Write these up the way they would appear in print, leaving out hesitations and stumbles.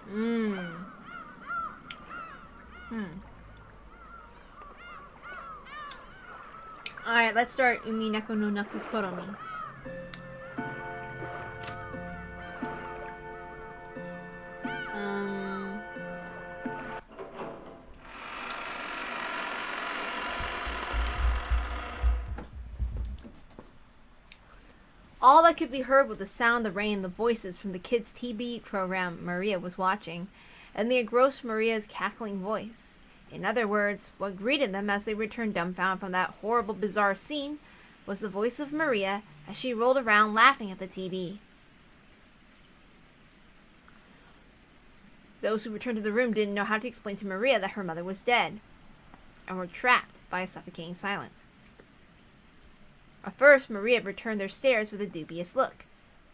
Hmm. Alright, let's start Umineko no Naku Koromi. All that could be heard was the sound, the rain, the voices from the kids' TV program Maria was watching, and the engrossed Maria's cackling voice. In other words, what greeted them as they returned dumbfounded from that horrible, bizarre scene was the voice of Maria as she rolled around laughing at the TV. Those who returned to the room didn't know how to explain to Maria that her mother was dead, and were trapped by a suffocating silence. At first, Maria returned their stares with a dubious look,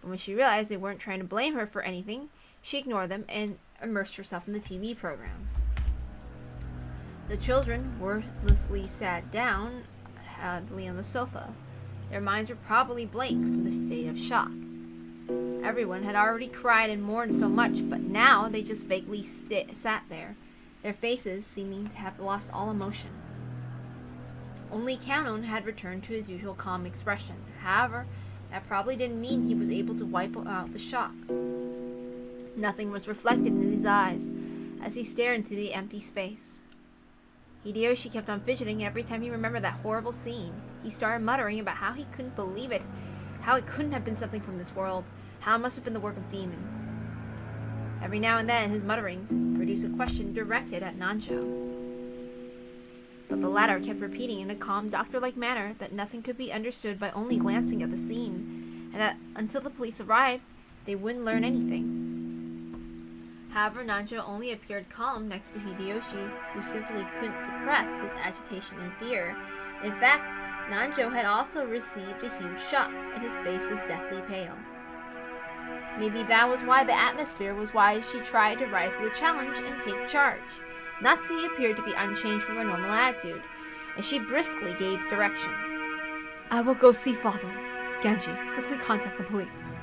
but when she realized they weren't trying to blame her for anything, she ignored them and immersed herself in the TV program. The children wordlessly sat down heavily on the sofa. Their minds were probably blank from the state of shock. Everyone had already cried and mourned so much, but now they just vaguely sat there, their faces seeming to have lost all emotion. Only Kanon had returned to his usual calm expression. However, that probably didn't mean he was able to wipe out the shock. Nothing was reflected in his eyes as he stared into the empty space. Hideyoshi kept on fidgeting, and every time he remembered that horrible scene, he started muttering about how he couldn't believe it, how it couldn't have been something from this world, how it must have been the work of demons. Every now and then, his mutterings produced a question directed at Nanjo. But the latter kept repeating in a calm, doctor-like manner that nothing could be understood by only glancing at the scene, and that until the police arrived, they wouldn't learn anything. However, Nanjo only appeared calm next to Hideyoshi, who simply couldn't suppress his agitation and fear. In fact, Nanjo had also received a huge shock, and his face was deathly pale. Maybe that was why the atmosphere was why she tried to rise to the challenge and take charge. Natsuki appeared to be unchanged from her normal attitude, and she briskly gave directions. I will go see father. Genji, quickly contact the police.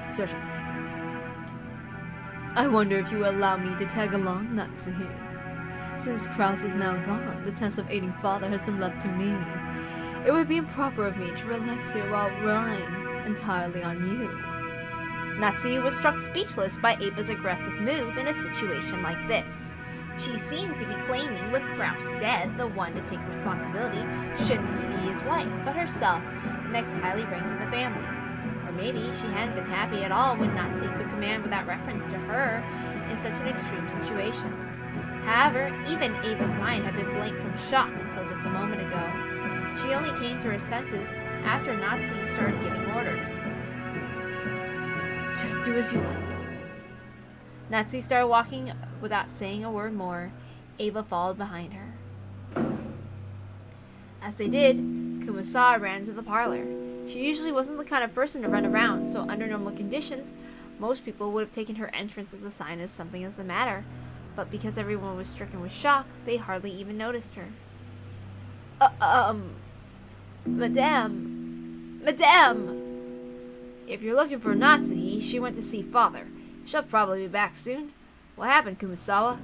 Certainly. I wonder if you will allow me to tag along, Natsuki. Since Kraus is now gone, the task of aiding father has been left to me. It would be improper of me to relax here while relying entirely on you. Natsuki was struck speechless by Ava's aggressive move in a situation like this. She seemed to be claiming, with Kraus dead, the one to take responsibility shouldn't be his wife, but herself, the next highly ranked in the family. Or maybe she hadn't been happy at all when Natsuki took command without reference to her in such an extreme situation. However, even Ava's mind had been blank from shock until just a moment ago. She only came to her senses after Natsuki started giving orders. Just do as you like. Natsuki started walking without saying a word more. Ava followed behind her. As they did, Kumasawa ran into the parlor. She usually wasn't the kind of person to run around, so under normal conditions, most people would have taken her entrance as a sign of something was the matter. But because everyone was stricken with shock, they hardly even noticed her. Madame! If you're looking for Natsuki, she went to see father. She'll probably be back soon. What happened, Kumasawa?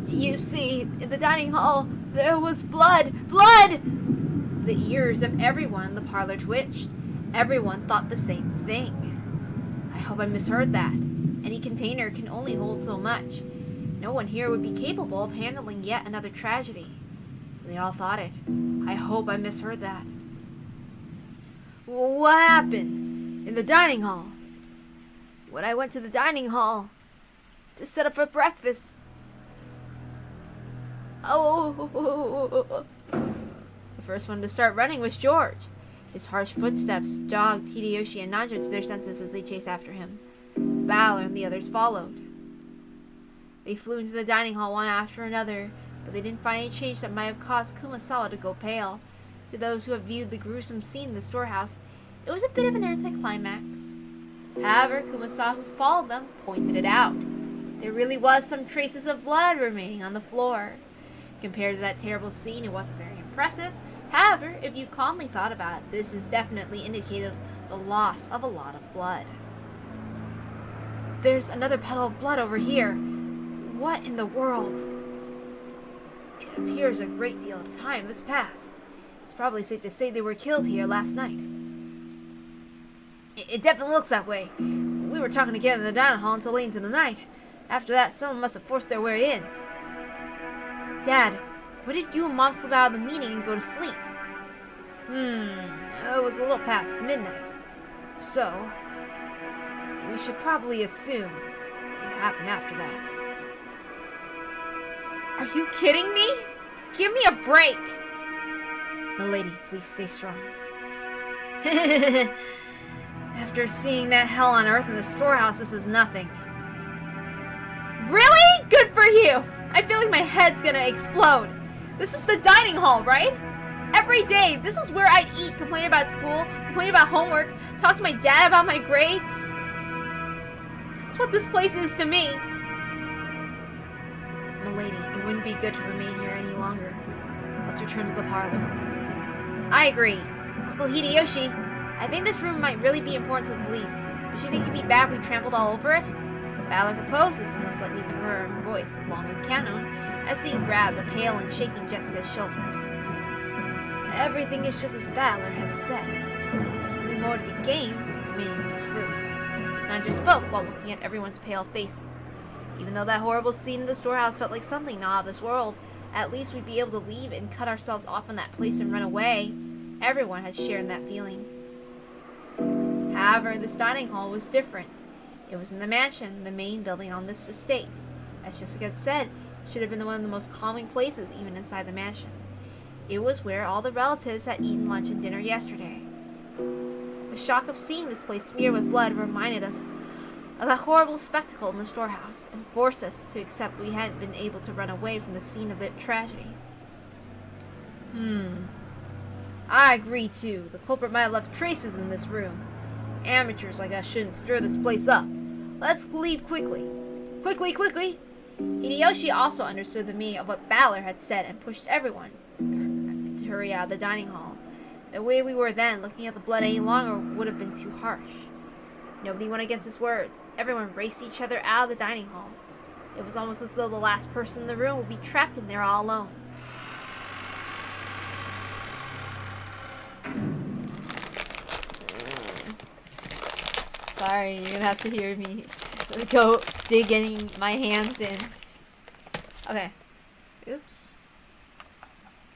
You see, in the dining hall, there was blood! Blood! The ears of everyone in the parlor twitched. Everyone thought the same thing. I hope I misheard that. Any container can only hold so much. No one here would be capable of handling yet another tragedy. So they all thought it. I hope I misheard that. What happened? In the dining hall? When I went to the dining hall to set up for breakfast. Oh! The first one to start running was George. His harsh footsteps jogged Hideyoshi and Nanjo to their senses as they chased after him. Balor and the others followed. They flew into the dining hall one after another, but they didn't find any change that might have caused Kumasawa to go pale. To those who have viewed the gruesome scene in the storehouse, it was a bit of an anticlimax. However, Kumasawa, who followed them, pointed it out. There really was some traces of blood remaining on the floor. Compared to that terrible scene, it wasn't very impressive. However, if you calmly thought about it, this has definitely indicated the loss of a lot of blood. there's another puddle of blood over here. What in the world? It appears a great deal of time has passed. It's probably safe to say they were killed here last night. It definitely looks that way. We were talking together in the dining hall until late into the night. After that, someone must have forced their way in. Dad, when did you and Mom slip out of the meeting and go to sleep? It was a little past midnight. So, we should probably assume it happened after that. Are you kidding me? Give me a break! Milady, please stay strong. After seeing that hell on earth in the storehouse, this is nothing. Really? Good for you! I feel like my head's gonna explode. This is the dining hall, right? Every day, this is where I'd eat, complain about school, complain about homework, talk to my dad about my grades. That's what this place is to me. Milady, it wouldn't be good to remain here any longer. Let's return to the parlor. I agree. Uncle Hideyoshi, I think this room might really be important to the police. Don't you think it'd be bad if we trampled all over it? Valor proposes in a slightly firm voice, along with Canon, as he grabbed the pale and shaking Jessica's shoulders. Everything is just as Valor has said. There's something more to be gained from remaining in this room. Nanja spoke while looking at everyone's pale faces. Even though that horrible scene in the storehouse felt like something not of this world, at least we'd be able to leave and cut ourselves off from that place and run away. Everyone had shared in that feeling. However, this dining hall was different. It was in the mansion, the main building on this estate. As Jessica had said, it should have been one of the most calming places even inside the mansion. It was where all the relatives had eaten lunch and dinner yesterday. The shock of seeing this place smeared with blood reminded us of that horrible spectacle in the storehouse and forced us to accept we hadn't been able to run away from the scene of the tragedy. I agree too. The culprit might have left traces in this room. Amateurs like us shouldn't stir this place up. Let's leave quickly. Quickly! Hideyoshi also understood the meaning of what Valor had said and pushed everyone to hurry out of the dining hall. The way we were then, looking at the blood any longer would have been too harsh. Nobody went against his words. Everyone raced each other out of the dining hall. It was almost as though the last person in the room would be trapped in there all alone. Sorry, you're gonna have to hear me go digging my hands in. Okay. Oops.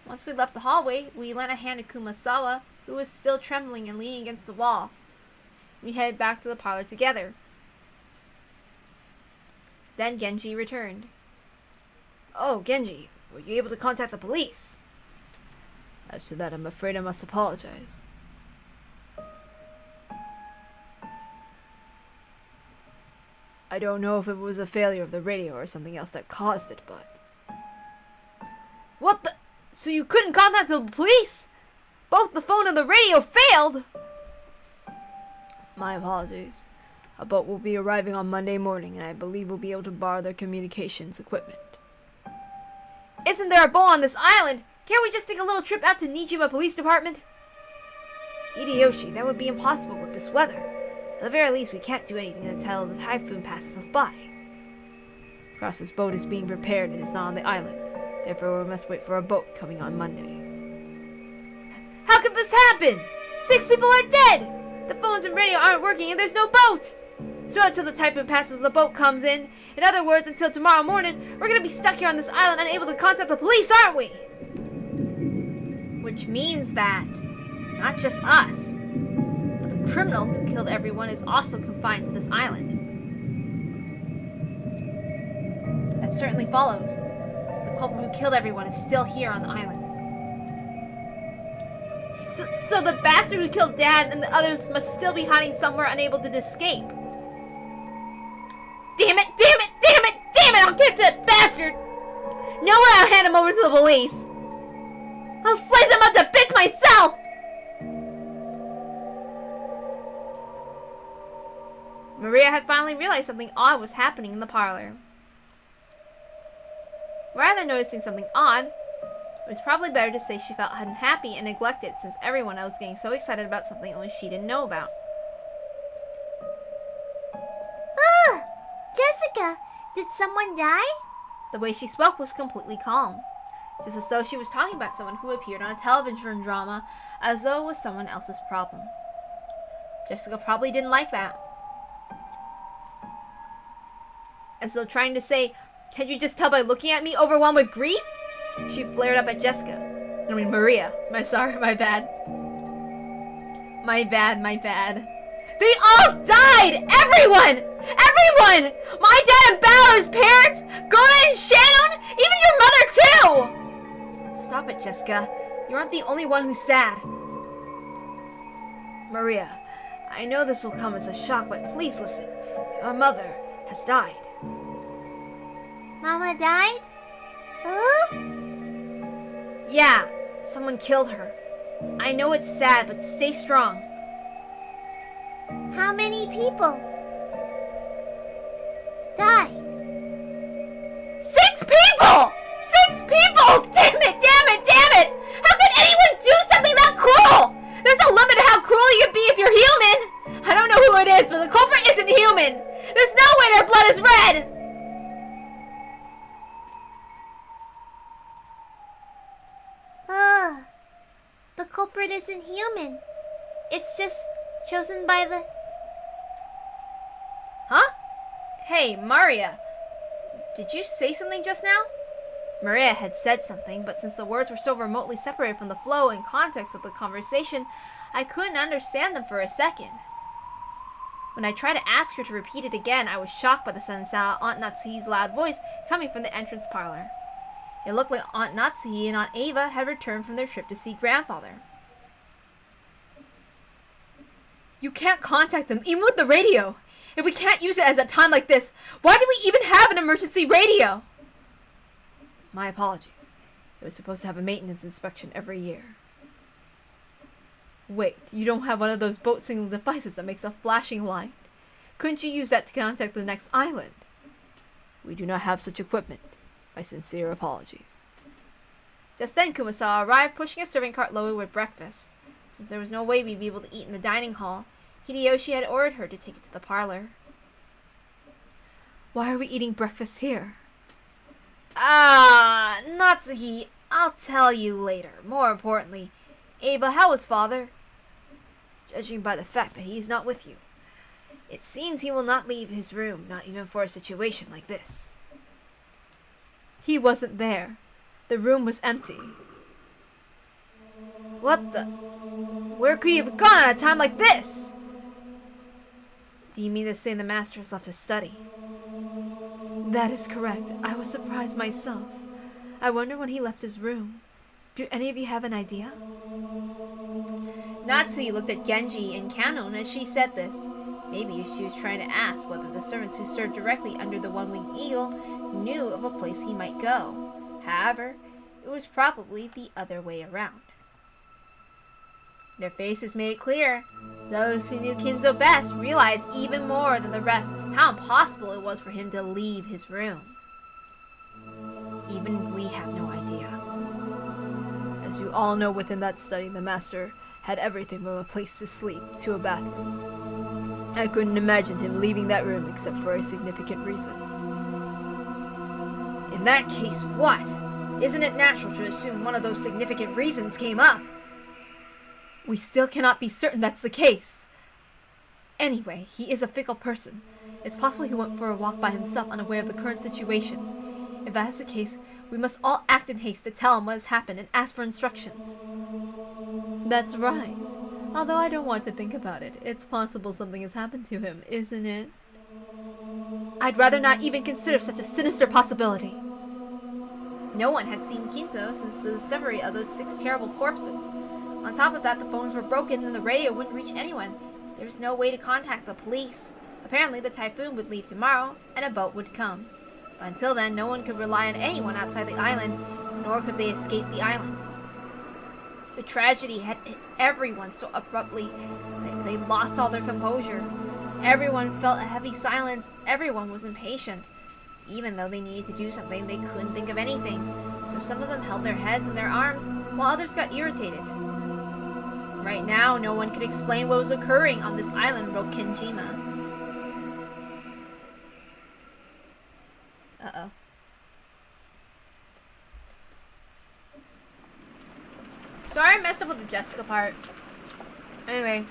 Once we left the hallway, we lent a hand to Kumasawa, who was still trembling and leaning against the wall. We headed back to the parlor together. Then Genji returned. Oh, Genji, were you able to contact the police? As to that, I'm afraid I must apologize. I don't know if it was a failure of the radio or something else that caused it, but... What the... So you couldn't contact the police? Both the phone and the radio failed? My apologies. A boat will be arriving on Monday morning, and I believe we'll be able to borrow their communications equipment. Isn't there a boat on this island? Can't we just take a little trip out to Nijima Police Department? Hideyoshi, that would be impossible with this weather. At the very least, we can't do anything until the typhoon passes us by. Cross's boat is being repaired and is not on the island. Therefore, we must wait for a boat coming on Monday. How could this happen? 6 people are dead! The phones and radio aren't working and there's no boat! So until the typhoon passes, the boat comes in. In other words, until tomorrow morning, we're gonna be stuck here on this island unable to contact the police, aren't we? Which means that, not just us, but the criminal who killed everyone is also confined to this island. That certainly follows. The culprit who killed everyone is still here on the island. So the bastard who killed Dad and the others must still be hiding somewhere unable to escape. Damn it! I'll get that bastard! No way I'll hand him over to the police! I'll slice him up to bits myself! Maria had finally realized something odd was happening in the parlor. Rather than noticing something odd, it was probably better to say she felt unhappy and neglected since everyone else was getting so excited about something only she didn't know about. Jessica, did someone die? The way she spoke was completely calm, just as though she was talking about someone who appeared on a television drama, as though it was someone else's problem. Jessica probably didn't like that. As though trying to say, "Can't you just tell by looking at me, overwhelmed with grief?" She flared up at Maria. My bad. My bad. They all died! Everyone! My dad and Balor's parents! Gona and Shannon! Even your mother, too! Stop it, Jessica. You aren't the only one who's sad. Maria, I know this will come as a shock, but please listen. Your mother has died. Mama died? Huh? Yeah, someone killed her. I know it's sad, but stay strong. How many people died? 6 people! 6 people! Damn it! How could anyone do something that cruel? There's a limit to how cruel you can be if you're human. I don't know who it is, but the culprit isn't human. There's no way their blood is red. The culprit isn't human. It's just chosen by the... Huh? Hey, Maria. Did you say something just now? Maria had said something, but since the words were so remotely separated from the flow and context of the conversation, I couldn't understand them for a second. When I tried to ask her to repeat it again, I was shocked by the sudden sound of Aunt Natsuhi's loud voice coming from the entrance parlor. It looked like Aunt Natsuhi and Aunt Ava had returned from their trip to see grandfather. You can't contact them, even with the radio. If we can't use it at a time like this, why do we even have an emergency radio? My apologies. It was supposed to have a maintenance inspection every year. Wait, you don't have one of those boat signal devices that makes a flashing light? Couldn't you use that to contact the next island? We do not have such equipment. My sincere apologies. Just then, Kumasawa arrived, pushing a serving cart loaded with breakfast. Since there was no way we'd be able to eat in the dining hall, Hideyoshi had ordered her to take it to the parlor. Why are we eating breakfast here? Natsuhi, I'll tell you later. More importantly, Ava, how is father? Judging by the fact that he's not with you, it seems he will not leave his room, not even for a situation like this. He wasn't there. The room was empty. What the? Where could he have gone at a time like this? Do you mean to say the master has left his study? That is correct. I was surprised myself. I wonder when he left his room. Do any of you have an idea? Natsuhi looked at Genji and Kanon as she said this. Maybe she was trying to ask whether the servants who served directly under the One-Winged Eagle knew of a place he might go. However, it was probably the other way around. Their faces made it clear. Those who knew Kinzo best realized even more than the rest how impossible it was for him to leave his room. Even we have no idea. As you all know, within that study, the master had everything from a place to sleep to a bathroom. I couldn't imagine him leaving that room except for a significant reason. In that case, what? Isn't it natural to assume one of those significant reasons came up? We still cannot be certain that's the case. Anyway, he is a fickle person. It's possible he went for a walk by himself, unaware of the current situation. If that is the case, we must all act in haste to tell him what has happened and ask for instructions. That's right. Although I don't want to think about it, it's possible something has happened to him, isn't it? I'd rather not even consider such a sinister possibility. No one had seen Kinzo since the discovery of those 6 terrible corpses. On top of that, the phones were broken and the radio wouldn't reach anyone. There was no way to contact the police. Apparently, the typhoon would leave tomorrow, and a boat would come. But until then, no one could rely on anyone outside the island, nor could they escape the island. The tragedy had hit everyone so abruptly that they lost all their composure. Everyone felt a heavy silence. Everyone was impatient. Even though they needed to do something, they couldn't think of anything. So some of them held their heads in their arms, while others got irritated. Right now, no one could explain what was occurring on this island, Rokenjima. Uh-oh. Sorry I messed up with the Jessica part. Anyway.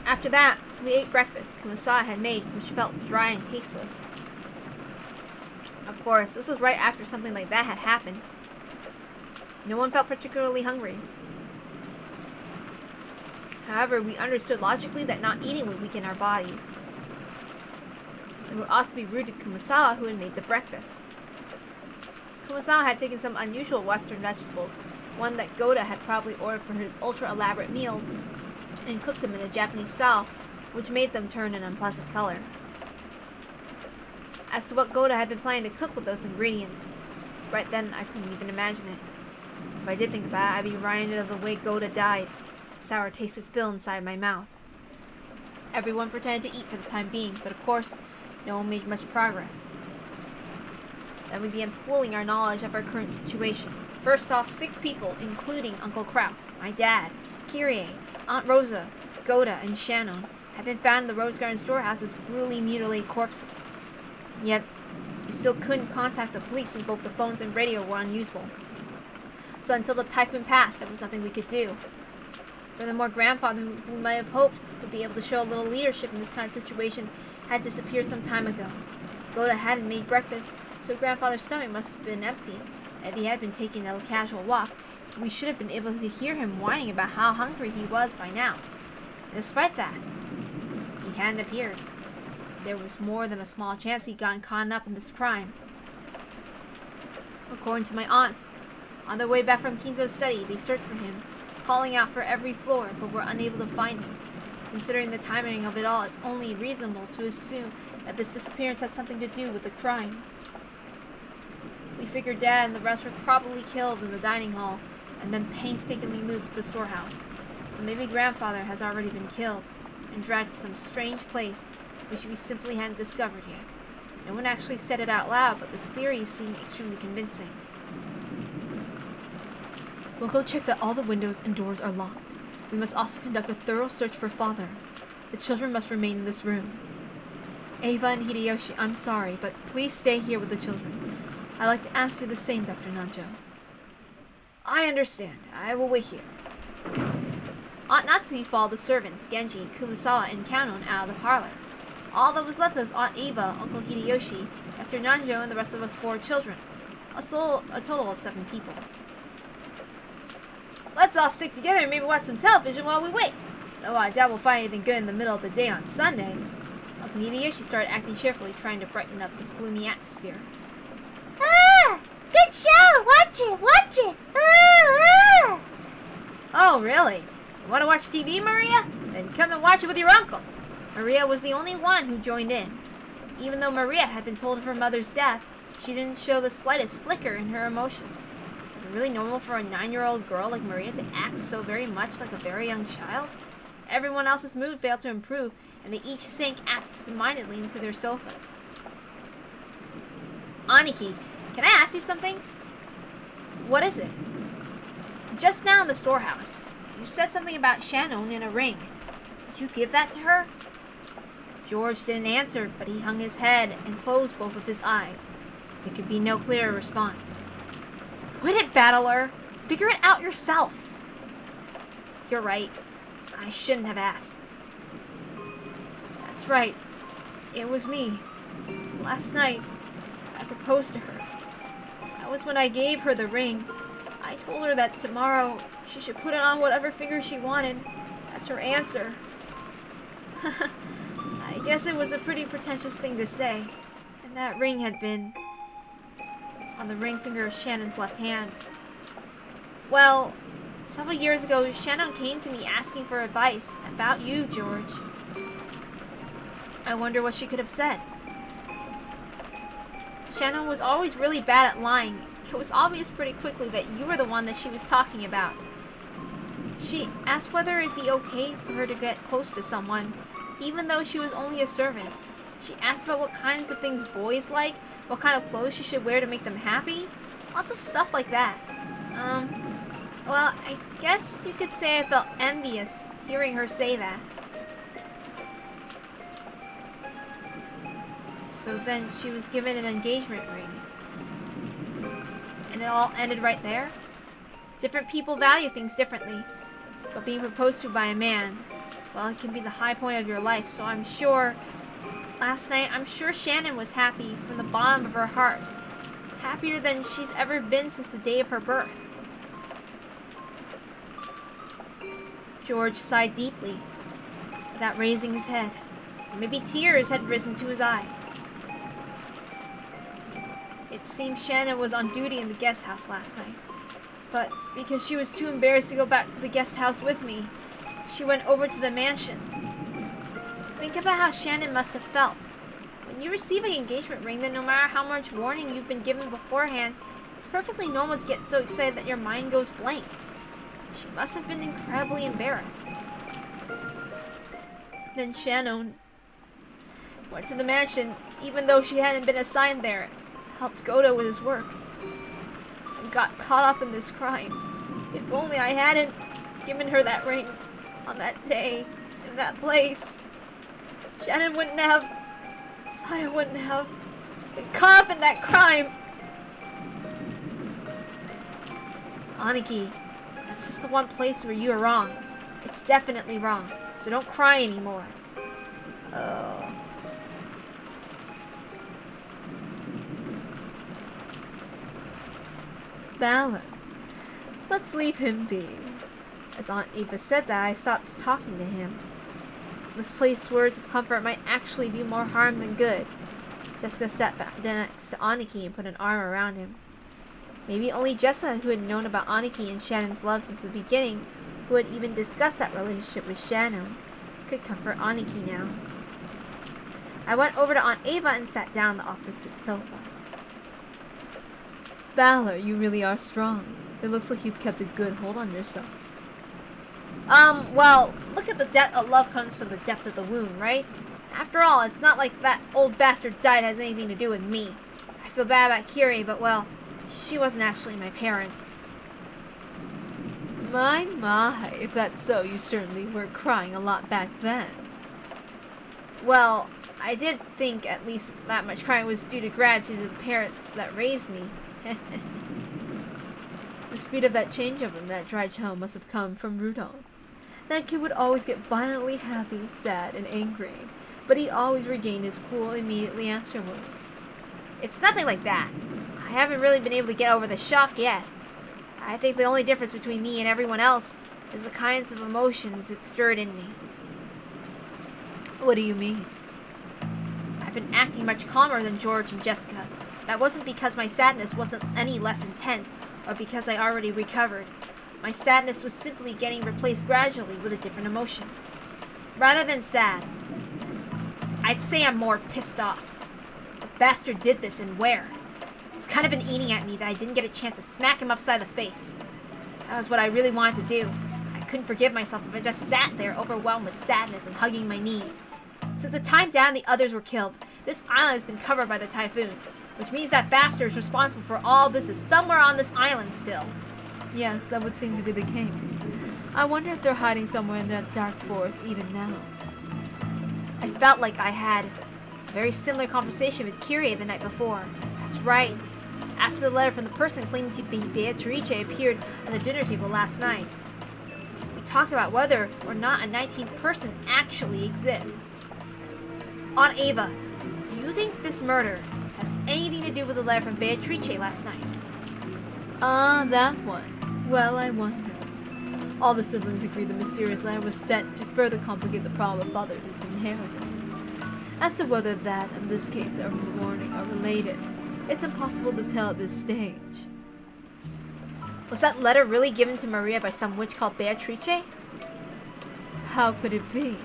After that, we ate breakfast Kumasawa had made, which felt dry and tasteless. Of course, this was right after something like that had happened. No one felt particularly hungry. However, we understood logically that not eating would weaken our bodies. It would also be rude to Kumasawa, who had made the breakfast. Kumasawa had taken some unusual Western vegetables, one that Goda had probably ordered for his ultra-elaborate meals, and cooked them in a Japanese style, which made them turn an unpleasant color. As to what Goda had been planning to cook with those ingredients, right then I couldn't even imagine it. If I did think about it, I'd be reminded of the way Goda died. The sour taste would fill inside my mouth. Everyone pretended to eat for the time being, but of course, no one made much progress. Then we began pooling our knowledge of our current situation. First off, 6 people, including Uncle Kraus, my dad, Kyrie, Aunt Rosa, Goda, and Shannon, had been found in the Rose Garden storehouse as brutally mutilated corpses. Yet, we still couldn't contact the police since both the phones and radio were unusable. So until the typhoon passed, there was nothing we could do. Furthermore, Grandfather, who might have hoped would be able to show a little leadership in this kind of situation, had disappeared some time ago. Goda hadn't made breakfast, so Grandfather's stomach must have been empty. If he had been taking a casual walk, we should have been able to hear him whining about how hungry he was by now. Despite that, he hadn't appeared. There was more than a small chance he'd gotten caught up in this crime. According to my aunt, on their way back from Kinzo's study, they searched for him, calling out for every floor, but were unable to find him. Considering the timing of it all, it's only reasonable to assume that this disappearance had something to do with the crime. We figured Dad and the rest were probably killed in the dining hall, and then painstakingly moved to the storehouse. So maybe Grandfather has already been killed, and dragged to some strange place, which we simply hadn't discovered yet. No one actually said it out loud, but this theory seemed extremely convincing. We'll go check that all the windows and doors are locked. We must also conduct a thorough search for Father. The children must remain in this room. Ava and Hideyoshi, I'm sorry, but please stay here with the children. I'd like to ask you the same, Dr. Nanjo. I understand. I will wait here. Aunt Natsuki followed the servants, Genji, Kumasawa, and Kanon out of the parlor. All that was left was Aunt Ava, Uncle Hideyoshi, Dr. Nanjo, and the rest of us 4 children. A total of 7 people. Let's all stick together and maybe watch some television while we wait. Though I doubt we'll find anything good in the middle of the day on Sunday. Uncle Hideyoshi started acting cheerfully, trying to brighten up this gloomy atmosphere. Ah! Good show! Watch it! Watch it! Ah! Oh, really? You want to watch TV, Maria? Then come and watch it with your uncle. Maria was the only one who joined in. Even though Maria had been told of her mother's death, she didn't show the slightest flicker in her emotions. Was it really normal for a 9-year-old girl like Maria to act so very much like a very young child? Everyone else's mood failed to improve, and they each sank absent-mindedly into their sofas. Aniki, can I ask you something? What is it? Just now in the storehouse, you said something about Shannon and a ring. Did you give that to her? George didn't answer, but he hung his head and closed both of his eyes. There could be no clearer response. Quit it, Battler! Figure it out yourself! You're right. I shouldn't have asked. That's right. It was me. Last night, I proposed to her. That was when I gave her the ring. I told her that tomorrow she should put it on whatever finger she wanted. That's her answer. I guess it was a pretty pretentious thing to say. And that ring had been on the ring finger of Shannon's left hand. Well, several years ago, Shannon came to me asking for advice about you, George. I wonder what she could have said. Shannon was always really bad at lying. It was obvious pretty quickly that you were the one that she was talking about. She asked whether it'd be okay for her to get close to someone, even though she was only a servant. She asked about what kinds of things boys like, what kind of clothes she should wear to make them happy. Lots of stuff like that. Well, I guess you could say I felt envious hearing her say that. So then she was given an engagement ring. And it all ended right there? Different people value things differently. But being proposed to by a man, well, it can be the high point of your life, so I'm sure... Last night, I'm sure Shannon was happy from the bottom of her heart. Happier than she's ever been since the day of her birth. George sighed deeply, without raising his head. Maybe tears had risen to his eyes. It seemed Shannon was on duty in the guest house last night. But because she was too embarrassed to go back to the guest house with me, she went over to the mansion. Think about how Shannon must have felt. When you receive an engagement ring, then no matter how much warning you've been given beforehand, it's perfectly normal to get so excited that your mind goes blank. She must have been incredibly embarrassed. Then Shannon went to the mansion, even though she hadn't been assigned there, helped Godo with his work, and got caught up in this crime. If only I hadn't given her that ring on that day, in that place, Shannon wouldn't have, Saya wouldn't have been caught up in that crime. Aniki, that's just the one place where you are wrong. It's definitely wrong, so don't cry anymore. Oh. Valor. Let's leave him be. As Aunt Eva said that, I stopped talking to him. Misplaced words of comfort might actually do more harm than good. Jessica sat back next to Aniki and put an arm around him. Maybe only Jessica, who had known about Aniki and Shannon's love since the beginning, who had even discussed that relationship with Shannon, could comfort Aniki now. I went over to Aunt Eva and sat down on the opposite sofa. Valor, you really are strong. It looks like you've kept a good hold on yourself. Well, look at the depth of love comes from the depth of the wound, right? After all, it's not like that old bastard died has anything to do with me. I feel bad about Kiri, but well, she wasn't actually my parent. My, if that's so, you certainly were crying a lot back then. Well, I did think at least that much crying was due to gratitude to the parents that raised me. The speed of that changeover in that dry tone must have come from Rudolph. That kid would always get violently happy, sad, and angry, but he'd always regain his cool immediately afterward. It's nothing like that. I haven't really been able to get over the shock yet. I think the only difference between me and everyone else is the kinds of emotions it stirred in me. What do you mean? I've been acting much calmer than George and Jessica. That wasn't because my sadness wasn't any less intense, or because I already recovered. My sadness was simply getting replaced gradually with a different emotion. Rather than sad, I'd say I'm more pissed off. The bastard did this, and where? It's kind of been eating at me that I didn't get a chance to smack him upside the face. That was what I really wanted to do. I couldn't forgive myself if I just sat there overwhelmed with sadness and hugging my knees. Since the time Dad and the others were killed, this island has been covered by the typhoon, which means that bastard responsible for all this is somewhere on this island still. Yes, that would seem to be the case. I wonder if they're hiding somewhere in that dark forest even now. I felt like I had a very similar conversation with Kyrie the night before. That's right. After the letter from the person claiming to be Beatrice appeared at the dinner table last night. We talked about whether or not a 19th person actually exists. Aunt Ava, do you think this murder has anything to do with the letter from Beatrice last night? Ah, that one. Well, I wonder. All the siblings agree the mysterious letter was sent to further complicate the problem of father's inheritance. As to whether that and this case of warning are related, it's impossible to tell at this stage. Was that letter really given to Maria by some witch called Beatrice? How could it be?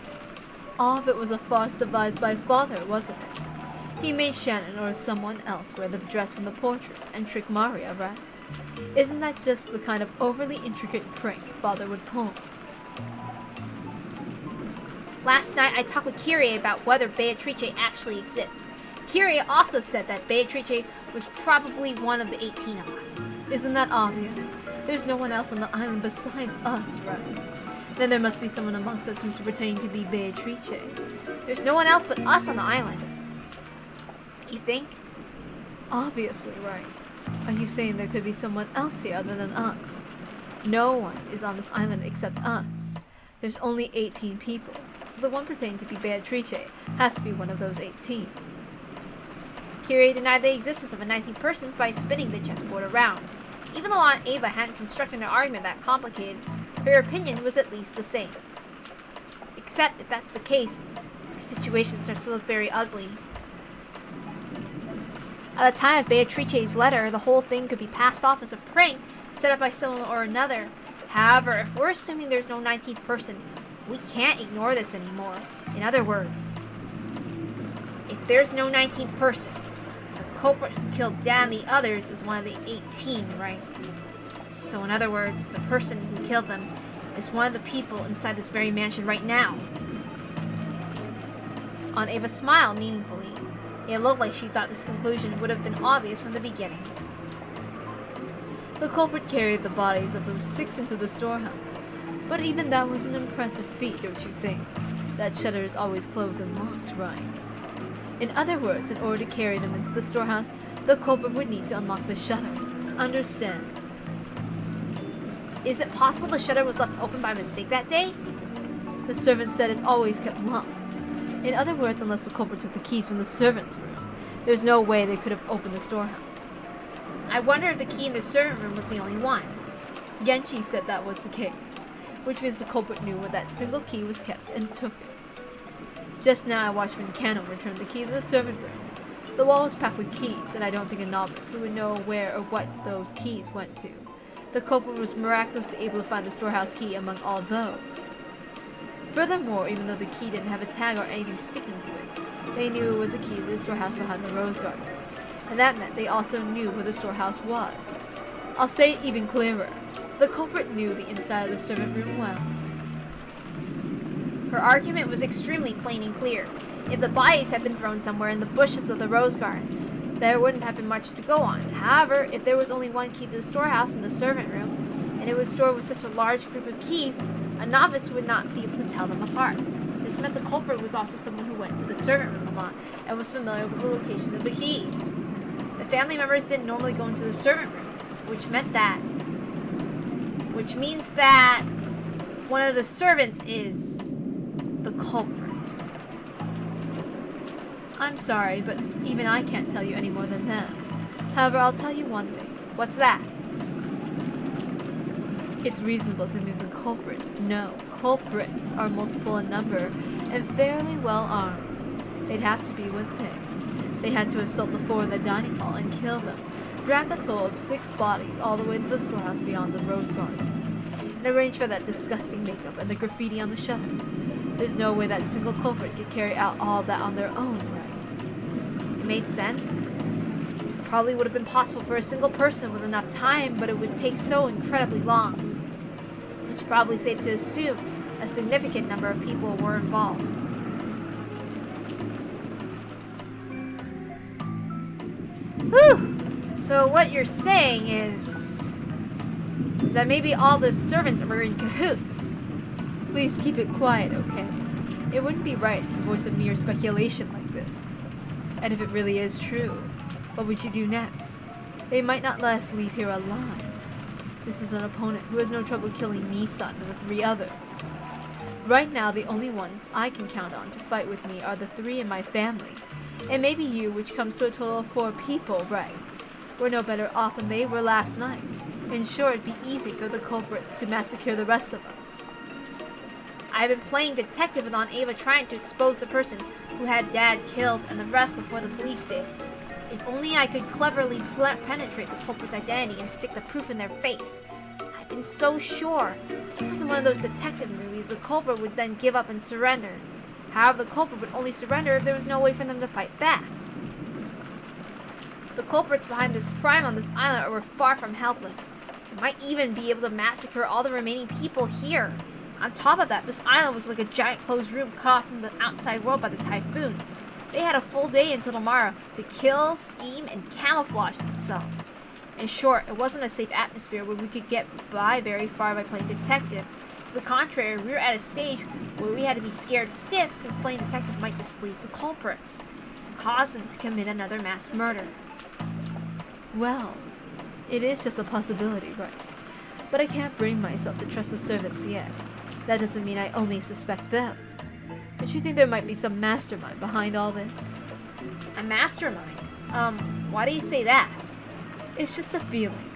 All of it was a farce devised by father, wasn't it? He made Shannon or someone else wear the dress from the portrait and trick Maria, right? Isn't that just the kind of overly intricate prank father would pull? Last night I talked with Kyrie about whether Beatrice actually exists. Kyrie also said that Beatrice was probably one of the 18 of us. Isn't that obvious? There's no one else on the island besides us, right? Then there must be someone amongst us who's pretending to be Beatrice. There's no one else but us on the island. you think? Obviously, right. Are you saying there could be someone else here other than us? No one is on this island except us. There's only 18 people, so the one pretending to be Beatrice has to be one of those 18. Kyrie denied the existence of a 19th person by spinning the chessboard around. Even though Aunt Ava hadn't constructed an argument that complicated, her opinion was at least the same. Except if that's the case, our situation starts to look very ugly. At the time of Beatrice's letter, the whole thing could be passed off as a prank set up by someone or another. However, if we're assuming there's no 19th person, we can't ignore this anymore. In other words, if there's no 19th person, the culprit who killed Dad and the others is one of the 18, right? So in other words, the person who killed them is one of the people inside this very mansion right now. Aunt Ava smiled meaningfully. It looked like she thought this conclusion would have been obvious from the beginning. The culprit carried the bodies of those 6 into the storehouse, but even that was an impressive feat, don't you think? That shutter is always closed and locked, right? In other words, in order to carry them into the storehouse, the culprit would need to unlock the shutter. Understand? Is it possible the shutter was left open by mistake that day? The servant said it's always kept locked. In other words, unless the culprit took the keys from the servant's room, there's no way they could have opened the storehouse. I wonder if the key in the servant room was the only one. Genji said that was the case, which means the culprit knew where that single key was kept and took it. Just now I watched when Kano returned the key to the servant room. The wall was packed with keys, and I don't think a novice who would know where or what those keys went to. The culprit was miraculously able to find the storehouse key among all those. Furthermore, even though the key didn't have a tag or anything sticking to it, they knew it was a key to the storehouse behind the rose garden. And that meant they also knew where the storehouse was. I'll say it even clearer. The culprit knew the inside of the servant room well. Her argument was extremely plain and clear. If the bodies had been thrown somewhere in the bushes of the rose garden, there wouldn't have been much to go on. However, if there was only one key to the storehouse in the servant room, and it was stored with such a large group of keys, a novice would not be able to tell them apart. This meant the culprit was also someone who went to the servant room a lot and was familiar with the location of the keys. The family members didn't normally go into the servant room, which means that one of the servants is the culprit. I'm sorry, but even I can't tell you any more than them. However, I'll tell you one thing. What's that? It's reasonable to think the culprit. No, culprits are multiple in number and fairly well armed. They'd have to be one thing. They had to assault the 4 in the dining hall and kill them, drag a total of 6 bodies all the way to the storehouse beyond the rose garden, and arrange for that disgusting makeup and the graffiti on the shutter. There's no way that single culprit could carry out all that on their own, right? It made sense. It probably would have been possible for a single person with enough time, but it would take so incredibly long. It's probably safe to assume a significant number of people were involved. Whew! So what you're saying is that maybe all the servants were in cahoots. Please keep it quiet, okay? It wouldn't be right to voice a mere speculation like this. And if it really is true, what would you do next? They might not let us leave here alive. This is an opponent who has no trouble killing Nissan and the 3 others. Right now, the only ones I can count on to fight with me are the 3 in my family. And maybe you, which comes to a total of 4 people, right? We're no better off than they were last night. And sure, it'd be easy for the culprits to massacre the rest of us. I've been playing detective with Aunt Ava trying to expose the person who had Dad killed and the rest before the police did. If only I could cleverly penetrate the culprit's identity and stick the proof in their face. I've been so sure. Just like in one of those detective movies, the culprit would then give up and surrender. However, the culprit would only surrender if there was no way for them to fight back. The culprits behind this crime on this island were far from helpless. They might even be able to massacre all the remaining people here. On top of that, this island was like a giant closed room cut off from the outside world by the typhoon. They had a full day until tomorrow to kill, scheme, and camouflage themselves. In short, it wasn't a safe atmosphere where we could get by very far by playing detective. To the contrary, we were at a stage where we had to be scared stiff since playing detective might displease the culprits. caused them to commit another mass murder. Well, it is just a possibility, right? But I can't bring myself to trust the servants yet. That doesn't mean I only suspect them. Don't you think there might be some mastermind behind all this? A mastermind? Why do you say that? It's just a feeling.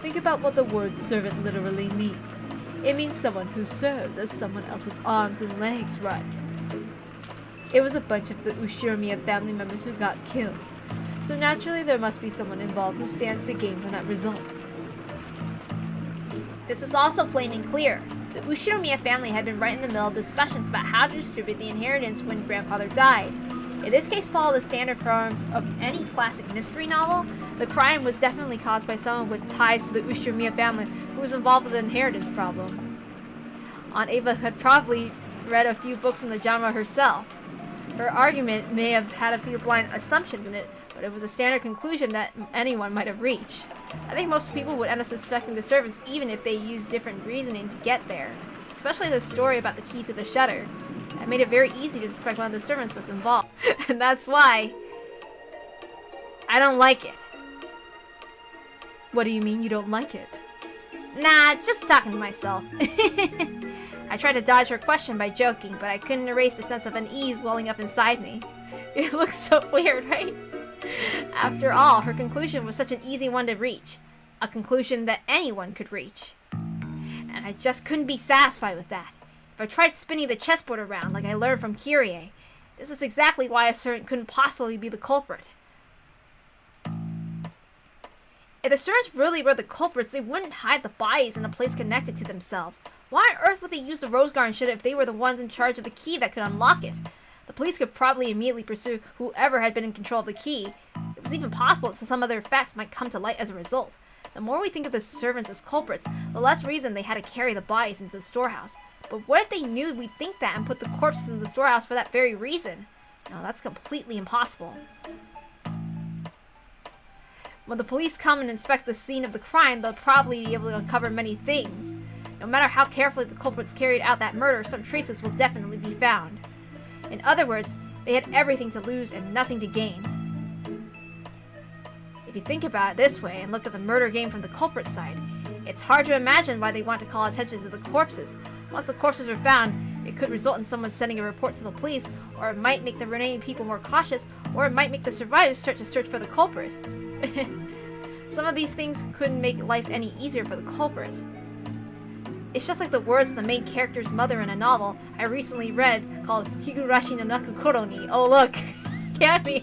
Think about what the word servant literally means. It means someone who serves as someone else's arms and legs, right? It was a bunch of the Ushiromiya family members who got killed. So naturally there must be someone involved who stands to gain from that result. This is also plain and clear. The Ushiromiya family had been right in the middle of discussions about how to distribute the inheritance when grandfather died. In this case, follow the standard form of any classic mystery novel. The crime was definitely caused by someone with ties to the Ushiromiya family who was involved with the inheritance problem. Aunt Ava had probably read a few books in the genre herself. Her argument may have had a few blind assumptions in it, but it was a standard conclusion that anyone might have reached. I think most people would end up suspecting the servants even if they used different reasoning to get there. Especially the story about the key to the shutter. That made it very easy to suspect one of the servants was involved. And that's why I don't like it. What do you mean you don't like it? Nah, just talking to myself. I tried to dodge her question by joking, but I couldn't erase the sense of unease welling up inside me. It looks so weird, right? After all, her conclusion was such an easy one to reach. A conclusion that anyone could reach. And I just couldn't be satisfied with that. If I tried spinning the chessboard around like I learned from Kyrie, this is exactly why a servant couldn't possibly be the culprit. If the servants really were the culprits, they wouldn't hide the bodies in a place connected to themselves. Why on earth would they use the Rose Garden shutter if they were the ones in charge of the key that could unlock it? The police could probably immediately pursue whoever had been in control of the key. It was even possible that some other facts might come to light as a result. The more we think of the servants as culprits, the less reason they had to carry the bodies into the storehouse. But what if they knew we'd think that and put the corpses in the storehouse for that very reason? No, that's completely impossible. When the police come and inspect the scene of the crime, they'll probably be able to uncover many things. No matter how carefully the culprits carried out that murder, some traces will definitely be found. In other words, they had everything to lose and nothing to gain. If you think about it this way and look at the murder game from the culprit side, it's hard to imagine why they want to call attention to the corpses. Once the corpses are found, it could result in someone sending a report to the police, or it might make the remaining people more cautious, or it might make the survivors start to search for the culprit. Some of these things couldn't make life any easier for the culprit. It's just like the words of the main character's mother in a novel I recently read called Higurashi no Naku Koro ni. Oh look, cameo.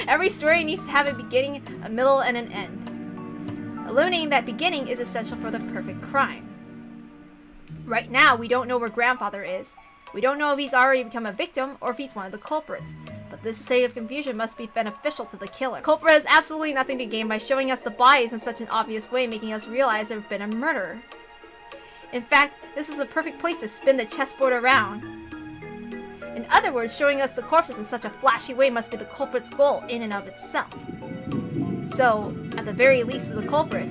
Every story needs to have a beginning, a middle, and an end. Eliminating that beginning is essential for the perfect crime. Right now, we don't know where grandfather is. We don't know if he's already become a victim or if he's one of the culprits. But this state of confusion must be beneficial to the killer. Culprit has absolutely nothing to gain by showing us the bodies in such an obvious way, making us realize there have been a murder. In fact, this is the perfect place to spin the chessboard around. In other words, showing us the corpses in such a flashy way must be the culprit's goal in and of itself. So, at the very least of the culprit,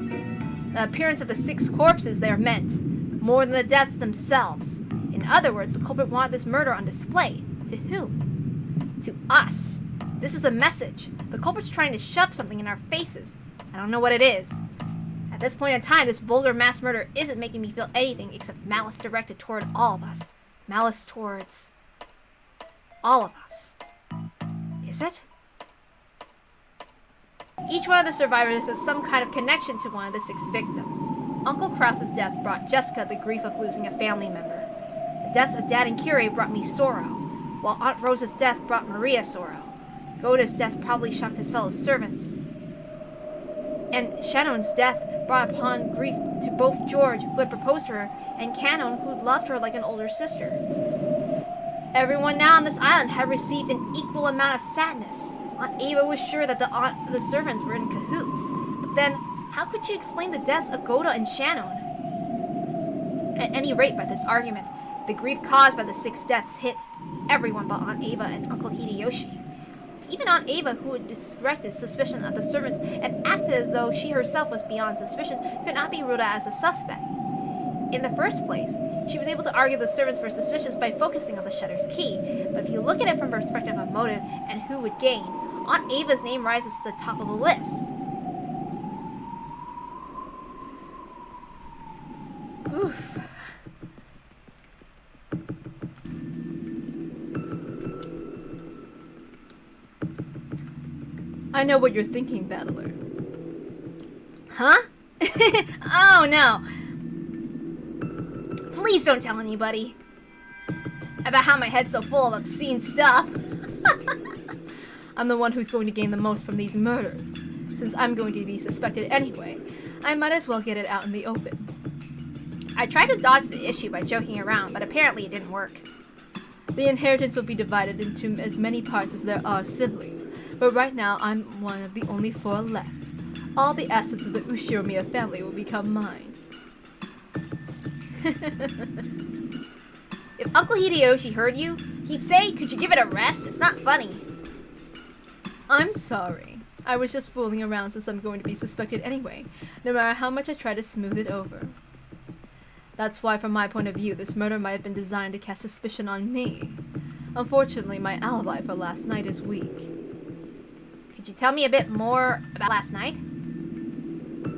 the appearance of the 6 corpses there meant more than the deaths themselves. In other words, the culprit wanted this murder on display. To whom? To us. This is a message. The culprit's trying to shove something in our faces. I don't know what it is. At this point in time, this vulgar mass murder isn't making me feel anything except malice directed toward all of us. Malice towards all of us. Is it? Each one of the survivors has some kind of connection to one of the 6 victims. Uncle Krause's death brought Jessica the grief of losing a family member. The deaths of Dad and Kyrie brought me sorrow, while Aunt Rosa's death brought Maria sorrow. Goda's death probably shocked his fellow servants. And Shannon's death brought upon grief to both George, who had proposed to her, and Canon, who loved her like an older sister. Everyone now on this island had received an equal amount of sadness. Aunt Ava was sure that the servants were in cahoots. But then, how could she explain the deaths of Goda and Shannon? At any rate, by this argument, the grief caused by the 6 deaths hit everyone but Aunt Ava and Uncle Hideyoshi. Even Aunt Ava, who had directed suspicion of the servants and acted as though she herself was beyond suspicion, could not be ruled out as a suspect. In the first place, she was able to argue the servants were suspicious by focusing on the shutter's key, but if you look at it from the perspective of motive and who would gain, Aunt Ava's name rises to the top of the list. Oof. I know what you're thinking, Battler. Huh? Oh no. Please don't tell anybody about how my head's so full of obscene stuff. I'm the one who's going to gain the most from these murders. Since I'm going to be suspected anyway, I might as well get it out in the open. I tried to dodge the issue by joking around, but apparently it didn't work. The inheritance will be divided into as many parts as there are siblings, but right now I'm one of the only 4 left. All the assets of the Ushiromiya family will become mine. If Uncle Hideyoshi heard you, he'd say, "Could you give it a rest? It's not funny." I'm sorry. I was just fooling around since I'm going to be suspected anyway, no matter how much I try to smooth it over. That's why, from my point of view, this murder might have been designed to cast suspicion on me. Unfortunately, my alibi for last night is weak. Could you tell me a bit more about last night?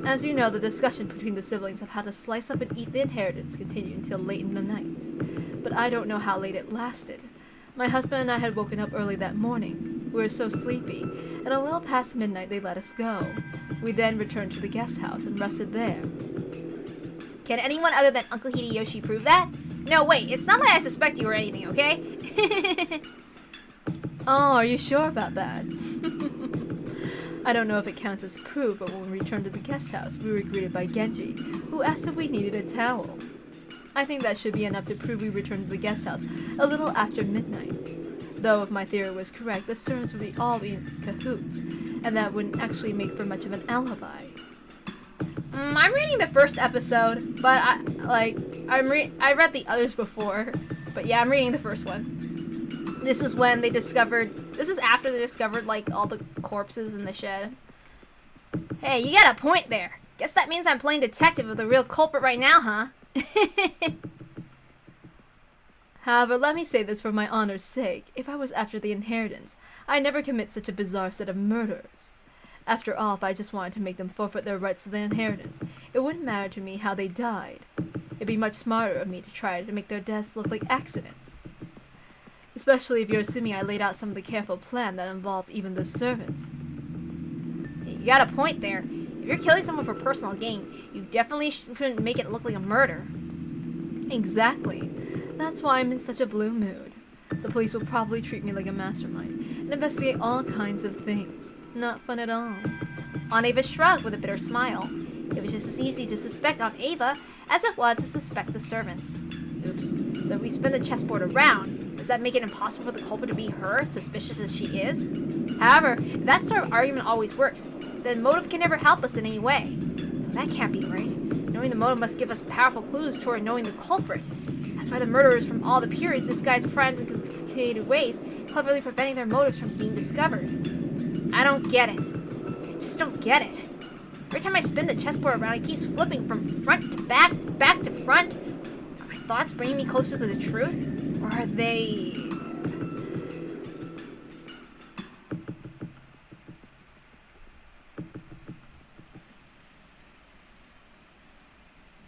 As you know, the discussion between the siblings of how to slice up and eat the inheritance continued until late in the night. But I don't know how late it lasted. My husband and I had woken up early that morning. We were so sleepy, and a little past midnight they let us go. We then returned to the guest house and rested there. Can anyone other than Uncle Hideyoshi prove that? No, wait, it's not like I suspect you or anything, okay? Oh, are you sure about that? I don't know if it counts as proof, but when we returned to the guest house, we were greeted by Genji, who asked if we needed a towel. I think that should be enough to prove we returned to the guest house a little after midnight. Though, if my theory was correct, the servants would all be in cahoots, and that wouldn't actually make for much of an alibi. I'm reading the first episode, but I read the others before, but yeah, I'm reading the first one. This is after they discovered, like, all the corpses in the shed. Hey, you got a point there. Guess that means I'm playing detective with the real culprit right now, huh? However, let me say this for my honor's sake. If I was after the inheritance, I'd never commit such a bizarre set of murders. After all, if I just wanted to make them forfeit their rights to the inheritance, it wouldn't matter to me how they died. It'd be much smarter of me to try to make their deaths look like accidents. Especially if you're assuming I laid out some of the careful plan that involved even the servants. You got a point there. If you're killing someone for personal gain, you definitely shouldn't make it look like a murder. Exactly. That's why I'm in such a blue mood. The police will probably treat me like a mastermind and investigate all kinds of things. Not fun at all. Aunt Ava shrugged with a bitter smile. It was just as easy to suspect Aunt Ava as it was to suspect the servants. Oops. So if we spin the chessboard around, does that make it impossible for the culprit to be her, suspicious as she is? However, if that sort of argument always works, then motive can never help us in any way. That can't be right. Knowing the motive must give us powerful clues toward knowing the culprit. That's why the murderers from all the periods disguise crimes in complicated ways, cleverly preventing their motives from being discovered. I don't get it. I just don't get it. Every time I spin the chessboard around, it keeps flipping from front to back to front. Are my thoughts bringing me closer to the truth? Or are they...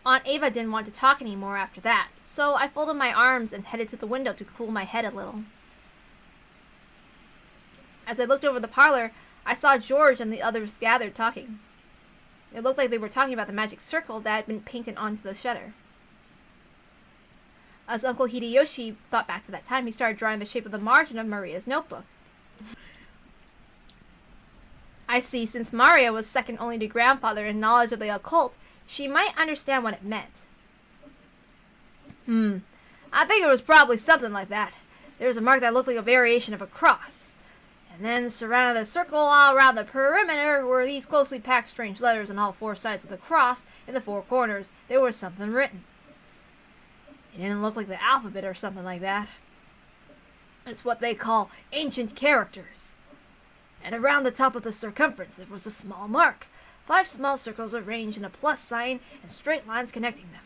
Aunt Ava didn't want to talk anymore after that, so I folded my arms and headed to the window to cool my head a little. As I looked over the parlor, I saw George and the others gathered talking. It looked like they were talking about the magic circle that had been painted onto the shutter. As Uncle Hideyoshi thought back to that time, he started drawing the shape of the margin of Maria's notebook. I see, since Maria was second only to grandfather in knowledge of the occult, she might understand what it meant. I think it was probably something like that. There was a mark that looked like a variation of a cross. And then surrounding the circle all around the perimeter were these closely packed strange letters on all 4 sides of the cross. In the 4 corners, there was something written. It didn't look like the alphabet or something like that. It's what they call ancient characters. And around the top of the circumference there was a small mark. 5 small circles arranged in a plus sign and straight lines connecting them.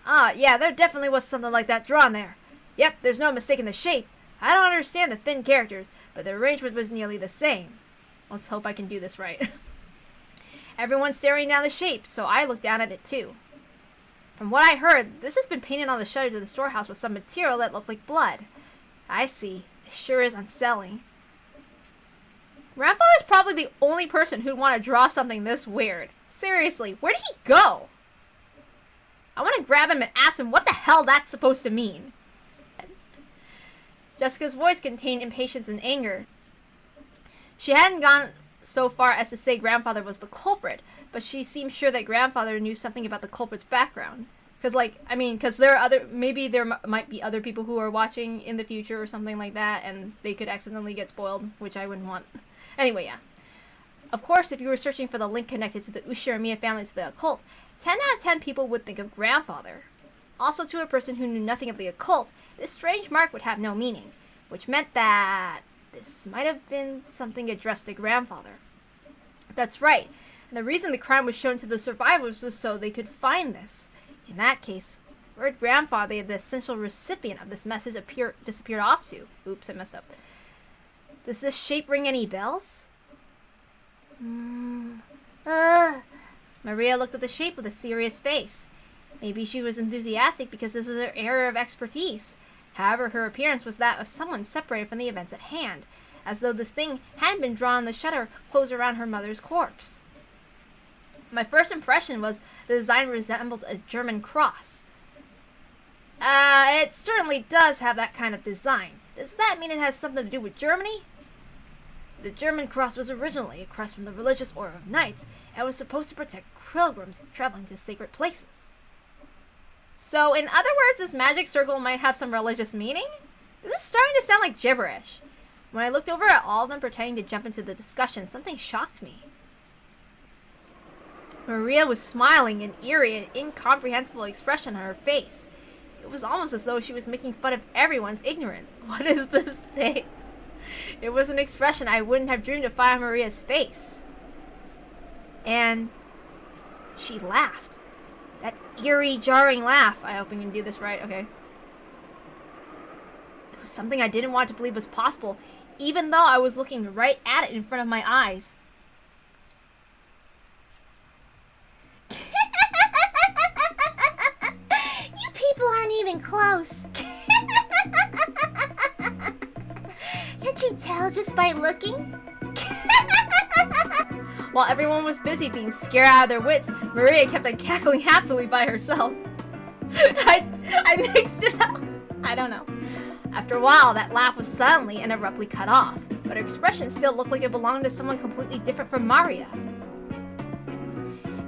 Ah, yeah, there definitely was something like that drawn there. Yep, there's no mistaking the shape. I don't understand the thin characters, but the arrangement was nearly the same. Let's hope I can do this right. Everyone's staring down the shape, so I looked down at it too. From what I heard, this has been painted on the shutters of the storehouse with some material that looked like blood. I see. It sure is unsettling. Grandfather's probably the only person who'd want to draw something this weird. Seriously, where did he go? I want to grab him and ask him what the hell that's supposed to mean. Jessica's voice contained impatience and anger. She hadn't gone so far as to say Grandfather was the culprit, but she seemed sure that Grandfather knew something about the culprit's background. Because maybe there might be other people who are watching in the future or something like that, and they could accidentally get spoiled, which I wouldn't want. Anyway, yeah. Of course, if you were searching for the link connected to the Ushiramiya family to the occult, 10 out of 10 people would think of Grandfather. Also, to a person who knew nothing of the occult, this strange mark would have no meaning, which meant that this might have been something addressed to Grandfather. That's right, and the reason the crime was shown to the survivors was so they could find this. In that case, where did Grandfather, the essential recipient of this message, disappeared off to? Oops, I messed up. Does this shape ring any bells? Maria looked at the shape with a serious face. Maybe she was enthusiastic because this was her area of expertise. However, her appearance was that of someone separated from the events at hand, as though this thing hadn't been drawn on the shutter closed around her mother's corpse. My first impression was the design resembled a German cross. It certainly does have that kind of design. Does that mean it has something to do with Germany? The German cross was originally a crest from the religious order of knights and was supposed to protect pilgrims traveling to sacred places. So, in other words, this magic circle might have some religious meaning? This is starting to sound like gibberish. When I looked over at all of them pretending to jump into the discussion, something shocked me. Maria was smiling, an eerie and incomprehensible expression on her face. It was almost as though she was making fun of everyone's ignorance. What is this face? It was an expression I wouldn't have dreamed to find on Maria's face. And she laughed. That eerie, jarring laugh. I hope I can do this right. Okay. It was something I didn't want to believe was possible, even though I was looking right at it in front of my eyes. You people aren't even close. Can't you tell just by looking? While everyone was busy being scared out of their wits, Maria kept on cackling happily by herself. I mixed it up. I don't know. After a while, that laugh was suddenly and abruptly cut off, but her expression still looked like it belonged to someone completely different from Maria.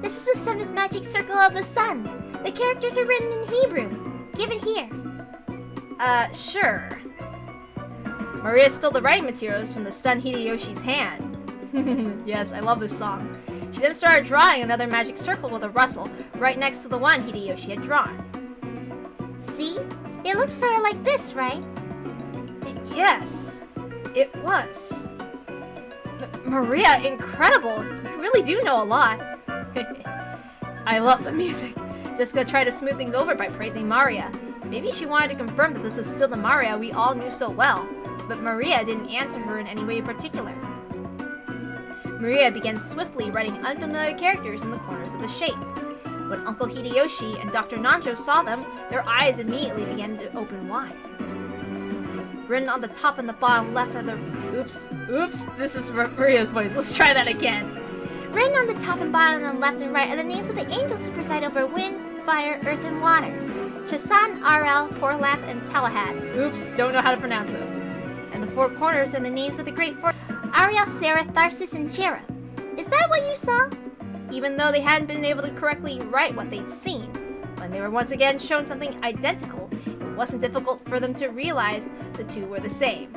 This is the 7th magic circle of the sun. The characters are written in Hebrew. Give it here. Sure. Maria stole the writing materials from the stunned Hideyoshi's hand. Yes, I love this song. She then started drawing another magic circle with a rustle, right next to the one Hideyoshi had drawn. See? It looks sort of like this, right? Yes, it was. Maria, incredible! You really do know a lot. I love the music. Jessica tried to smooth things over by praising Maria. Maybe she wanted to confirm that this is still the Maria we all knew so well, but Maria didn't answer her in any way in particular. Maria began swiftly writing unfamiliar characters in the corners of the shape. When Uncle Hideyoshi and Dr. Nanjo saw them, their eyes immediately began to open wide. Written on the top and the bottom left are the... Oops, this is Maria's voice. Let's try that again. Written on the top and bottom and left and right are the names of the angels who preside over wind, fire, earth, and water. Chasan, Arel, Porlath, and Telahad. Oops, don't know how to pronounce those. And the 4 corners are the names of the great 4... Ariel, Sarah, Tharsis, and Cherub. Is that what you saw? Even though they hadn't been able to correctly write what they'd seen, when they were once again shown something identical, it wasn't difficult for them to realize the two were the same.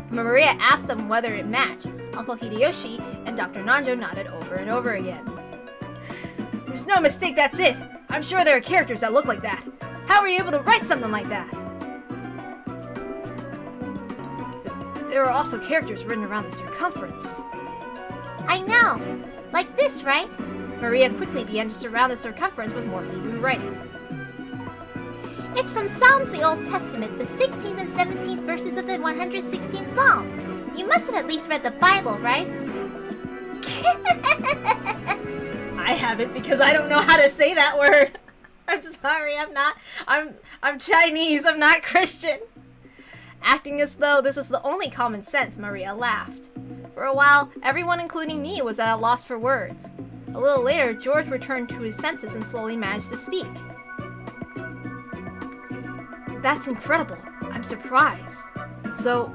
Maria asked them whether it matched. Uncle Hideyoshi and Dr. Nanjo nodded over and over again. There's no mistake, that's it! I'm sure there are characters that look like that. How were you able to write something like that? There are also characters written around the circumference. I know. Like this, right? Maria quickly began to surround the circumference with more Hebrew writing. It's from Psalms, the Old Testament, the 16th and 17th verses of the 116th Psalm. You must have at least read the Bible, right? I haven't because I don't know how to say that word. I'm sorry, I'm Chinese, I'm not Christian. Acting as though this is the only common sense, Maria laughed. For a while, everyone, including me, was at a loss for words. A little later, George returned to his senses and slowly managed to speak. That's incredible. I'm surprised. So,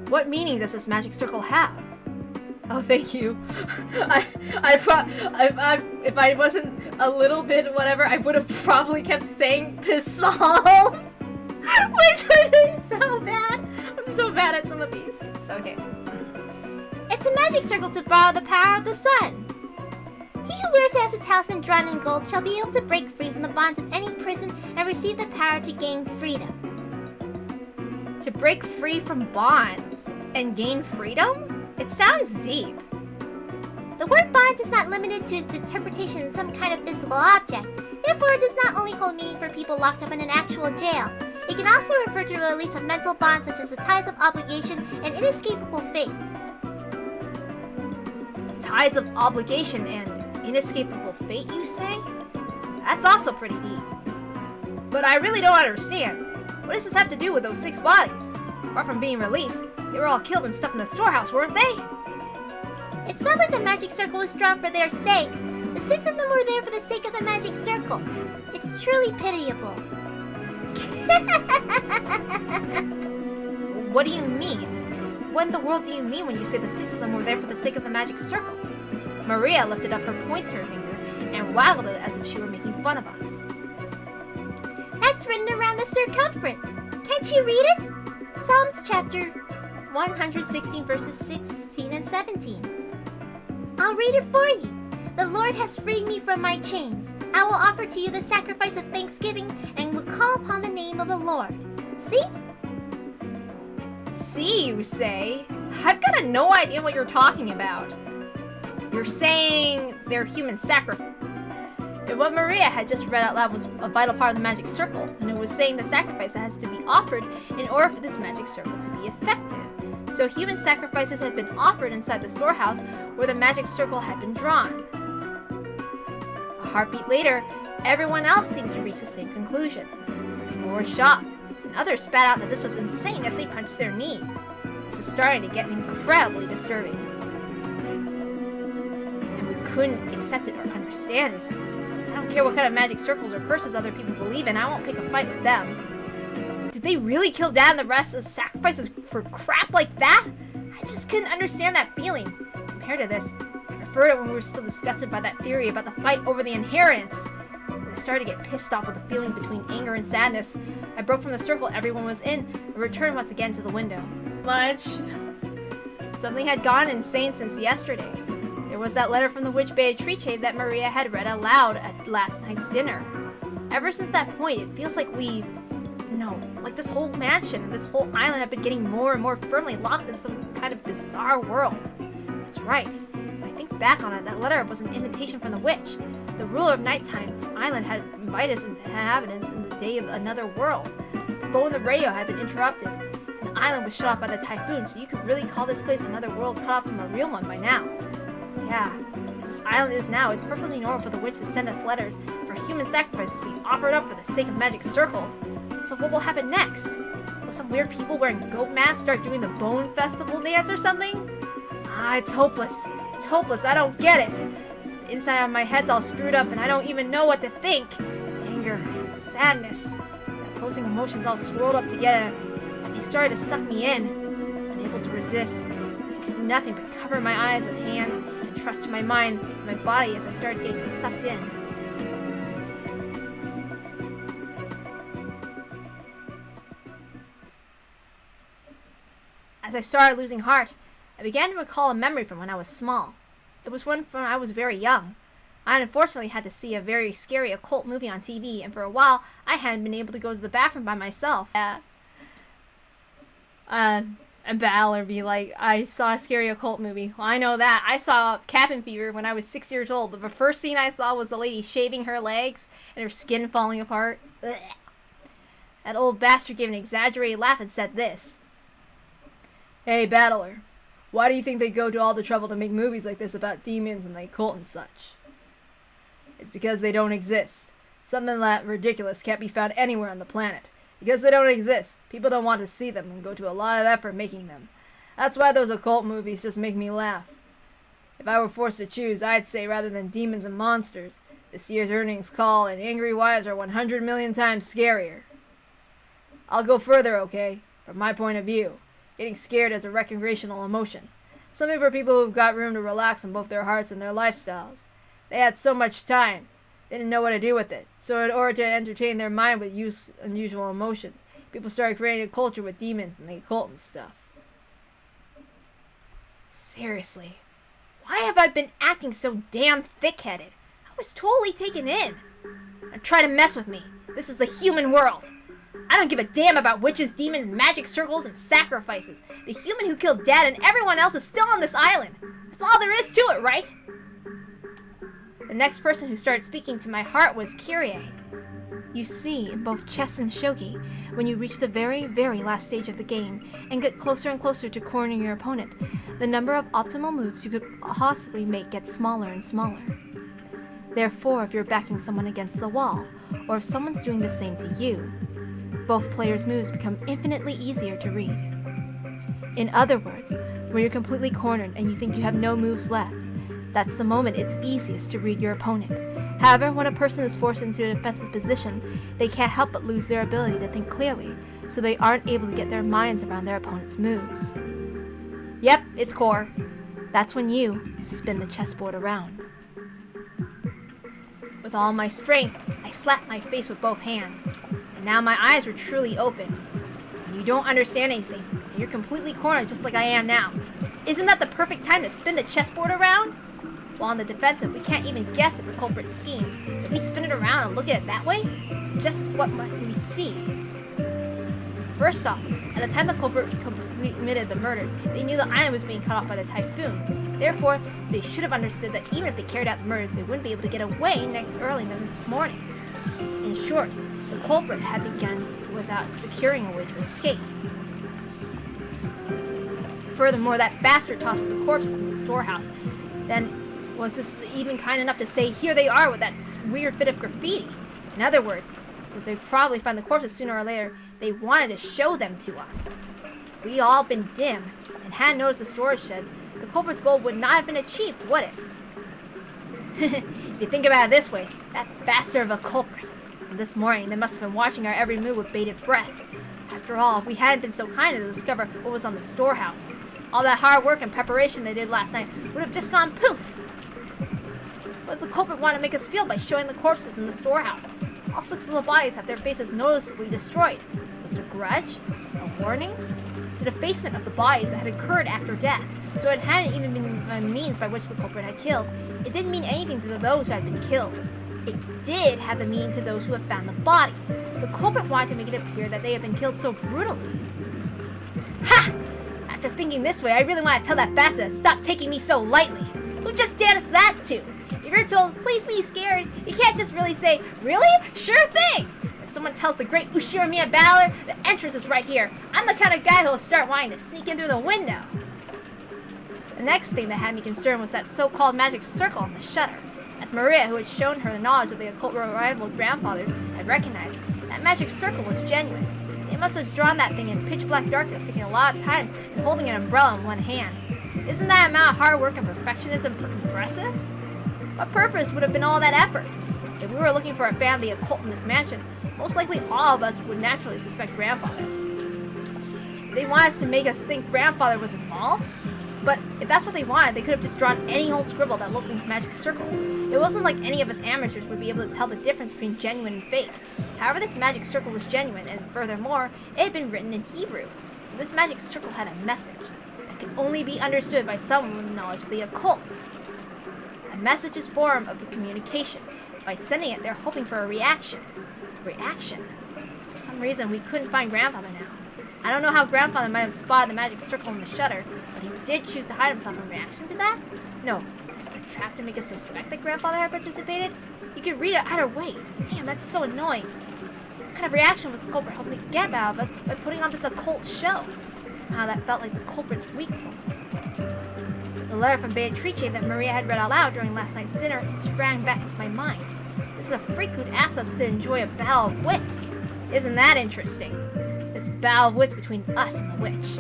what meaning does this magic circle have? Oh, thank you. If I wasn't a little bit whatever, I would have probably kept saying Pistol, which would be so bad. I'm so bad at some of these. So, okay. It's a magic circle to borrow the power of the sun. He who wears it as a talisman drawn in gold shall be able to break free from the bonds of any prison and receive the power to gain freedom. To break free from bonds and gain freedom? It sounds deep. The word bonds is not limited to its interpretation in some kind of physical object. Therefore, it does not only hold meaning for people locked up in an actual jail. It can also refer to the release of mental bonds such as the ties of obligation and inescapable fate. Ties of obligation and inescapable fate, you say? That's also pretty deep. But I really don't understand. What does this have to do with those 6 bodies? Apart from being released, they were all killed and stuck in a storehouse, weren't they? It's not like the magic circle was drawn for their sakes. The 6 of them were there for the sake of the magic circle. It's truly pitiable. What do you mean? What in the world do you mean when you say the 6 of them were there for the sake of the magic circle? Maria lifted up her pointer finger and waggled it as if she were making fun of us. That's written around the circumference. Can't you read it? Psalms chapter 116 verses 16 and 17. I'll read it for you. The Lord has freed me from my chains. I will offer to you the sacrifice of thanksgiving and will call upon the name of the Lord. See? See, you say? I've got no idea what you're talking about. You're saying they're human sacrifice. And what Maria had just read out loud was a vital part of the magic circle, and it was saying the sacrifice that has to be offered in order for this magic circle to be effective. So human sacrifices had been offered inside the storehouse where the magic circle had been drawn. A heartbeat later, everyone else seemed to reach the same conclusion. Some people were shocked, and others spat out that this was insane as they punched their knees. This is starting to get incredibly disturbing. And we couldn't accept it or understand it. I don't care what kind of magic circles or curses other people believe in, I won't pick a fight with them. Did they really kill Dad and the rest as sacrifices for crap like that? I just couldn't understand that feeling. Compared to this, I preferred it when we were still disgusted by that theory about the fight over the inheritance. I started to get pissed off with the feeling between anger and sadness. I broke from the circle everyone was in and returned once again to the window. Much. Something had gone insane since yesterday. There was that letter from the witch Beatrice that Maria had read aloud at last night's dinner. Ever since that point, it feels like like this whole mansion, this whole island have been getting more and more firmly locked in some kind of bizarre world. That's right. When I think back on it, that letter was an invitation from the witch. The ruler of Nighttime Island had invited its inhabitants in the day of another world. The phone and the radio had been interrupted, and the island was shut off by the typhoon, so you could really call this place another world cut off from a real one by now. Yeah, as this island is now, it's perfectly normal for the witch to send us letters for human sacrifices to be offered up for the sake of magic circles. So what will happen next? Will some weird people wearing goat masks start doing the Bone Festival dance or something? It's hopeless. It's hopeless. I don't get it. The inside of my head's all screwed up and I don't even know what to think. Anger, sadness, the opposing emotions all swirled up together, and they started to suck me in. Unable to resist, I could do nothing but cover my eyes with hands and trust my mind and my body as I started getting sucked in. As I started losing heart, I began to recall a memory from when I was small. It was when I was very young. I unfortunately had to see a very scary occult movie on TV, and for a while, I hadn't been able to go to the bathroom by myself. And Val would be like, I saw a scary occult movie. Well, I know that. I saw Cabin Fever when I was 6 years old. The first scene I saw was the lady shaving her legs and her skin falling apart. Ugh. That old bastard gave an exaggerated laugh and said this. Hey, Battler. Why do you think they go to all the trouble to make movies like this about demons and the occult and such? It's because they don't exist. Something that ridiculous can't be found anywhere on the planet. Because they don't exist, people don't want to see them and go to a lot of effort making them. That's why those occult movies just make me laugh. If I were forced to choose, I'd say rather than demons and monsters, this year's earnings call and angry wives are 100 million times scarier. I'll go further, okay? From my point of view, getting scared is a recreational emotion. Something for people who've got room to relax on both their hearts and their lifestyles. They had so much time. They didn't know what to do with it. So in order to entertain their mind with unusual emotions, people started creating a culture with demons and the occult and stuff. Seriously, why have I been acting so damn thick-headed? I was totally taken in. Don't try to mess with me. This is the human world. I don't give a damn about witches, demons, magic circles, and sacrifices. The human who killed Dad and everyone else is still on this island. That's all there is to it, right? The next person who started speaking to my heart was Kyrie. You see, in both chess and shogi, when you reach the very, very last stage of the game and get closer and closer to cornering your opponent, the number of optimal moves you could possibly make gets smaller and smaller. Therefore, if you're backing someone against the wall, or if someone's doing the same to you, both players' moves become infinitely easier to read. In other words, when you're completely cornered and you think you have no moves left, that's the moment it's easiest to read your opponent. However, when a person is forced into a defensive position, they can't help but lose their ability to think clearly, so they aren't able to get their minds around their opponent's moves. Yep, it's core. That's when you spin the chessboard around. With all my strength, I slapped my face with both hands, and now my eyes were truly open. When you don't understand anything, and you're completely cornered just like I am now, isn't that the perfect time to spin the chessboard around? While on the defensive, we can't even guess at the culprit's scheme. If we spin it around and look at it that way, just what might we see? First off, at the time the culprit committed the murders, they knew the island was being cut off by the typhoon. Therefore, they should have understood that even if they carried out the murders, they wouldn't be able to get away early this morning. In short, the culprit had begun without securing a way to escape. Furthermore, that bastard tosses the corpses in the storehouse. Then, was this even kind enough to say, here they are with that weird bit of graffiti? In other words, since they'd probably find the corpses sooner or later, they wanted to show them to us. We'd all been dim, and hadn't noticed the storage shed. The culprit's goal would not have been achieved, would it? If you think about it this way, that bastard of a culprit. So this morning, they must have been watching our every move with bated breath. After all, if we hadn't been so kind to discover what was on the storehouse, all that hard work and preparation they did last night would have just gone poof. What did the culprit want to make us feel by showing the corpses in the storehouse? All 6 of the bodies had their faces noticeably destroyed. Was it a grudge? A warning? The defacement of the bodies had occurred after death, so it hadn't even been a means by which the culprit had killed. It didn't mean anything to those who had been killed. It did have the meaning to those who have found the bodies. The culprit wanted to make it appear that they had been killed so brutally. Ha! After thinking this way, I really want to tell that bastard to stop taking me so lightly. Who just did us that to? If you're told, please be scared, you can't just really say, really? Sure thing! If someone tells the great Ushiramiya battler, the entrance is right here. I'm the kind of guy who'll start wanting to sneak in through the window. The next thing that had me concerned was that so-called magic circle on the shutter. As Maria, who had shown her the knowledge of the occult rival grandfathers, had recognized, that magic circle was genuine. They must have drawn that thing in pitch-black darkness, taking a lot of time and holding an umbrella in one hand. Isn't that amount of hard work and perfectionism impressive? What purpose would have been all that effort? If we were looking for a fan of the occult in this mansion, most likely all of us would naturally suspect Grandfather. They wanted us to make us think Grandfather was involved? But if that's what they wanted, they could have just drawn any old scribble that looked like a magic circle. It wasn't like any of us amateurs would be able to tell the difference between genuine and fake. However, this magic circle was genuine, and furthermore, it had been written in Hebrew. So this magic circle had a message that could only be understood by someone with knowledge of the occult. A message is form of communication. By sending it, they're hoping for a reaction. Reaction? For some reason, we couldn't find Grandfather now. I don't know how Grandfather might have spotted the magic circle in the shutter, but he did choose to hide himself in reaction to that? No, was it a trap to make us suspect that Grandfather had participated? You could read it either way. Damn, that's so annoying. What kind of reaction was the culprit hoping to get out of us by putting on this occult show? Somehow that felt like the culprit's weak point. The letter from Beatrice that Maria had read out loud during last night's dinner sprang back into my mind. This is a freak who'd asked us to enjoy a battle of wits. Isn't that interesting? This battle of wits between us and the witch.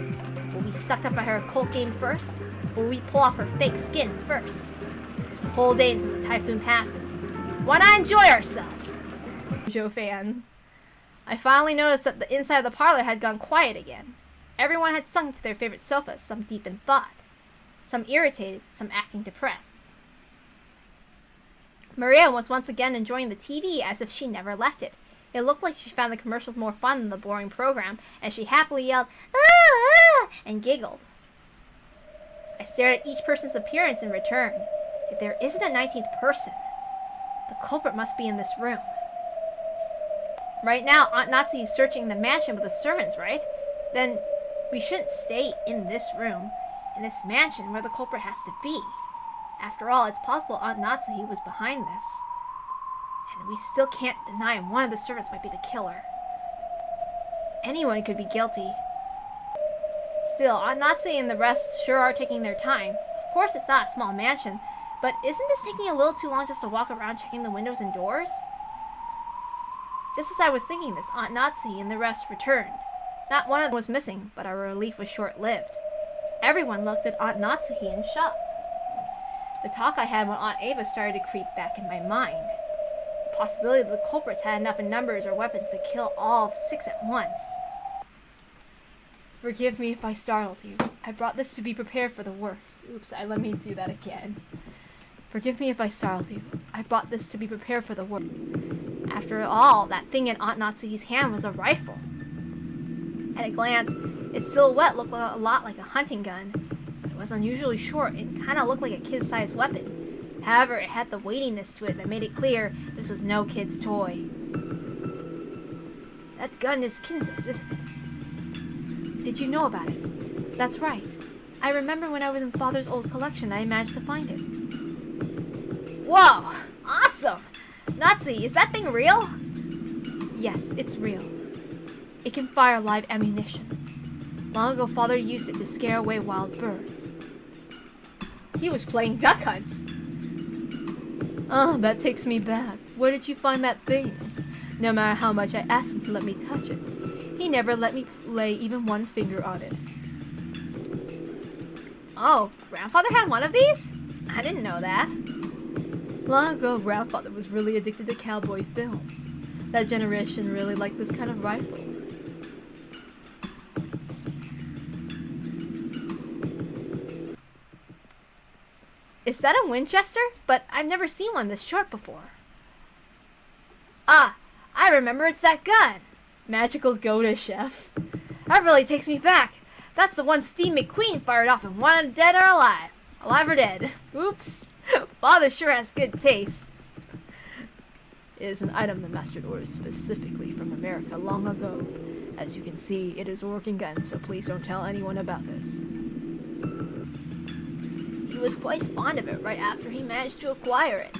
Will we sucked up by her occult game first? Or will we pull off her fake skin first? There's a whole day until the typhoon passes. Why not enjoy ourselves? Joe fan. I finally noticed that the inside of the parlor had gone quiet again. Everyone had sunk to their favorite sofas, some deep in thought. Some irritated, some acting depressed. Maria was once again enjoying the TV as if she never left it. It looked like she found the commercials more fun than the boring program, as she happily yelled, "Ah!" and giggled. I stared at each person's appearance in return. If there isn't a 19th person, the culprit must be in this room. Right now, Aunt Natsu is searching the mansion with the servants, right? Then we shouldn't stay in this room, in this mansion where the culprit has to be. After all, it's possible Aunt Natsuhi was behind this. And we still can't deny one of the servants might be the killer. Anyone could be guilty. Still, Aunt Natsuhi and the rest sure are taking their time. Of course, it's not a small mansion, but isn't this taking a little too long just to walk around checking the windows and doors? Just as I was thinking this, Aunt Natsuhi and the rest returned. Not one of them was missing, but our relief was short-lived. Everyone looked at Aunt Natsuhi in shock. The talk I had with Aunt Ava started to creep back in my mind. The possibility that the culprits had enough in numbers or weapons to kill all 6 at once. Forgive me if I startled you. I brought this to be prepared for the worst. Oops, let me do that again. Forgive me if I startled you. I brought this to be prepared for the worst. After all, that thing in Aunt Natsuhi's hand was a rifle. At a glance, its silhouette looked a lot like a hunting gun. It was unusually short and kind of looked like a kid-sized weapon. However, it had the weightiness to it that made it clear this was no kid's toy. That gun is Kinzo's, isn't it? Did you know about it? That's right. I remember when I was in Father's old collection, I managed to find it. Whoa! Awesome! Natsuhi, is that thing real? Yes, it's real. It can fire live ammunition. Long ago, Father used it to scare away wild birds. He was playing duck hunt. Oh, that takes me back. Where did you find that thing? No matter how much I asked him to let me touch it, he never let me lay even one finger on it. Oh, Grandfather had one of these? I didn't know that. Long ago, Grandfather was really addicted to cowboy films. That generation really liked this kind of rifle. Is that a Winchester? But I've never seen one this short before. Ah, I remember, it's that gun. Magical Gouda, Chef. That really takes me back. That's the one Steve McQueen fired off in Wanted Dead or Alive. Alive or Dead. Oops. Father sure has good taste. It is an item the master ordered specifically from America long ago. As you can see, it is a working gun, so please don't tell anyone about this. He was quite fond of it right after he managed to acquire it.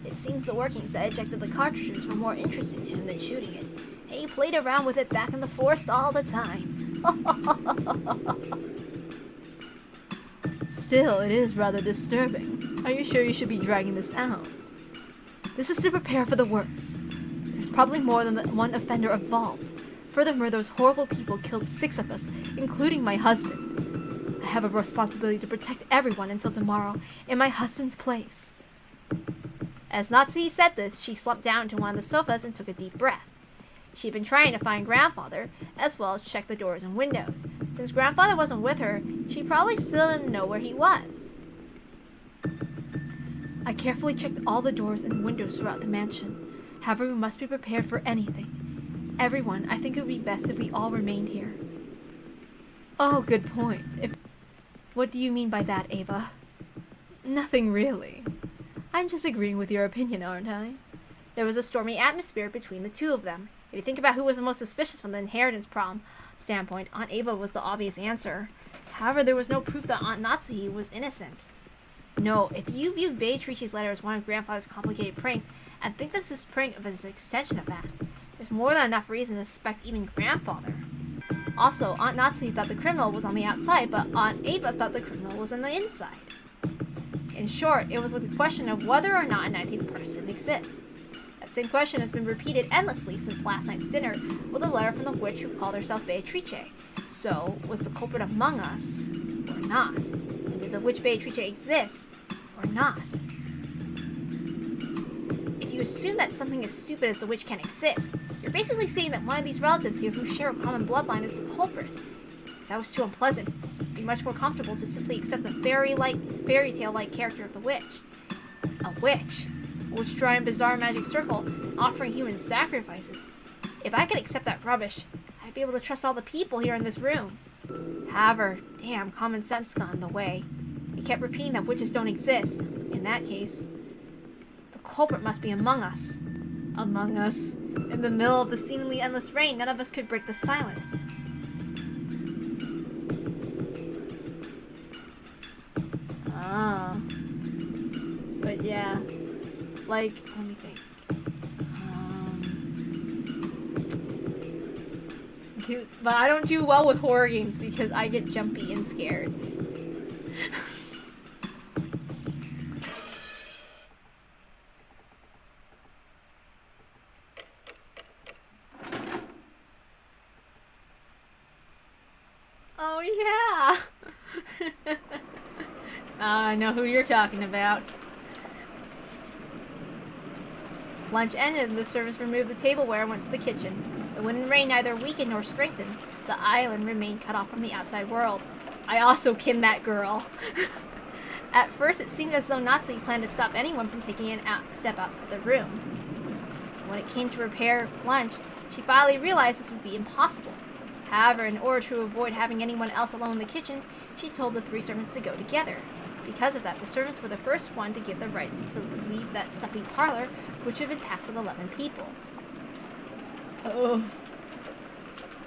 It seems the workings that ejected the cartridges were more interesting to him than shooting it, and he played around with it back in the forest all the time. Still, it is rather disturbing. Are you sure you should be dragging this out? This is to prepare for the worst. There's probably more than one offender involved. Furthermore, those horrible people killed 6 of us, including my husband. I have a responsibility to protect everyone until tomorrow, in my husband's place. As Natsuhi said this, she slumped down to one of the sofas and took a deep breath. She'd been trying to find Grandfather, as well as check the doors and windows. Since Grandfather wasn't with her, she probably still didn't know where he was. I carefully checked all the doors and windows throughout the mansion. However, we must be prepared for anything. Everyone, I think it would be best if we all remained here. Oh, good point. What do you mean by that, Ava? Nothing really. I'm just agreeing with your opinion, aren't I? There was a stormy atmosphere between the two of them. If you think about who was the most suspicious from the inheritance problem standpoint, Aunt Ava was the obvious answer. However, there was no proof that Aunt Natsuhi was innocent. No, if you viewed Beatrice's letter as one of Grandfather's complicated pranks, I think this is prank of an extension of that. There's more than enough reason to suspect even grandfather. Also, Aunt Natsu thought the criminal was on the outside, but Aunt Ava thought the criminal was on the inside. In short, it was like the question of whether or not a 19th person exists. That same question has been repeated endlessly since last night's dinner with a letter from the witch who called herself Beatrice. So, was the culprit among us, or not? And did the witch Beatrice exist, or not? If you assume that something as stupid as the witch can't exist, you're basically saying that one of these relatives here who share a common bloodline is the culprit. If that was too unpleasant, it'd be much more comfortable to simply accept the fairy tale-like character of the witch. A witch drawing bizarre magic circle, offering human sacrifices. If I could accept that rubbish, I'd be able to trust all the people here in this room. However, damn, common sense got in the way. He kept repeating that witches don't exist. In that case, the culprit must be among us. Among us. In the middle of the seemingly endless rain, none of us could break the silence. Ah. But yeah. Like, let me think. But I don't do well with horror games because I get jumpy and scared. Oh yeah! I know who you're talking about. Lunch ended and the servants removed the tableware and went to the kitchen. The wind and rain neither weakened nor strengthened. The island remained cut off from the outside world. I also kin that girl. At first, it seemed as though Natsu planned to stop anyone from taking a step outside the room. When it came to prepare lunch, she finally realized this would be impossible. However, in order to avoid having anyone else alone in the kitchen, she told the 3 servants to go together. Because of that, the servants were the first one to give the rights to leave that stuffy parlor, which had been packed with 11 people. Oh.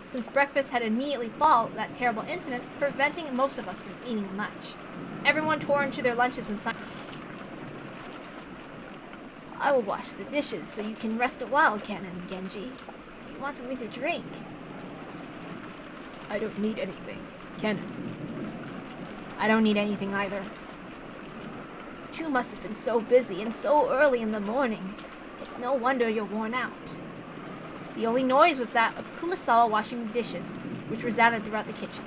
Since breakfast had immediately followed that terrible incident, preventing most of us from eating much. Everyone tore into their lunches in silence. I will wash the dishes so you can rest a while, Canon Genji. Do you want something to drink? I don't need anything, Canon. I don't need anything either. You two must have been so busy and so early in the morning. It's no wonder you're worn out. The only noise was that of Kumasawa washing the dishes, which resounded throughout the kitchen.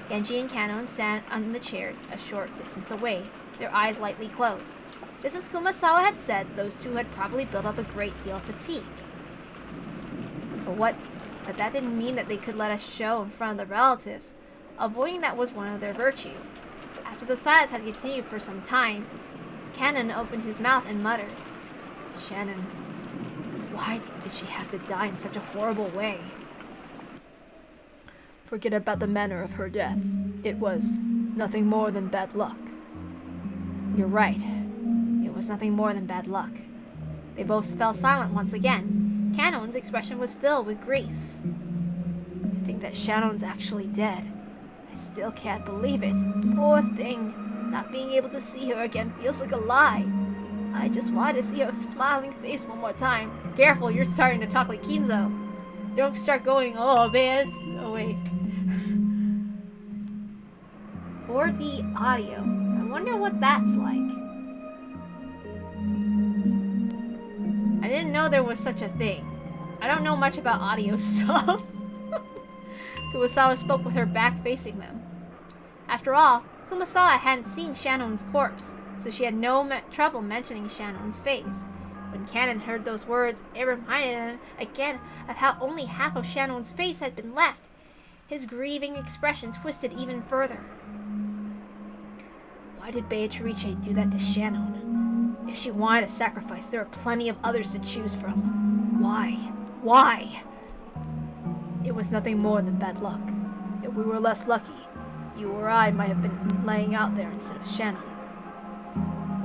Genji and Kanon sat on the chairs a short distance away, their eyes lightly closed. Just as Kumasawa had said, those two had probably built up a great deal of fatigue. But that didn't mean that they could let us show in front of the relatives. Avoiding that was one of their virtues. After the silence had continued for some time, Kanon opened his mouth and muttered, Shannon, why did she have to die in such a horrible way? Forget about the manner of her death. It was nothing more than bad luck. You're right. It was nothing more than bad luck. They both fell silent once again. Kanon's expression was filled with grief. To think that Shannon's actually dead. I still can't believe it. Poor thing. Not being able to see her again feels like a lie. I just wanted to see her smiling face one more time. Careful, you're starting to talk like Kinzo. Don't start going, oh man. Oh wait. 4D audio. I wonder what that's like. I didn't know there was such a thing. I don't know much about audio stuff. Kumasawa spoke with her back facing them. After all, Kumasawa hadn't seen Shannon's corpse, so she had no trouble mentioning Shannon's face. When Kanon heard those words, it reminded him again of how only half of Shannon's face had been left. His grieving expression twisted even further. Why did Beatrice do that to Shannon? If she wanted a sacrifice, there are plenty of others to choose from. Why? Why? It was nothing more than bad luck. If we were less lucky, you or I might have been laying out there instead of Shannon.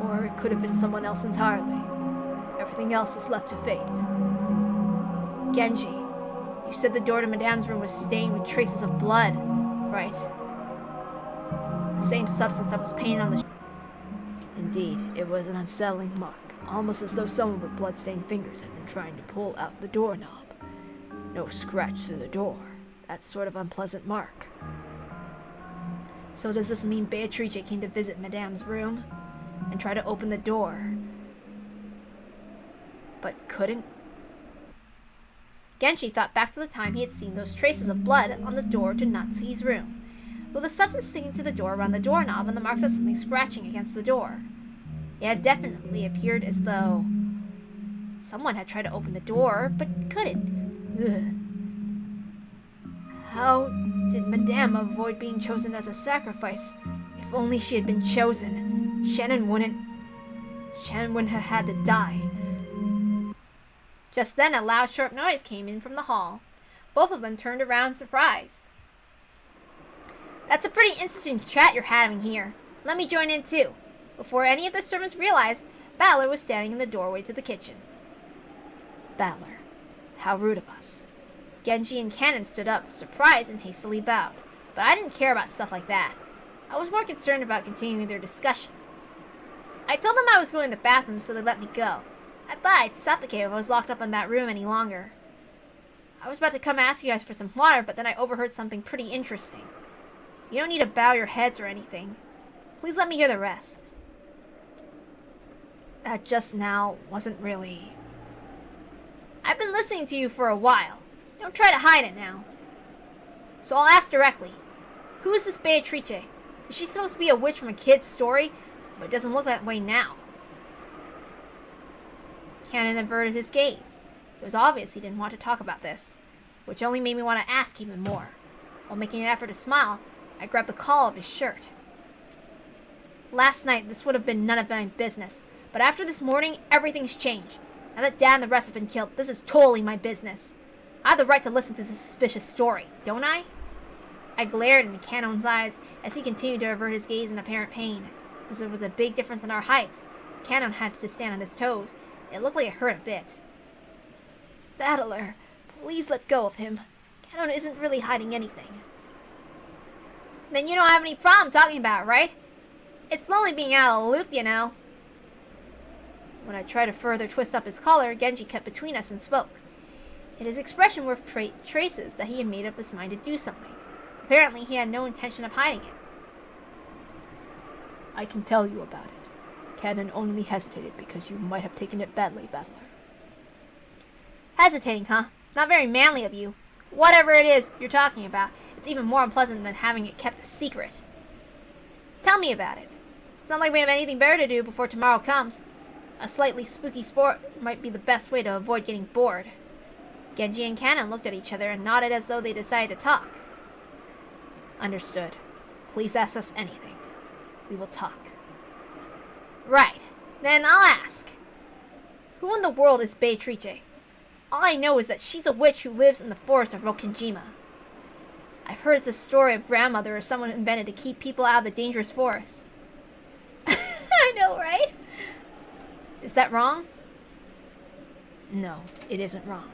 Or it could have been someone else entirely. Everything else is left to fate. Genji, you said the door to Madame's room was stained with traces of blood, right? The same substance that was painted on the... Indeed, it was an unsettling mark, almost as though someone with blood-stained fingers had been trying to pull out the doorknob. No scratch through the door. That's sort of unpleasant mark. So does this mean Beatrice came to visit Madame's room and tried to open the door, but couldn't? Genji thought back to the time he had seen those traces of blood on the door to Natsuki's room, with a substance sticking to the door around the doorknob and the marks of something scratching against the door. It had definitely appeared as though someone had tried to open the door, but couldn't. Ugh. How did Madame avoid being chosen as a sacrifice? If only she had been chosen, Shannon wouldn't have had to die. Just then, a loud, sharp noise came in from the hall. Both of them turned around, surprised. That's a pretty interesting chat you're having here. Let me join in too. Before any of the servants realized, Battler was standing in the doorway to the kitchen. Battler, how rude of us. Genji and Cannon stood up, surprised, and hastily bowed. But I didn't care about stuff like that. I was more concerned about continuing their discussion. I told them I was going to the bathroom, so they let me go. I thought I'd suffocate if I was locked up in that room any longer. I was about to come ask you guys for some water, but then I overheard something pretty interesting. You don't need to bow your heads or anything. Please let me hear the rest. That just now wasn't really... I've been listening to you for a while. Don't try to hide it now. So I'll ask directly. Who is this Beatrice? Is she supposed to be a witch from a kid's story? But it doesn't look that way now. Cannon averted his gaze. It was obvious he didn't want to talk about this, which only made me want to ask even more. While making an effort to smile, I grabbed the collar of his shirt. Last night, this would have been none of my business, but after this morning, everything's changed. Now that Dad and the rest have been killed, this is totally my business. I have the right to listen to this suspicious story, don't I? I glared into Cannon's eyes as he continued to avert his gaze in apparent pain. Since there was a big difference in our heights, Cannon had to stand on his toes. It looked like it hurt a bit. Battler, please let go of him. Cannon isn't really hiding anything. Then you don't have any problem talking about it, right? It's lonely being out of the loop, you know. When I tried to further twist up his collar, Genji kept between us and spoke. In his expression were traces that he had made up his mind to do something. Apparently, he had no intention of hiding it. I can tell you about it. Cannon only hesitated because you might have taken it badly, Battler. Hesitating, huh? Not very manly of you. Whatever it is you're talking about, it's even more unpleasant than having it kept a secret. Tell me about it. It's not like we have anything better to do before tomorrow comes. A slightly spooky sport might be the best way to avoid getting bored. Genji and Cannon looked at each other and nodded as though they decided to talk. Understood. Please ask us anything. We will talk. Right. Then I'll ask. Who in the world is Beatrice? All I know is that she's a witch who lives in the forest of Rokenjima. I've heard it's a story of grandmother or someone invented to keep people out of the dangerous forest. I know, right? Is that wrong? No, it isn't wrong.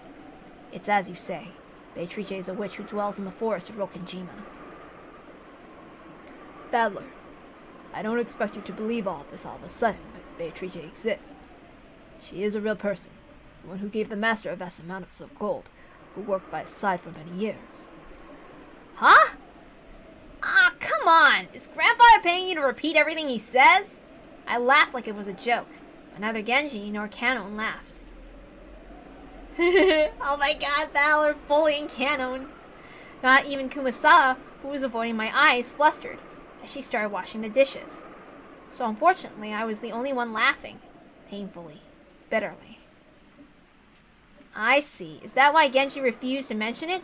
It's as you say. Beatrice is a witch who dwells in the forest of Rokenjima. Battler, I don't expect you to believe all this all of a sudden, but Beatrice exists. She is a real person, the one who gave the master a vast amount of gold, who worked by his side for many years. Huh? Ah, come on! Is Grandfather paying you to repeat everything he says? I laughed like it was a joke, but neither Genji nor Cannon laughed. Oh my god, Valor fully in Cannon. Not even Kumasawa, who was avoiding my eyes, flustered as she started washing the dishes. So unfortunately, I was the only one laughing, painfully, bitterly. I see. Is that why Genji refused to mention it?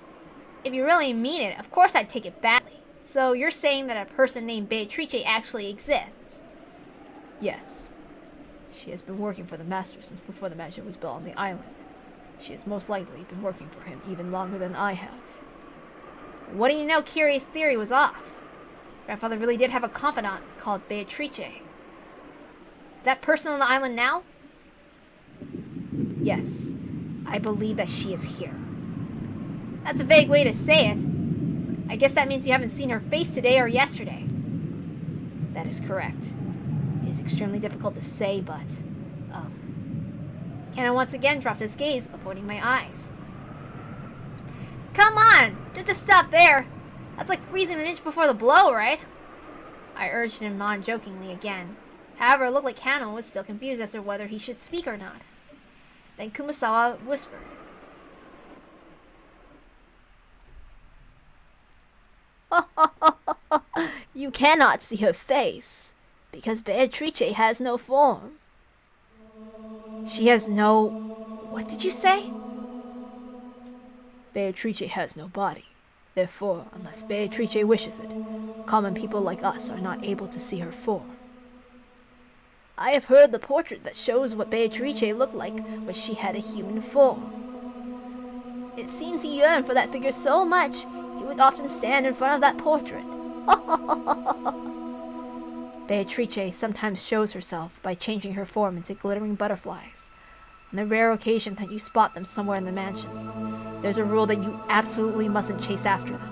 If you really mean it, of course I'd take it badly. So you're saying that a person named Beatrice actually exists? Yes. She has been working for the master since before the mansion was built on the island. She has most likely been working for him even longer than I have. What do you know? Kiri's theory was off. Grandfather really did have a confidant called Beatrice. Is that person on the island now? Yes. I believe that she is here. That's a vague way to say it. I guess that means you haven't seen her face today or yesterday. That is correct. It is extremely difficult to say, but... Cannon once again dropped his gaze, avoiding my eyes. Come on! Don't just stop there! That's like freezing an inch before the blow, right? I urged him on jokingly again. However, it looked like Kano was still confused as to whether he should speak or not. Then Kumasawa whispered. You cannot see her face, because Beatrice has no form. She has no... What did you say? Beatrice has no body. Therefore, unless Beatrice wishes it, common people like us are not able to see her form. I have heard the portrait that shows what Beatrice looked like when she had a human form. It seems he yearned for that figure so much, he would often stand in front of that portrait. Beatrice sometimes shows herself by changing her form into glittering butterflies. On the rare occasion that you spot them somewhere in the mansion, there's a rule that you absolutely mustn't chase after them.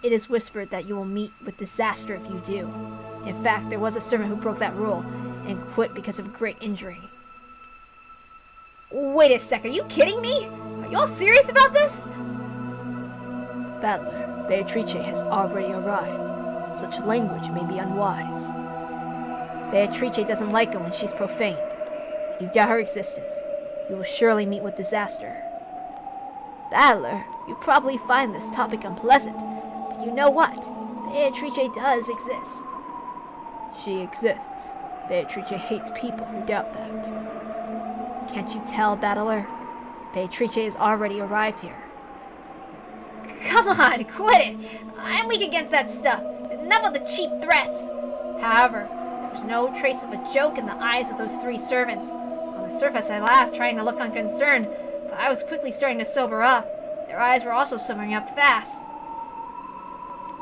It is whispered that you will meet with disaster if you do. In fact, there was a servant who broke that rule and quit because of great injury. Wait a sec, are you kidding me? Are you all serious about this? Battler, Beatrice has already arrived. Such language may be unwise. Beatrice doesn't like it when she's profaned. If you doubt her existence, you will surely meet with disaster. Battler, you probably find this topic unpleasant, but you know what? Beatrice does exist. She exists. Beatrice hates people who doubt that. Can't you tell, Battler? Beatrice has already arrived here. Come on, quit it! I'm weak against that stuff. Enough of the cheap threats. However, there was no trace of a joke in the eyes of those three servants. On the surface, I laughed, trying to look unconcerned, but I was quickly starting to sober up. Their eyes were also sobering up fast.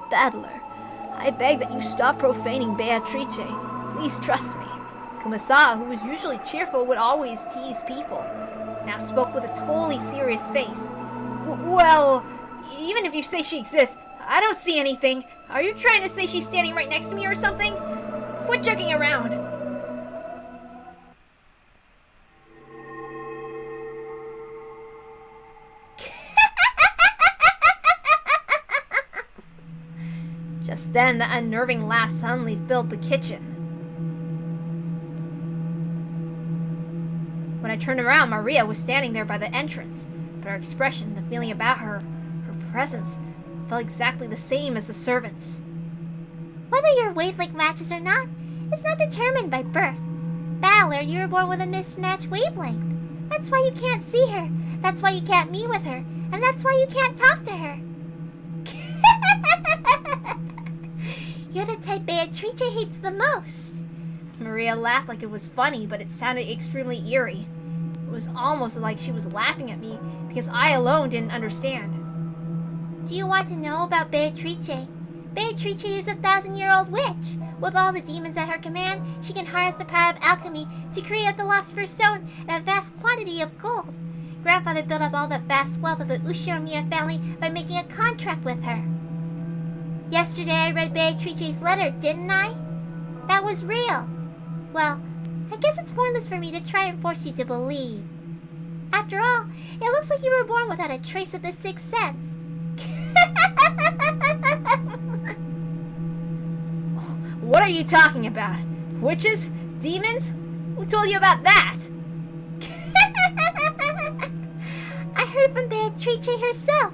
Battler, I beg that you stop profaning Beatrice. Please trust me. Kumasawa, who was usually cheerful, would always tease people, now spoke with a totally serious face. Well, even if you say she exists, I don't see anything. Are you trying to say she's standing right next to me or something? Quit joking around. Just then, the unnerving laugh suddenly filled the kitchen. When I turned around, Maria was standing there by the entrance, but her expression, the feeling about her, her presence, felt exactly the same as the servants. Whether your wavelength matches or not is not determined by birth. Battler, you were born with a mismatched wavelength. That's why you can't see her. That's why you can't meet with her. And that's why you can't talk to her. You're the type Beatrice hates the most. Maria laughed like it was funny, but it sounded extremely eerie. It was almost like she was laughing at me because I alone didn't understand. Do you want to know about Beatrice? Beatrice is a 1,000-year-old witch. With all the demons at her command, she can harness the power of alchemy to create a philosopher's stone and a vast quantity of gold. Grandfather built up all the vast wealth of the Ushiramiya family by making a contract with her. Yesterday I read Beatrice's letter, didn't I? That was real. Well, I guess it's pointless for me to try and force you to believe. After all, it looks like you were born without a trace of the sixth sense. What are you talking about? Witches? Demons? Who told you about that? I heard from Beatrice herself.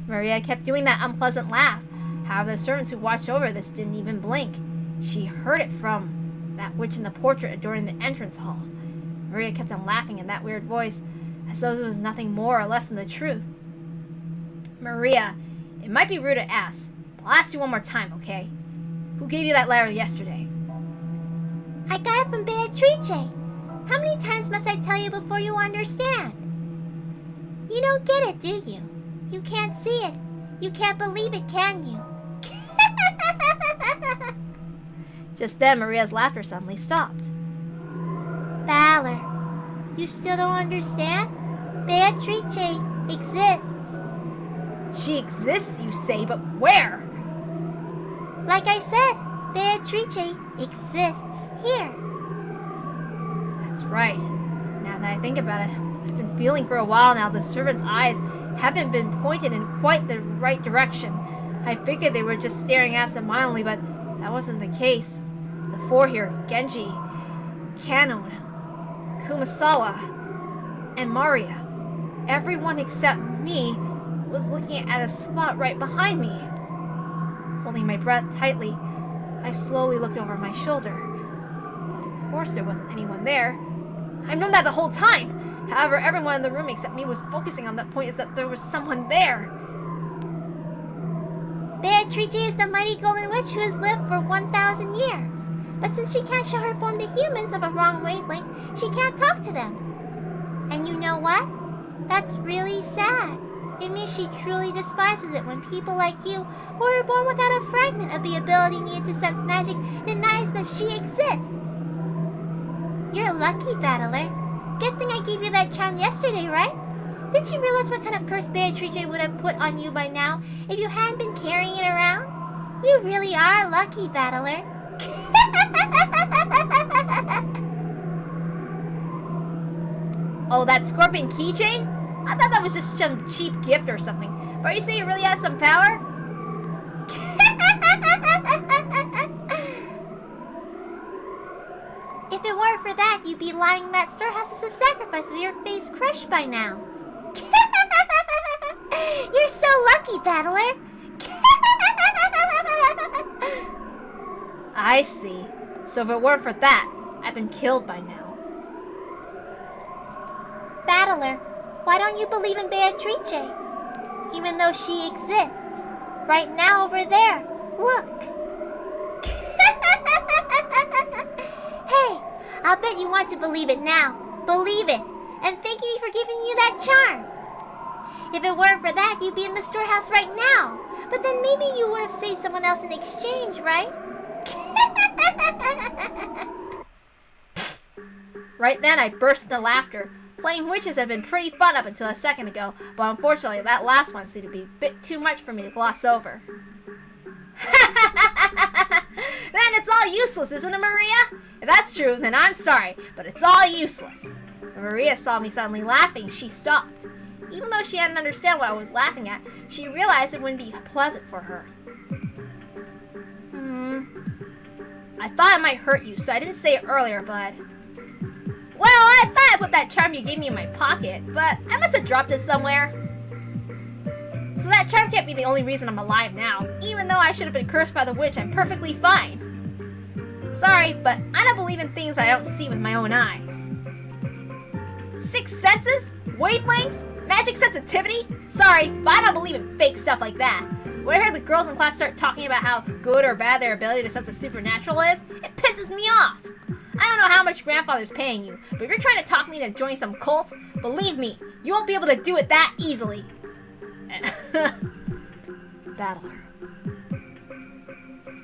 Maria kept doing that unpleasant laugh. However, the servants who watched over this didn't even blink. She heard it from that witch in the portrait during the entrance hall. Maria kept on laughing in that weird voice, as though it was nothing more or less than the truth. Maria, it might be rude to ask, but I'll ask you one more time, okay? Who gave you that letter yesterday? I got it from Beatrice. How many times must I tell you before you understand? You don't get it, do you? You can't see it. You can't believe it, can you? Just then, Maria's laughter suddenly stopped. Valor, you still don't understand? Beatrice exists. She exists, you say, but where? Like I said, Beatrice exists here. That's right. Now that I think about it, I've been feeling for a while now the servants' eyes haven't been pointed in quite the right direction. I figured they were just staring absentmindedly, but that wasn't the case. The four here, Genji, Kanon, Kumasawa, and Maria, everyone except me was looking at a spot right behind me. Holding my breath tightly, I slowly looked over my shoulder. Of course there wasn't anyone there. I've known that the whole time. However, everyone in the room except me was focusing on that point, is that there was someone there. Beatrice is the mighty golden witch who has lived for 1,000 years. But since she can't show her form to humans of a wrong wavelength, she can't talk to them. And you know what? That's really sad. It means she truly despises it when people like you, who are born without a fragment of the ability needed to sense magic, denies that she exists. You're lucky, battler. Good thing I gave you that charm yesterday, right? Did you realize what kind of curse Beatrice would have put on you by now if you hadn't been carrying it around? You really are lucky, battler. Oh, that scorpion keychain? I thought that was just some cheap gift or something. But you say it really has some power? If it weren't for that, you'd be lying in that storehouse as a sacrifice with your face crushed by now. You're so lucky, battler. I see. So if it weren't for that, I've been killed by now. Battler, why don't you believe in Beatrice? Even though she exists. Right now over there. Look. Hey, I'll bet you want to believe it now. Believe it. And thank me for giving you that charm. If it weren't for that, you'd be in the storehouse right now. But then maybe you would have saved someone else in exchange, right? Right then, I burst into laughter. Playing witches had been pretty fun up until a second ago, but unfortunately that last one seemed to be a bit too much for me to gloss over. Then it's all useless, isn't it, Maria? If that's true, then I'm sorry, but it's all useless. When Maria saw me suddenly laughing, she stopped. Even though she hadn't understood what I was laughing at, she realized it wouldn't be pleasant for her. I thought it might hurt you, so I didn't say it earlier, bud. Well, I thought I put that charm you gave me in my pocket, but I must have dropped it somewhere. So that charm can't be the only reason I'm alive now. Even though I should have been cursed by the witch, I'm perfectly fine. Sorry, but I don't believe in things I don't see with my own eyes. Sixth senses? Wavelengths? Magic sensitivity? Sorry, but I don't believe in fake stuff like that. When I heard the girls in class start talking about how good or bad their ability to sense the supernatural is, it pisses me off. I don't know how much grandfather's paying you, but if you're trying to talk me into joining some cult, believe me, you won't be able to do it that easily. Battler.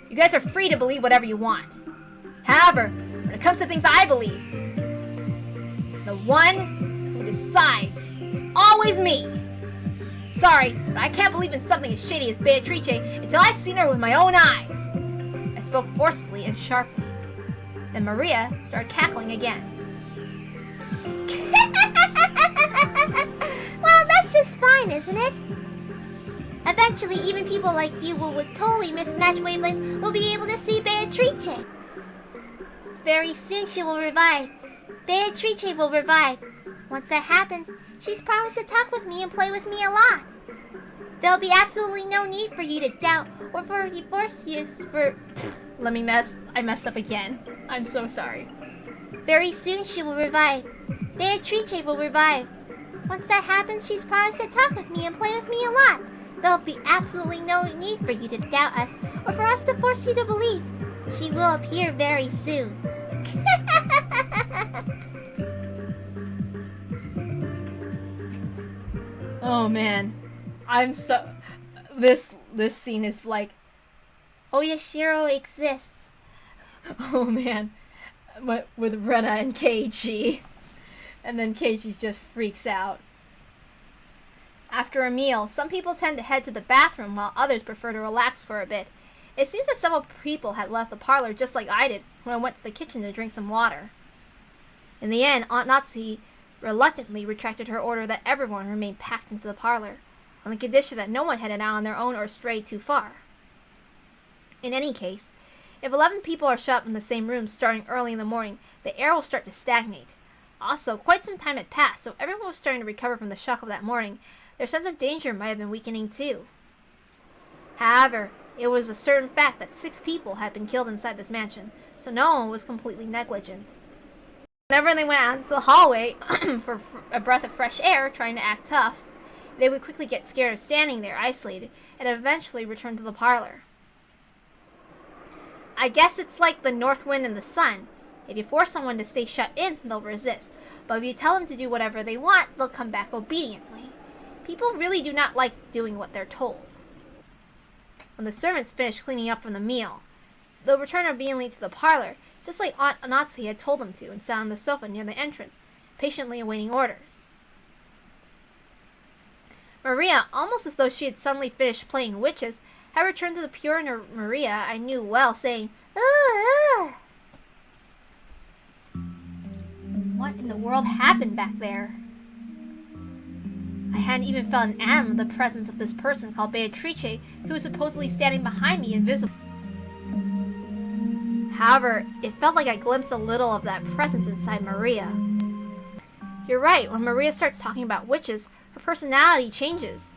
You guys are free to believe whatever you want. However, when it comes to things I believe, the one who decides is always me. Sorry, but I can't believe in something as shady as Beatrice until I've seen her with my own eyes. I spoke forcefully and sharply. Then Maria started cackling again. Well, that's just fine, isn't it? Eventually, even people like you who would totally mismatch wavelengths will be able to see Beatrice. Very soon she will revive. Beatrice will revive. Once that happens, she's promised to talk with me and play with me a lot. There'll be absolutely no need for you to doubt or for you force use for... I messed up again. I'm so sorry. Very soon she will revive. Beatrice will revive. Once that happens, she's promised to talk with me and play with me a lot. There'll be absolutely no need for you to doubt us or for us to force you to believe. She will appear very soon. Oh man. I'm so... This scene is like... Oyashiro exists. Oh man. With Rena and Keiichi. And then Keiichi just freaks out. After a meal, some people tend to head to the bathroom while others prefer to relax for a bit. It seems that several people had left the parlor just like I did when I went to the kitchen to drink some water. In the end, Aunt Natsuki reluctantly retracted her order that everyone remain packed into the parlor, on the condition that no one headed out on their own or strayed too far. In any case, if 11 people are shut up in the same room starting early in the morning, the air will start to stagnate. Also, quite some time had passed, so everyone was starting to recover from the shock of that morning. Their sense of danger might have been weakening too. However, it was a certain fact that 6 people had been killed inside this mansion, so no one was completely negligent. Whenever they went out into the hallway for a breath of fresh air, trying to act tough, they would quickly get scared of standing there isolated, and eventually return to the parlor. I guess it's like the north wind and the sun. If you force someone to stay shut in, they'll resist. But if you tell them to do whatever they want, they'll come back obediently. People really do not like doing what they're told. When the servants finish cleaning up from the meal, they'll return obediently to the parlor, just like Aunt Anatsu had told them to, and sat on the sofa near the entrance, patiently awaiting orders. Maria, almost as though she had suddenly finished playing witches, had returned to the pure Maria I knew well, saying, "Ugh." What in the world happened back there? I hadn't even felt an atom of the presence of this person called Beatrice, who was supposedly standing behind me, invisible. However, it felt like I glimpsed a little of that presence inside Maria. You're right, when Maria starts talking about witches, her personality changes.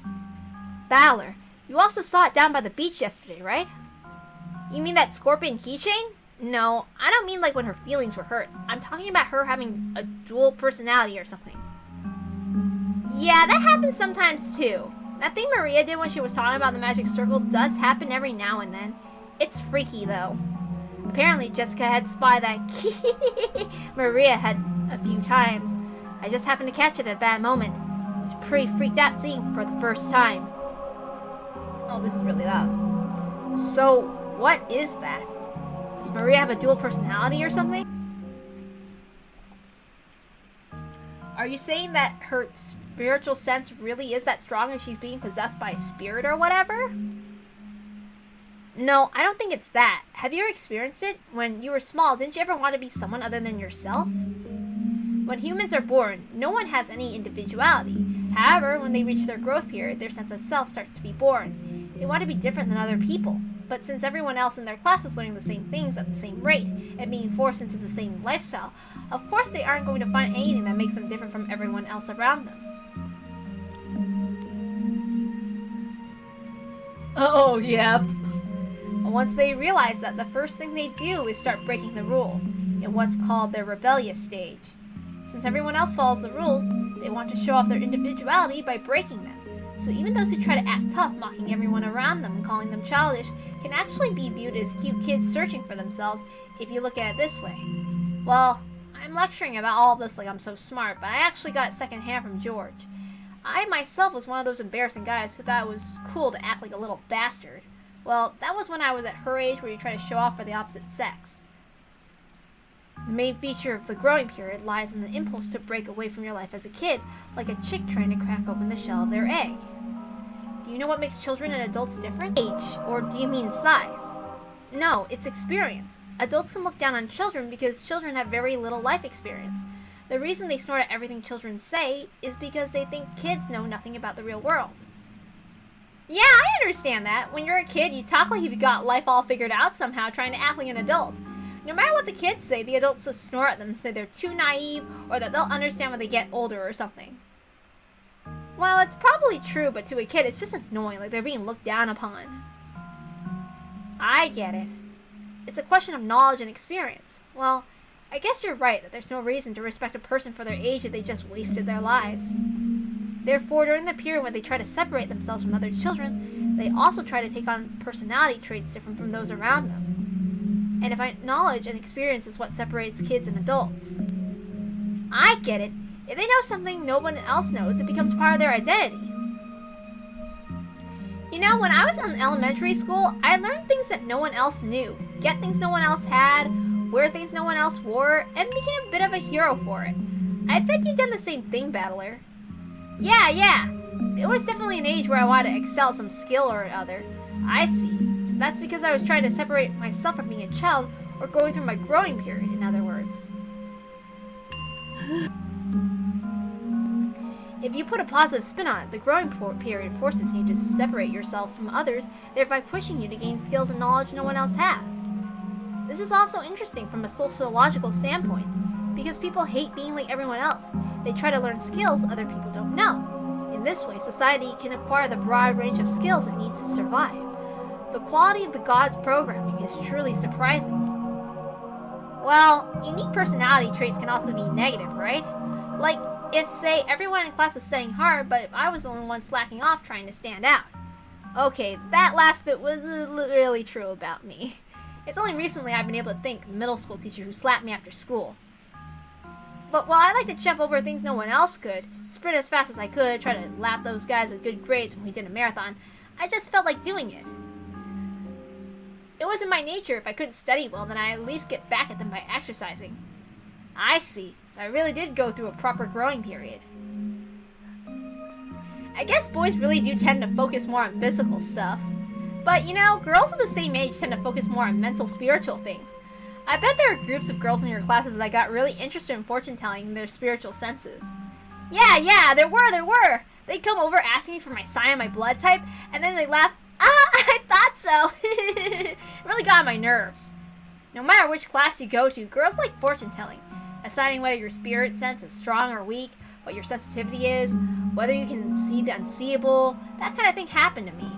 Battler, you also saw it down by the beach yesterday, right? You mean that scorpion keychain? No, I don't mean like when her feelings were hurt. I'm talking about her having a dual personality or something. Yeah, that happens sometimes too. That thing Maria did when she was talking about the magic circle does happen every now and then. It's freaky though. Apparently Jessica had spied that Maria had a few times. I just happened to catch it at a bad moment. I was pretty freaked out seeing it for the first time. Oh, this is really loud. So, what is that? Does Maria have a dual personality or something? Are you saying that her spiritual sense really is that strong and she's being possessed by a spirit or whatever? No, I don't think it's that. Have you ever experienced it? When you were small, didn't you ever want to be someone other than yourself? When humans are born, no one has any individuality. However, when they reach their growth period, their sense of self starts to be born. They want to be different than other people. But since everyone else in their class is learning the same things at the same rate and being forced into the same lifestyle, of course they aren't going to find anything that makes them different from everyone else around them. Oh, yeah. Once they realize that, the first thing they do is start breaking the rules in what's called their rebellious stage. Since everyone else follows the rules, they want to show off their individuality by breaking them. So even those who try to act tough, mocking everyone around them and calling them childish, can actually be viewed as cute kids searching for themselves if you look at it this way. Well, I'm lecturing about all of this like I'm so smart, but I actually got it secondhand from George. I myself was one of those embarrassing guys who thought it was cool to act like a little bastard. Well, that was when I was at her age, where you try to show off for the opposite sex. The main feature of the growing period lies in the impulse to break away from your life as a kid, like a chick trying to crack open the shell of their egg. Do you know what makes children and adults different? Age, or do you mean size? No, it's experience. Adults can look down on children because children have very little life experience. The reason they snort at everything children say is because they think kids know nothing about the real world. Yeah, I understand that. When you're a kid, you talk like you've got life all figured out somehow, trying to act like an adult. No matter what the kids say, the adults just snort at them and say they're too naive, or that they'll understand when they get older or something. Well, it's probably true, but to a kid, it's just annoying, like they're being looked down upon. I get it. It's a question of knowledge and experience. Well, I guess you're right that there's no reason to respect a person for their age if they just wasted their lives. Therefore, during the period when they try to separate themselves from other children, they also try to take on personality traits different from those around them. And if knowledge and experience is what separates kids and adults. I get it. If they know something no one else knows, it becomes part of their identity. You know, when I was in elementary school, I learned things that no one else knew, get things no one else had, wear things no one else wore, and became a bit of a hero for it. I bet you've done the same thing, Battler. Yeah. There was definitely an age where I wanted to excel some skill or other. I see. So that's because I was trying to separate myself from being a child, or going through my growing period, in other words. If you put a positive spin on it, the growing period forces you to separate yourself from others, thereby pushing you to gain skills and knowledge no one else has. This is also interesting from a sociological standpoint, because people hate being like everyone else. They try to learn skills other people don't know. In this way, society can acquire the broad range of skills it needs to survive. The quality of the gods' programming is truly surprising. Well, unique personality traits can also be negative, right? Like, if, say, everyone in class was studying hard, but if I was the only one slacking off trying to stand out. Okay, that last bit was really true about me. It's only recently I've been able to thank the middle school teacher who slapped me after school. But while I like to jump over things no one else could, sprint as fast as I could, try to lap those guys with good grades when we did a marathon, I just felt like doing it. It was in my nature. If I couldn't study well, then I at least get back at them by exercising. I see. So I really did go through a proper growing period. I guess boys really do tend to focus more on physical stuff. But you know, girls of the same age tend to focus more on mental, spiritual things. I bet there are groups of girls in your classes that got really interested in fortune telling in their spiritual senses. Yeah, there were. They'd come over asking me for my sign and my blood type, and then they'd laugh, I thought so. It really got on my nerves. No matter which class you go to, girls like fortune telling, assigning whether your spirit sense is strong or weak, what your sensitivity is, whether you can see the unseeable, that kind of thing happened to me.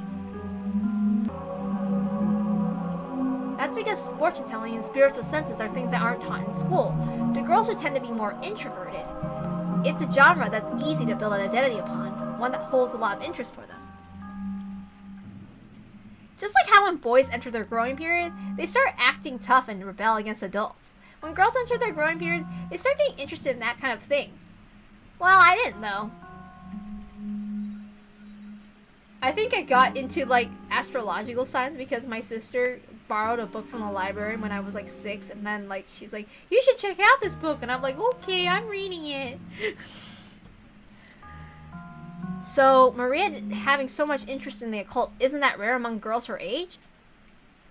That's because fortune telling and spiritual senses are things that aren't taught in school. To girls who tend to be more introverted, it's a genre that's easy to build an identity upon, one that holds a lot of interest for them. Just like how when boys enter their growing period, they start acting tough and rebel against adults. When girls enter their growing period, they start getting interested in that kind of thing. Well, I didn't though. I think I got into like astrological signs because my sister borrowed a book from the library when I was like 6, and then like she's like, you should check out this book, and I'm like, okay, I'm reading it. So Maria having so much interest in the occult, isn't that rare among girls her age?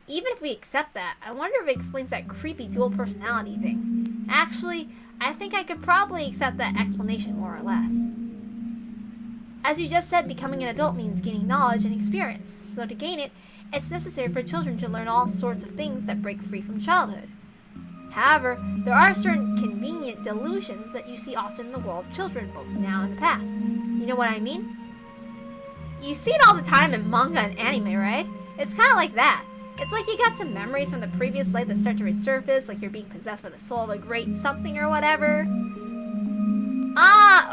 Even if we accept that, I wonder if it explains that creepy dual personality thing. Actually, I think I could probably accept that explanation more or less. As you just said, becoming an adult means gaining knowledge and experience, so to gain it, it's necessary for children to learn all sorts of things that break free from childhood. However, there are certain convenient delusions that you see often in the world of children, both now and in the past. You know what I mean? You see it all the time in manga and anime, right? It's kind of like that. It's like you got some memories from the previous life that start to resurface, like you're being possessed by the soul of a great something or whatever.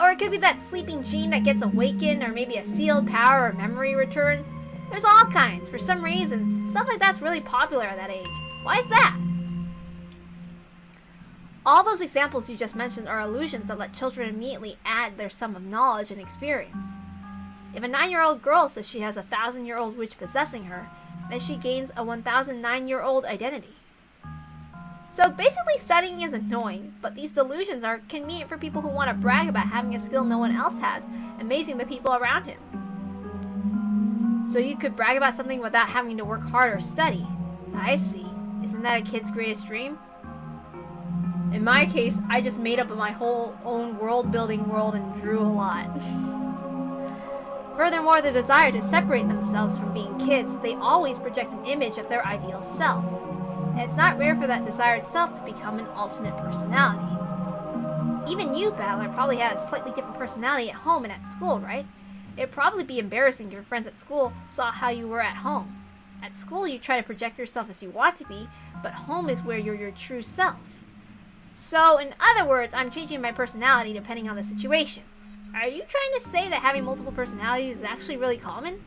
Or it could be that sleeping gene that gets awakened, or maybe a sealed power or memory returns. There's all kinds. For some reason, stuff like that's really popular at that age. Why is that? All those examples you just mentioned are illusions that let children immediately add their sum of knowledge and experience. If a 9-year-old girl says she has a 1,000-year-old witch possessing her, then she gains a 1,009-year-old identity. So basically studying is annoying, but these delusions are convenient for people who want to brag about having a skill no one else has, amazing the people around him. So you could brag about something without having to work hard or study. I see. Isn't that a kid's greatest dream? In my case, I just made up my whole own world-building world and drew a lot. Furthermore, the desire to separate themselves from being kids, they always project an image of their ideal self. And it's not rare for that desire itself to become an alternate personality. Even you, Battler, probably had a slightly different personality at home and at school, right? It'd probably be embarrassing if your friends at school saw how you were at home. At school, you try to project yourself as you want to be, but home is where you're your true self. So, in other words, I'm changing my personality depending on the situation. Are you trying to say that having multiple personalities is actually really common?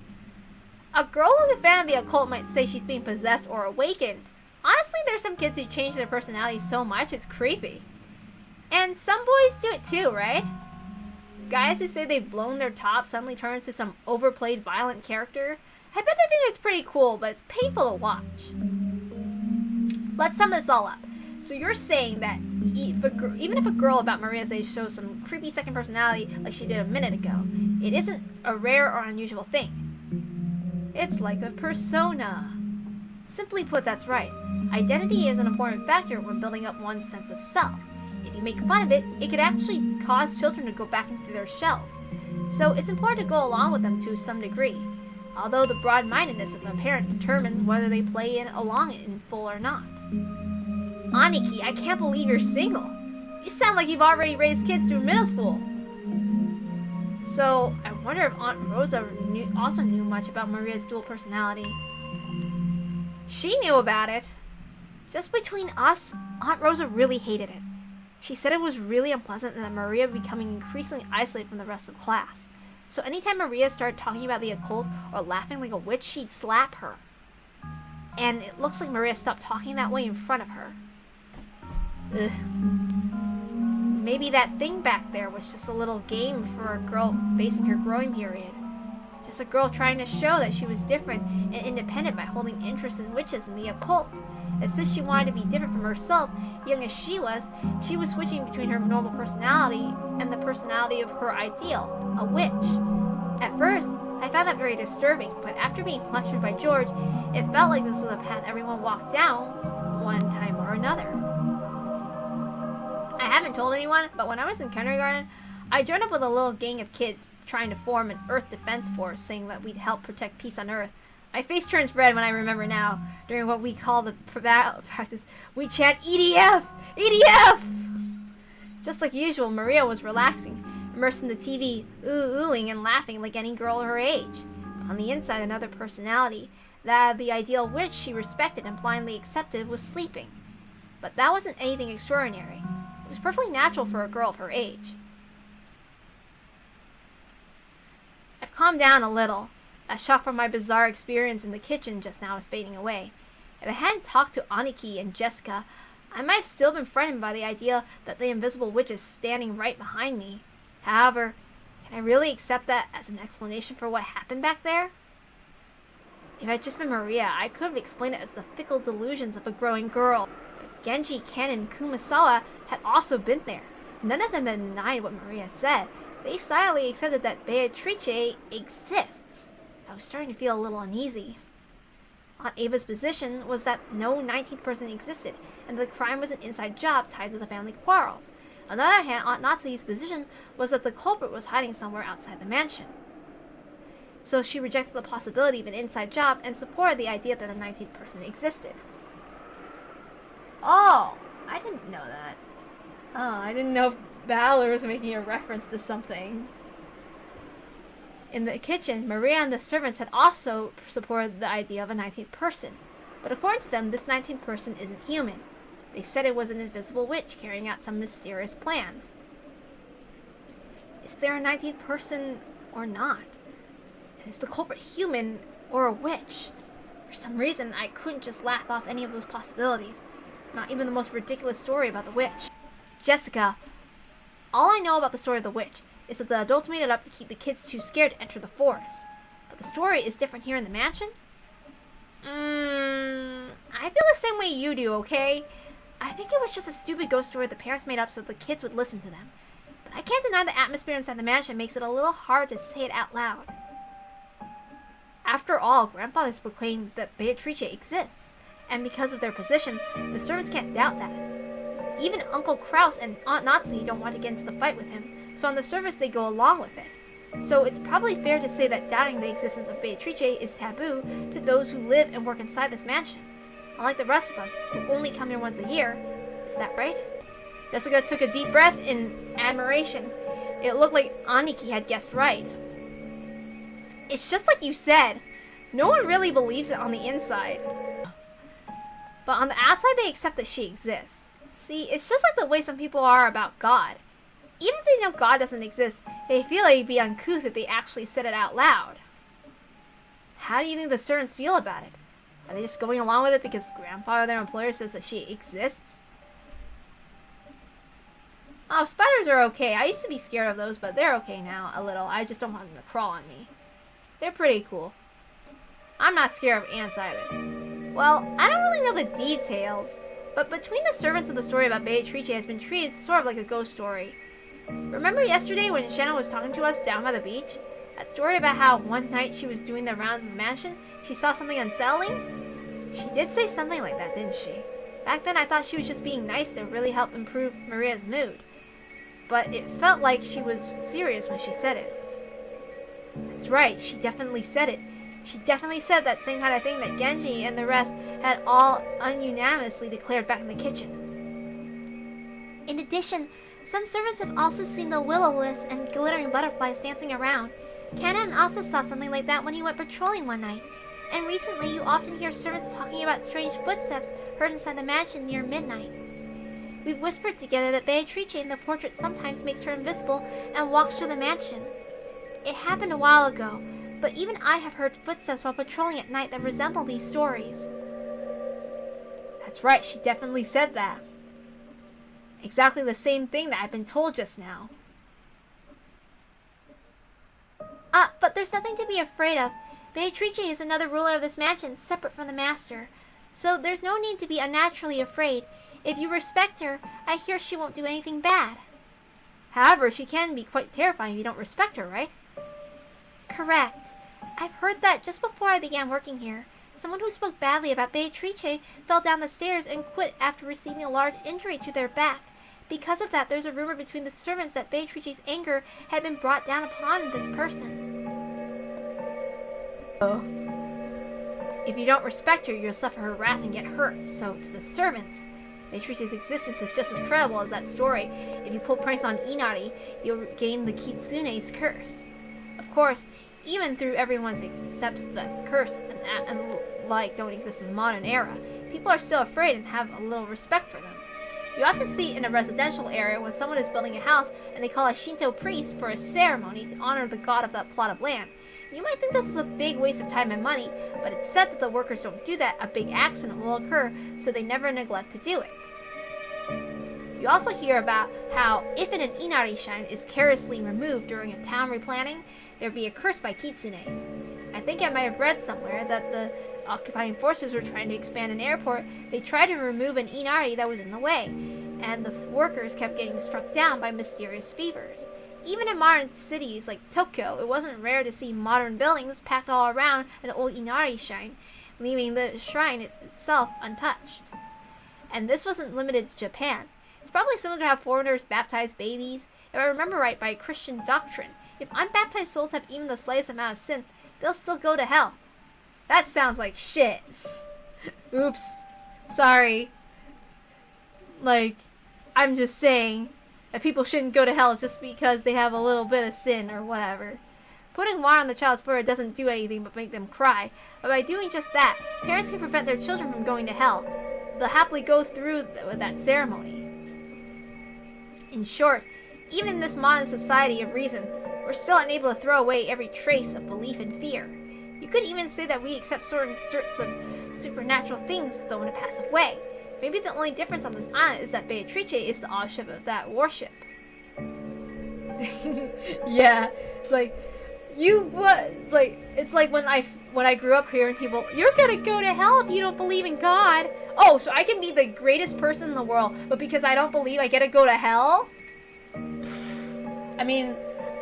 A girl who's a fan of the occult might say she's being possessed or awakened. Honestly, there's some kids who change their personalities so much it's creepy. And some boys do it too, right? Guys who say they've blown their top suddenly turn into some overplayed violent character. I bet they think it's pretty cool, but it's painful to watch. Let's sum this all up. So you're saying that even if a girl about Maria's age shows some creepy second personality like she did a minute ago, it isn't a rare or unusual thing. It's like a persona. Simply put, that's right. Identity is an important factor when building up one's sense of self. if you make fun of it, it could actually cause children to go back into their shells. So it's important to go along with them to some degree, although the broad-mindedness of a parent determines whether they play along in full or not. Aniki, I can't believe you're single. You sound like you've already raised kids through middle school. So, I wonder if Aunt Rosa also knew much about Maria's dual personality. She knew about it. Just between us, Aunt Rosa really hated it. She said it was really unpleasant and that Maria becoming increasingly isolated from the rest of class. So anytime Maria started talking about the occult or laughing like a witch, she'd slap her. And it looks like Maria stopped talking that way in front of her. Ugh. Maybe that thing back there was just a little game for a girl facing her growing period. Just a girl trying to show that she was different and independent by holding interest in witches and the occult. And since she wanted to be different from herself, young as she was switching between her normal personality and the personality of her ideal, a witch. At first, I found that very disturbing, but after being lectured by George, it felt like this was a path everyone walked down one time or another. I haven't told anyone, but when I was in kindergarten, I joined up with a little gang of kids trying to form an Earth Defense Force, saying that we'd help protect peace on Earth. My face turns red when I remember now. During what we call the practice, we chant EDF! EDF! Just like usual, Maria was relaxing, immersed in the TV, oohing and laughing like any girl her age. On the inside, another personality, that of the ideal witch she respected and blindly accepted, was sleeping. But that wasn't anything extraordinary. It was perfectly natural for a girl of her age. I've calmed down a little. That shock from my bizarre experience in the kitchen just now is fading away. If I hadn't talked to Aniki and Jessica, I might have still been frightened by the idea that the invisible witch is standing right behind me. However, can I really accept that as an explanation for what happened back there? If I'd just been Maria, I could have explained it as the fickle delusions of a growing girl. But Genji, Ken, and Kumasawa had also been there. None of them had denied what Maria said. They silently accepted that Beatrice exists. I was starting to feel a little uneasy. Aunt Ava's position was that no 19th person existed, and the crime was an inside job tied to the family quarrels. On the other hand, Aunt Natsu's position was that the culprit was hiding somewhere outside the mansion. So she rejected the possibility of an inside job and supported the idea that a 19th person existed. Oh, I didn't know that. Oh, I didn't know Valor was making a reference to something. In the kitchen, Maria and the servants had also supported the idea of a 19th person. But according to them, this 19th person isn't human. They said it was an invisible witch carrying out some mysterious plan. Is there a 19th person or not? And is the culprit human or a witch? For some reason, I couldn't just laugh off any of those possibilities. Not even the most ridiculous story about the witch. Jessica, all I know about the story of the witch is that the adults made it up to keep the kids too scared to enter the forest. But the story is different here in the mansion? I feel the same way you do, okay? I think it was just a stupid ghost story the parents made up so the kids would listen to them. But I can't deny the atmosphere inside the mansion makes it a little hard to say it out loud. After all, grandfathers proclaimed that Beatrice exists, and because of their position, the servants can't doubt that. Even Uncle Kraus and Aunt Natsu don't want to get into the fight with him, so on the surface they go along with it. So it's probably fair to say that doubting the existence of Beatrice is taboo to those who live and work inside this mansion. Unlike the rest of us, who only come here once a year. Is that right? Jessica took a deep breath in admiration. It looked like Aniki had guessed right. It's just like you said. No one really believes it on the inside. But on the outside, they accept that she exists. See, it's just like the way some people are about God. Even if they know God doesn't exist, they feel like it'd be uncouth if they actually said it out loud. How do you think the servants feel about it? Are they just going along with it because grandfather, their employer, says that she exists? Oh, spiders are okay. I used to be scared of those, but they're okay now, a little. I just don't want them to crawl on me. They're pretty cool. I'm not scared of ants either. Well, I don't really know the details, but between the servants and the story about Beatrice has been treated sort of like a ghost story. Remember yesterday when Shannon was talking to us down by the beach? That story about how one night she was doing the rounds of the mansion, she saw something unsettling? She did say something like that, didn't she? Back then I thought she was just being nice to really help improve Maria's mood. But it felt like she was serious when she said it. That's right, she definitely said it. She definitely said that same kind of thing that Genji and the rest had all unanimously declared back in the kitchen. In addition, some servants have also seen the will-o'-wisps and glittering butterflies dancing around. Kanon also saw something like that when he went patrolling one night. And recently, you often hear servants talking about strange footsteps heard inside the mansion near midnight. We've whispered together that Beatrice in the portrait sometimes makes her invisible and walks through the mansion. It happened a while ago, but even I have heard footsteps while patrolling at night that resemble these stories. That's right, she definitely said that. Exactly the same thing that I've been told just now. But there's nothing to be afraid of. Beatrice is another ruler of this mansion, separate from the master. So there's no need to be unnaturally afraid. If you respect her, I hear she won't do anything bad. However, she can be quite terrifying if you don't respect her, right? Correct. I've heard that just before I began working here. Someone who spoke badly about Beatrice fell down the stairs and quit after receiving a large injury to their back. Because of that, there's a rumor between the servants that Beatrice's anger had been brought down upon this person. If you don't respect her, you'll suffer her wrath and get hurt. So, to the servants, Beatrice's existence is just as credible as that story. If you pull pranks on Inari, you'll gain the Kitsune's curse. Of course, even through everyone accepts that curse and like don't exist in the modern era, people are still afraid and have a little respect for them. You often see in a residential area when someone is building a house and they call a Shinto priest for a ceremony to honor the god of that plot of land. You might think this is a big waste of time and money, but it's said that the workers don't do that, a big accident will occur, so they never neglect to do it. You also hear about how if an Inari shrine is carelessly removed during a town replanning, there'd be a curse by Kitsune. I think I might have read somewhere that the occupying forces were trying to expand an airport. They tried to remove an Inari that was in the way, and the workers kept getting struck down by mysterious fevers. Even in modern cities like Tokyo, it wasn't rare to see modern buildings packed all around an old Inari shrine, leaving the shrine itself untouched. And this wasn't limited to Japan. It's probably similar to how foreigners baptize babies. If I remember right, by Christian doctrine, if unbaptized souls have even the slightest amount of sin, they'll still go to hell. That sounds like shit. Oops. Sorry. I'm just saying that people shouldn't go to hell just because they have a little bit of sin or whatever. Putting water on the child's forehead doesn't do anything but make them cry. But by doing just that, parents can prevent their children from going to hell. They'll happily go through with that ceremony. In short, even in this modern society of reason, we're still unable to throw away every trace of belief and fear. You could even say that we accept certain sorts of supernatural things, though in a passive way. Maybe the only difference on this island is that Beatrice is the object of that worship. Yeah, it's like when I grew up hearing people, you're gonna go to hell if you don't believe in God. Oh, so I can be the greatest person in the world, but because I don't believe, I get to go to hell? I mean,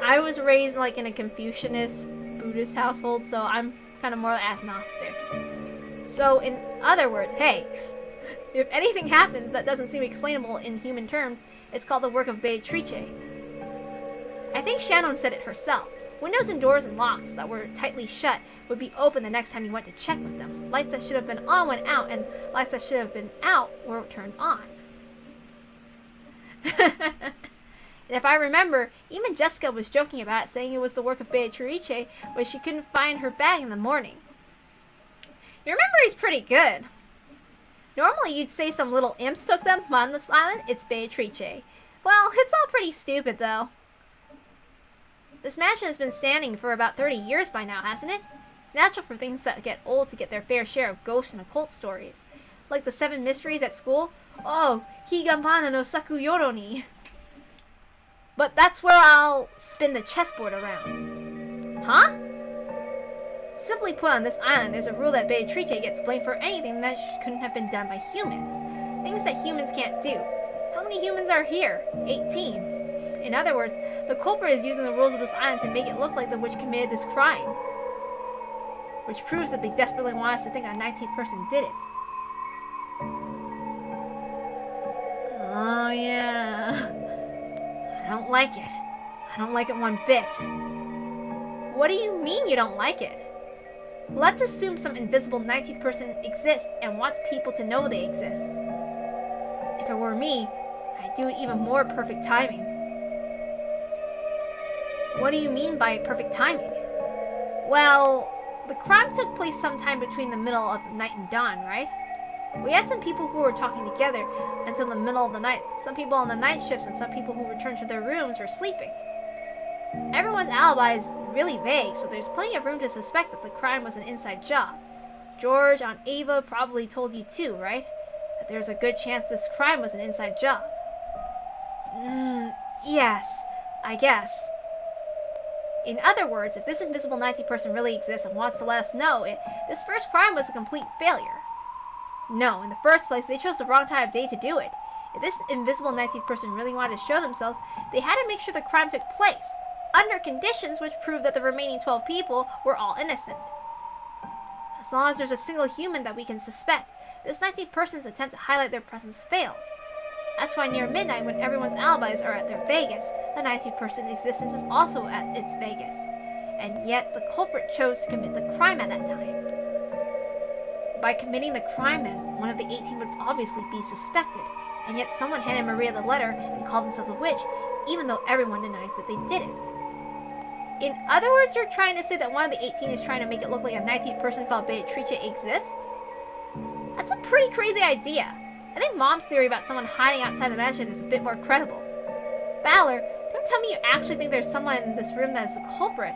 I was raised in a Confucianist Buddhist household, so I'm kind of more agnostic. So in other words, hey, if anything happens that doesn't seem explainable in human terms, it's called the work of Beatrice. I think Shannon said it herself. Windows and doors and locks that were tightly shut would be open the next time you went to check with them. Lights that should have been on went out, and lights that should have been out were turned on. And if I remember, even Jessica was joking about it, saying it was the work of Beatrice when she couldn't find her bag in the morning. Your memory's pretty good. Normally you'd say some little imps took them, but on this island, it's Beatrice. Well, it's all pretty stupid though. This mansion has been standing for about 30 years by now, hasn't it? It's natural for things that get old to get their fair share of ghosts and occult stories. Like the 7 mysteries at school. Oh, Higanbana no Sakuyoro ni. But that's where I'll spin the chessboard around. Huh? Simply put, on this island, there's a rule that Beatrice gets blamed for anything that couldn't have been done by humans. Things that humans can't do. How many humans are here? 18. In other words, the culprit is using the rules of this island to make it look like the witch committed this crime. Which proves that they desperately want us to think a 19th person did it. yeah. I don't like it. I don't like it one bit. What do you mean you don't like it? Let's assume some invisible 19th person exists and wants people to know they exist. If it were me, I'd do it even more perfect timing. What do you mean by perfect timing? Well, the crime took place sometime between the middle of night and dawn, right? We had some people who were talking together until the middle of the night. Some people on the night shifts and some people who returned to their rooms were sleeping. Everyone's alibi is really vague, so there's plenty of room to suspect that the crime was an inside job. George, Aunt Ava probably told you too, right? That there's a good chance this crime was an inside job. Yes, I guess. In other words, if this invisible 19th person really exists and wants to let us know, this first crime was a complete failure. No, in the first place, they chose the wrong time of day to do it. If this invisible 19th person really wanted to show themselves, they had to make sure the crime took place, under conditions which proved that the remaining 12 people were all innocent. As long as there's a single human that we can suspect, this 19th person's attempt to highlight their presence fails. That's why near midnight, when everyone's alibis are at their Vegas, the 19th person's existence is also at its Vegas. And yet, the culprit chose to commit the crime at that time. By committing the crime then, one of the 18 would obviously be suspected, and yet someone handed Maria the letter and called themselves a witch, even though everyone denies that they didn't. In other words, you're trying to say that one of the 18 is trying to make it look like a 19th person called Beatrice exists? That's a pretty crazy idea. I think Mom's theory about someone hiding outside the mansion is a bit more credible. Valor, don't tell me you actually think there's someone in this room that is the culprit.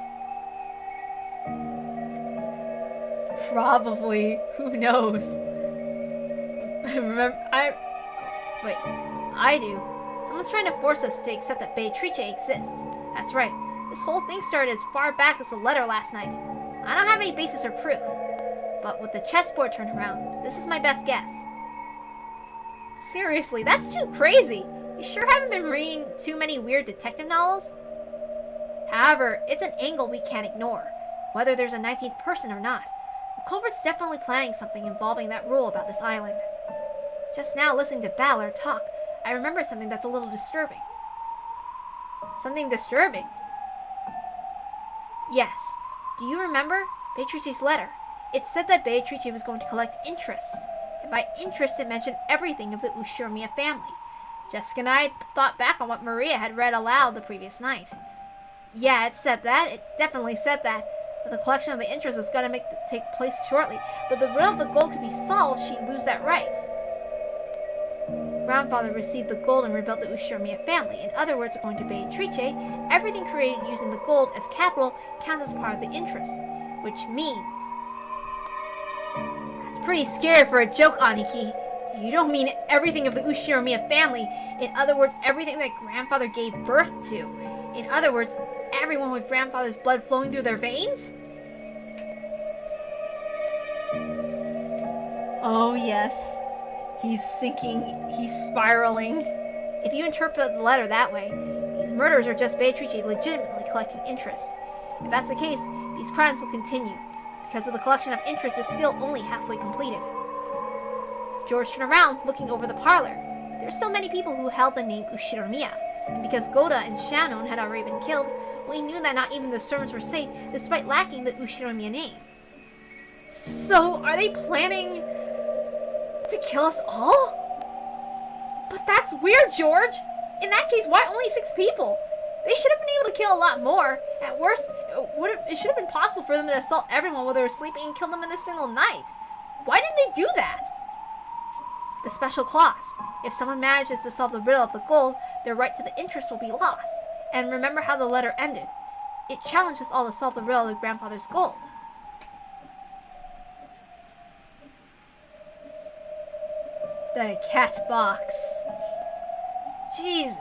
Probably. Who knows? I do. Someone's trying to force us to accept that Beatrice exists. That's right. This whole thing started as far back as the letter last night. I don't have any basis or proof. But with the chessboard turned around, this is my best guess. Seriously, that's too crazy. You sure haven't been reading too many weird detective novels? However, it's an angle we can't ignore, whether there's a 19th person or not. The culprit's definitely planning something involving that rule about this island. Just now, listening to Balor talk, I remember something that's a little disturbing. Something disturbing? Yes. Do you remember Beatrice's letter? It said that Beatrice was going to collect interest. And by interest, it mentioned everything of the Ushiromia family. Jessica and I thought back on what Maria had read aloud the previous night. Yeah, it said that. It definitely said that. That the collection of the interest is going to take place shortly. But the riddle of the gold could be solved, she'd lose that right. Grandfather received the gold and rebuilt the Ushiromia family. In other words, according to Beatrice, everything created using the gold as capital counts as part of the interest. Which means... That's pretty scary for a joke, Aniki. You don't mean everything of the Ushiromia family. In other words, everything that Grandfather gave birth to. In other words, everyone with Grandfather's blood flowing through their veins? Oh, yes. He's sinking. He's spiraling. If you interpret the letter that way, these murders are just Beatrice legitimately collecting interest. If that's the case, these crimes will continue, because the collection of interest is still only halfway completed. George turned around, looking over the parlor. There were still many people who held the name Ushiromia, and because Goda and Shannon had already been killed, we knew that not even the servants were safe, despite lacking the Ushiromia name. So, are they planning to kill us all? But that's weird, George! In that case, why only 6 people? They should have been able to kill a lot more. At worst, it should have been possible for them to assault everyone while they were sleeping and kill them in a single night. Why didn't they do that? The special clause. If someone manages to solve the riddle of the gold, their right to the interest will be lost. And remember how the letter ended. It challenged us all to solve the riddle of Grandfather's gold. The cat box. Jesus.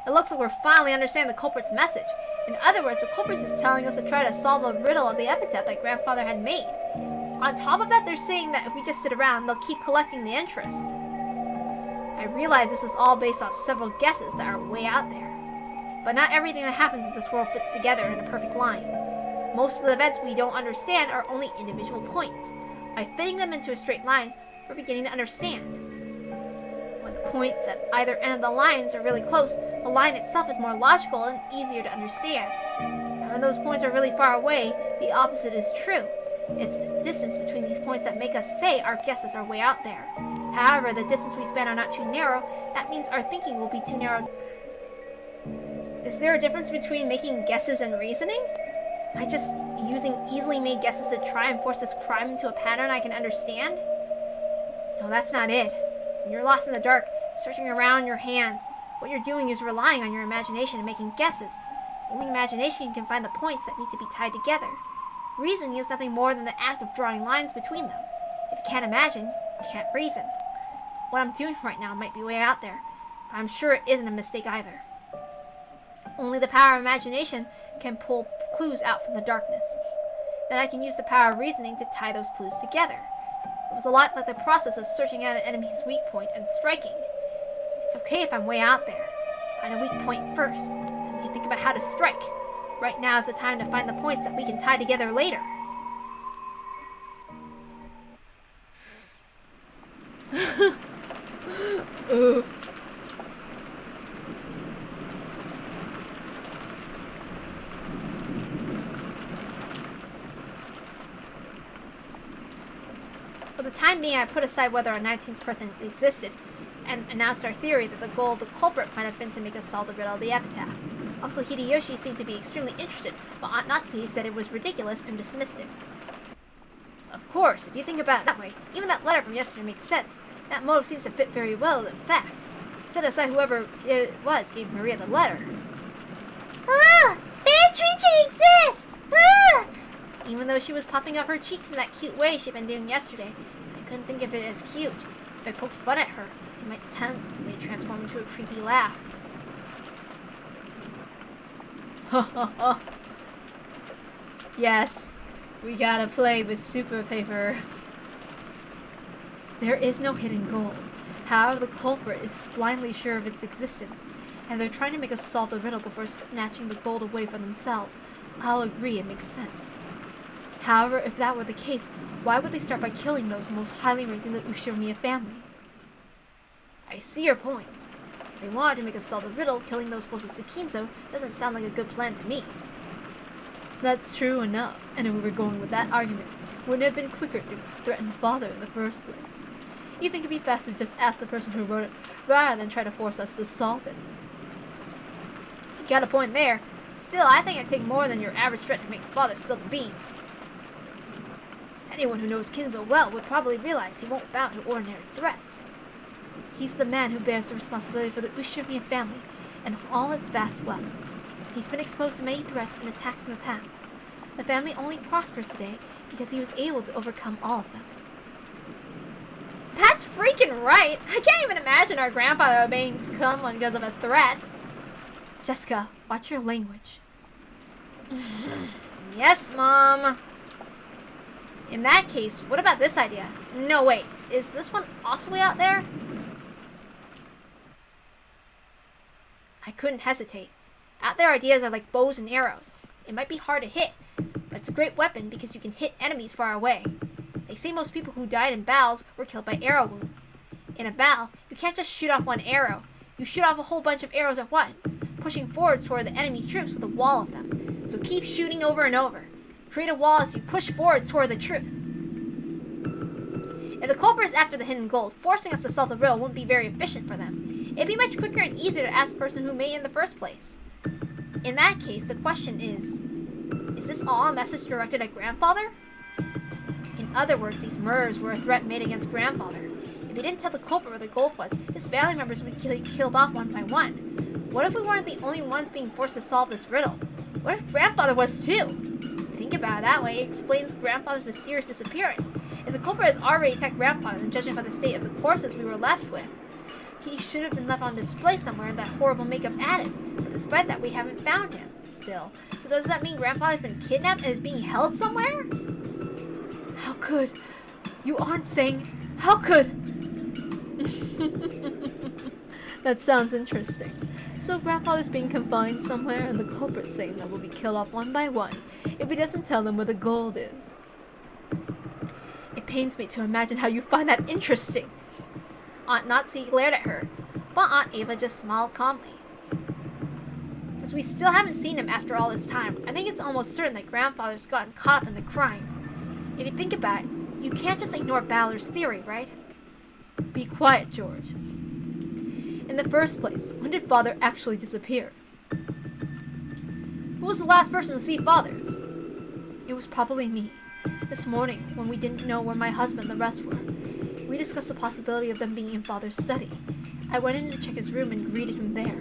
It looks like we're finally understanding the culprit's message. In other words, the culprit is telling us to try to solve the riddle of the epitaph that Grandfather had made. On top of that, they're saying that if we just sit around, they'll keep collecting the interest. I realize this is all based off several guesses that are way out there. But not everything that happens in this world fits together in a perfect line. Most of the events we don't understand are only individual points. By fitting them into a straight line, we're beginning to understand. When the points at either end of the lines are really close, the line itself is more logical and easier to understand. And when those points are really far away, the opposite is true. It's the distance between these points that make us say our guesses are way out there. However, the distance we span are not too narrow, that means our thinking will be too narrow. Is there a difference between making guesses and reasoning? Am I just using easily made guesses to try and force this crime into a pattern I can understand? No, that's not it. When you're lost in the dark, searching around your hands, what you're doing is relying on your imagination and making guesses. Only imagination can find the points that need to be tied together. Reasoning is nothing more than the act of drawing lines between them. If you can't imagine, you can't reason. What I'm doing right now might be way out there, but I'm sure it isn't a mistake either. Only the power of imagination can pull clues out from the darkness. Then I can use the power of reasoning to tie those clues together. It was a lot like the process of searching out an enemy's weak point and striking. It's okay if I'm way out there. Find a weak point first, then we can think about how to strike. Right now is the time to find the points that we can tie together later. Oof. For the time being, I put aside whether a 19th person existed, and announced our theory that the goal of the culprit might have been to make us solve the riddle of the epitaph. Uncle Hideyoshi seemed to be extremely interested, but Aunt Natsuhi said it was ridiculous and dismissed it. Of course, if you think about it that way, even that letter from yesterday makes sense. That motive seems to fit very well with the facts. Set aside whoever it was gave Maria the letter. Ah! Beatrice exists! Ah! Even though she was puffing up her cheeks in that cute way she'd been doing yesterday, I couldn't think of it as cute. If I poked fun at her, it might suddenly transform into a creepy laugh. Yes, we gotta play with super paper. There is no hidden gold. However, the culprit is blindly sure of its existence, and they're trying to make us solve the riddle before snatching the gold away from themselves. I'll agree, it makes sense. However, if that were the case, why would they start by killing those most highly ranked in the Ushirimiya family? I see your point. If they wanted to make us solve the riddle, killing those closest to Kinzo doesn't sound like a good plan to me. That's true enough, and if we were going with that argument, wouldn't it have been quicker to threaten father in the first place? You think it'd be faster to just ask the person who wrote it, rather than try to force us to solve it? You got a point there. Still, I think it'd take more than your average threat to make father spill the beans. Anyone who knows Kinzo well would probably realize he won't bow to ordinary threats. He's the man who bears the responsibility for the Ushirimiya family and all its vast wealth. He's been exposed to many threats and attacks in the past. The family only prospers today because he was able to overcome all of them. That's freaking right! I can't even imagine our grandfather obeying someone because of a threat. Jessica, watch your language. Yes, Mom. In that case, what about this idea? No, wait. Is this one also way out there? I couldn't hesitate. Out there ideas are like bows and arrows. It might be hard to hit, but it's a great weapon because you can hit enemies far away. They say most people who died in battles were killed by arrow wounds. In a battle, you can't just shoot off one arrow. You shoot off a whole bunch of arrows at once, pushing forwards toward the enemy troops with a wall of them. So keep shooting over and over. Create a wall as you push forwards toward the truth. If the culprit is after the hidden gold, forcing us to solve the riddle wouldn't be very efficient for them. It'd be much quicker and easier to ask the person who made it in the first place. In that case, the question is this all a message directed at Grandfather? In other words, these murders were a threat made against Grandfather. If he didn't tell the culprit where the gold was, his family members would be killed off one by one. What if we weren't the only ones being forced to solve this riddle? What if Grandfather was too? Think about it that way, it explains Grandfather's mysterious disappearance. If the culprit has already attacked Grandfather, then judging by the state of the corpses we were left with, he should have been left on display somewhere and that horrible makeup added. But despite that, we haven't found him still. So does that mean Grandfather's been kidnapped and is being held somewhere? How could? You aren't saying, how could? That sounds interesting. So Grandfather's being confined somewhere and the culprit's saying that we'll be killed off one by one if he doesn't tell them where the gold is. It pains me to imagine how you find that interesting. Aunt Natsu glared at her, but Aunt Ava just smiled calmly. Since we still haven't seen him after all this time, I think it's almost certain that Grandfather's gotten caught up in the crime. If you think about it, you can't just ignore Balor's theory, right? Be quiet, George. In the first place, when did Father actually disappear? Who was the last person to see Father? It was probably me. This morning, when we didn't know where my husband and the rest were, we discussed the possibility of them being in Father's study. I went in to check his room and greeted him there.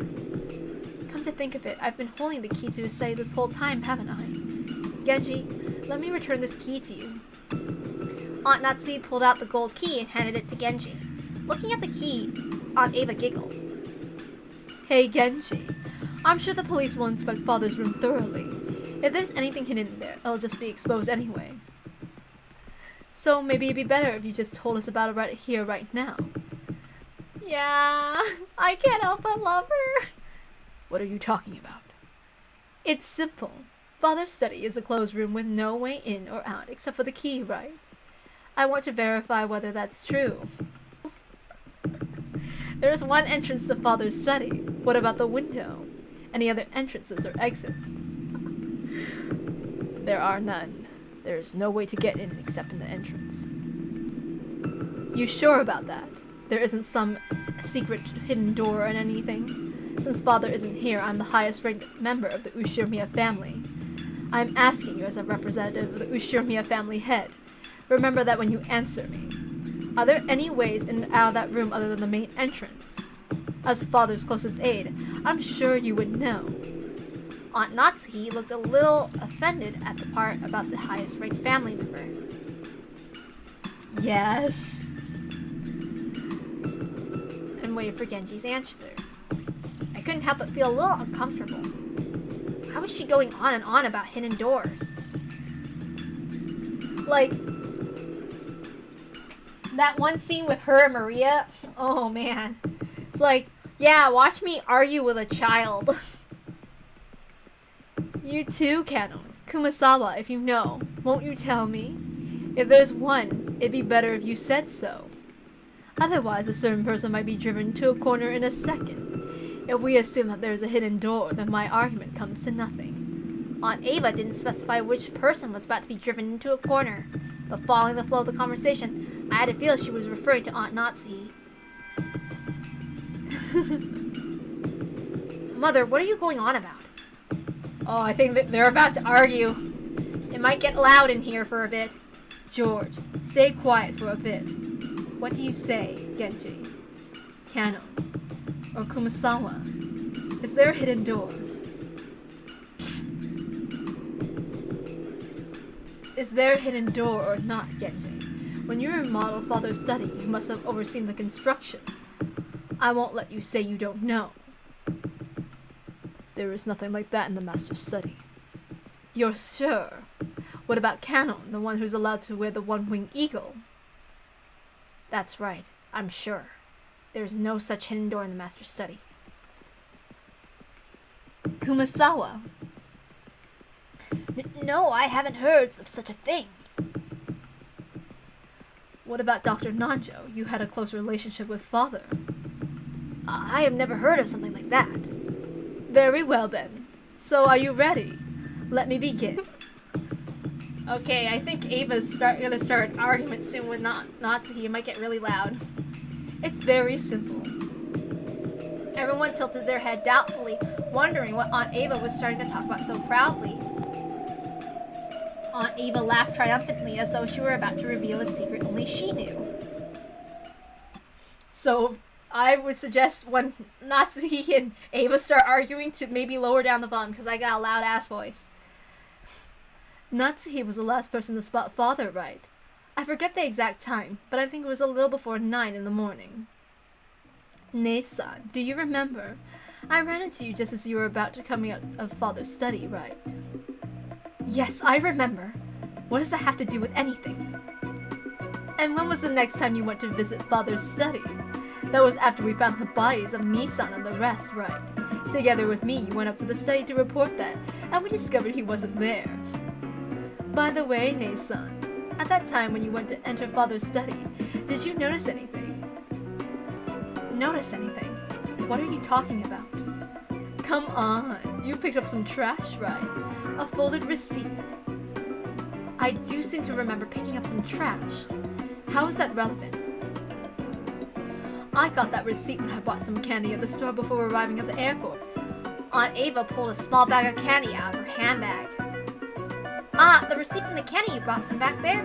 Come to think of it, I've been holding the key to his study this whole time, haven't I? Genji, let me return this key to you. Aunt Natsu pulled out the gold key and handed it to Genji. Looking at the key, Aunt Ava giggled. Hey, Genji. I'm sure the police will inspect Father's room thoroughly. If there's anything hidden in there, it'll just be exposed anyway. So maybe it'd be better if you just told us about it right here, right now. Yeah, I can't help but love her. What are you talking about? It's simple. Father's study is a closed room with no way in or out except for the key, right? I want to verify whether that's true. There's one entrance to Father's study. What about the window? Any other entrances or exits? There are none. There's no way to get in except in the entrance. You sure about that? There isn't some secret hidden door or anything? Since Father isn't here, I'm the highest ranked member of the Ushirmiya family. I'm asking you as a representative of the Ushirmiya family head. Remember that when you answer me. Are there any ways in and out of that room other than the main entrance? As Father's closest aide, I'm sure you would know. Aunt Natsuki looked a little offended at the part about the highest ranked family member. Yes. And waited for Genji's answer. I couldn't help but feel a little uncomfortable. How was she going on and on about hidden doors? Like, that one scene with her and Maria, oh man. It's like, yeah, watch me argue with a child. You too, Canon. Kumasawa, if you know, won't you tell me? If there's one, it'd be better if you said so. Otherwise, a certain person might be driven to a corner in a second. If we assume that there's a hidden door, then my argument comes to nothing. Aunt Ava didn't specify which person was about to be driven into a corner, but following the flow of the conversation, I had to feel she was referring to Aunt Natsuki. Mother, what are you going on about? Oh, I think that they're about to argue. It might get loud in here for a bit. George, stay quiet for a bit. What do you say, Genji? Canon? Or Kumasawa? Is there a hidden door? Is there a hidden door or not, Genji? When you were in Model Father's study, you must have overseen the construction. I won't let you say you don't know. There is nothing like that in the Master's study. You're sure? What about Canon, the one who's allowed to wear the one-winged eagle? That's right, I'm sure. There's no such hidden door in the Master's study. Kumasawa? No, I haven't heard of such a thing. What about Dr. Nanjo? You had a close relationship with Father. I have never heard of something like that. Very well then. So are you ready? Let me begin. Okay, I think Ava's gonna start an argument soon with Natsuki. It might get really loud. It's very simple. Everyone tilted their head doubtfully, wondering what Aunt Ava was starting to talk about so proudly. Aunt Ava laughed triumphantly as though she were about to reveal a secret only she knew. So, I would suggest when Natsuki and Ava start arguing to maybe lower down the volume because I got a loud ass voice. Natsuki was the last person to spot Father, right? I forget the exact time, but I think it was a little before 9 in the morning. Ne-san, do you remember? I ran into you just as you were about to come out of Father's study, right? Yes, I remember. What does that have to do with anything? And when was the next time you went to visit Father's study? That was after we found the bodies of Nisan and the rest, right? Together with me, you went up to the study to report that, and we discovered he wasn't there. By the way, Ne-san, at that time when you went to enter Father's study, did you notice anything? notice anything. What are you talking about? Come on, you picked up some trash, right? A folded receipt. I do seem to remember picking up some trash. How is that relevant? I got that receipt when I bought some candy at the store before arriving at the airport. Aunt Ava pulled a small bag of candy out of her handbag. Ah, the receipt from the candy you brought from back there?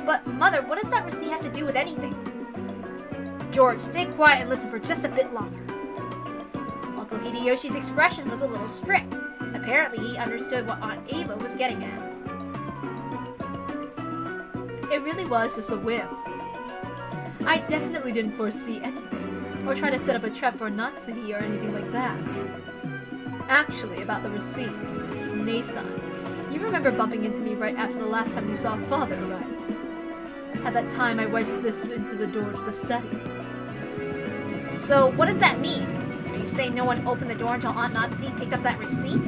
But, Mother, what does that receipt have to do with anything? George, stay quiet and listen for just a bit longer. Uncle Hideyoshi's expression was a little strict. Apparently, he understood what Aunt Ava was getting at. It really was just a whim. I definitely didn't foresee anything, or try to set up a trap for Natsuki or anything like that. Actually, about the receipt, Nei-san, you remember bumping into me right after the last time you saw Father, right? At that time, I wedged this into the door to the study. So, what does that mean? Are you saying no one opened the door until Aunt Natsuki picked up that receipt?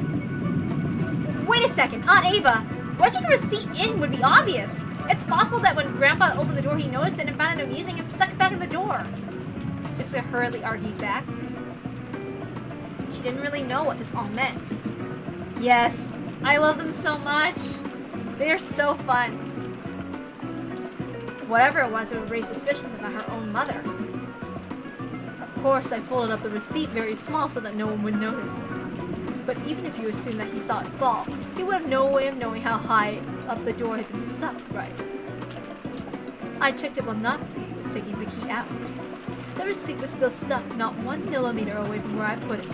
Wait a second, Aunt Ava! Wedging a receipt in would be obvious. It's possible that when Grandpa opened the door, he noticed it and found it amusing and stuck it back in the door. Jessica hurriedly argued back. She didn't really know what this all meant. Yes, I love them so much. They are so fun. Whatever it was, it would raise suspicions about her own mother. Of course, I folded up the receipt very small so that no one would notice it. But even if you assume that he saw it fall, he would have no way of knowing how high up the door had been stuck, right? I checked it while Natsuki was taking the key out. The receipt was still stuck not 1 millimeter away from where I put it.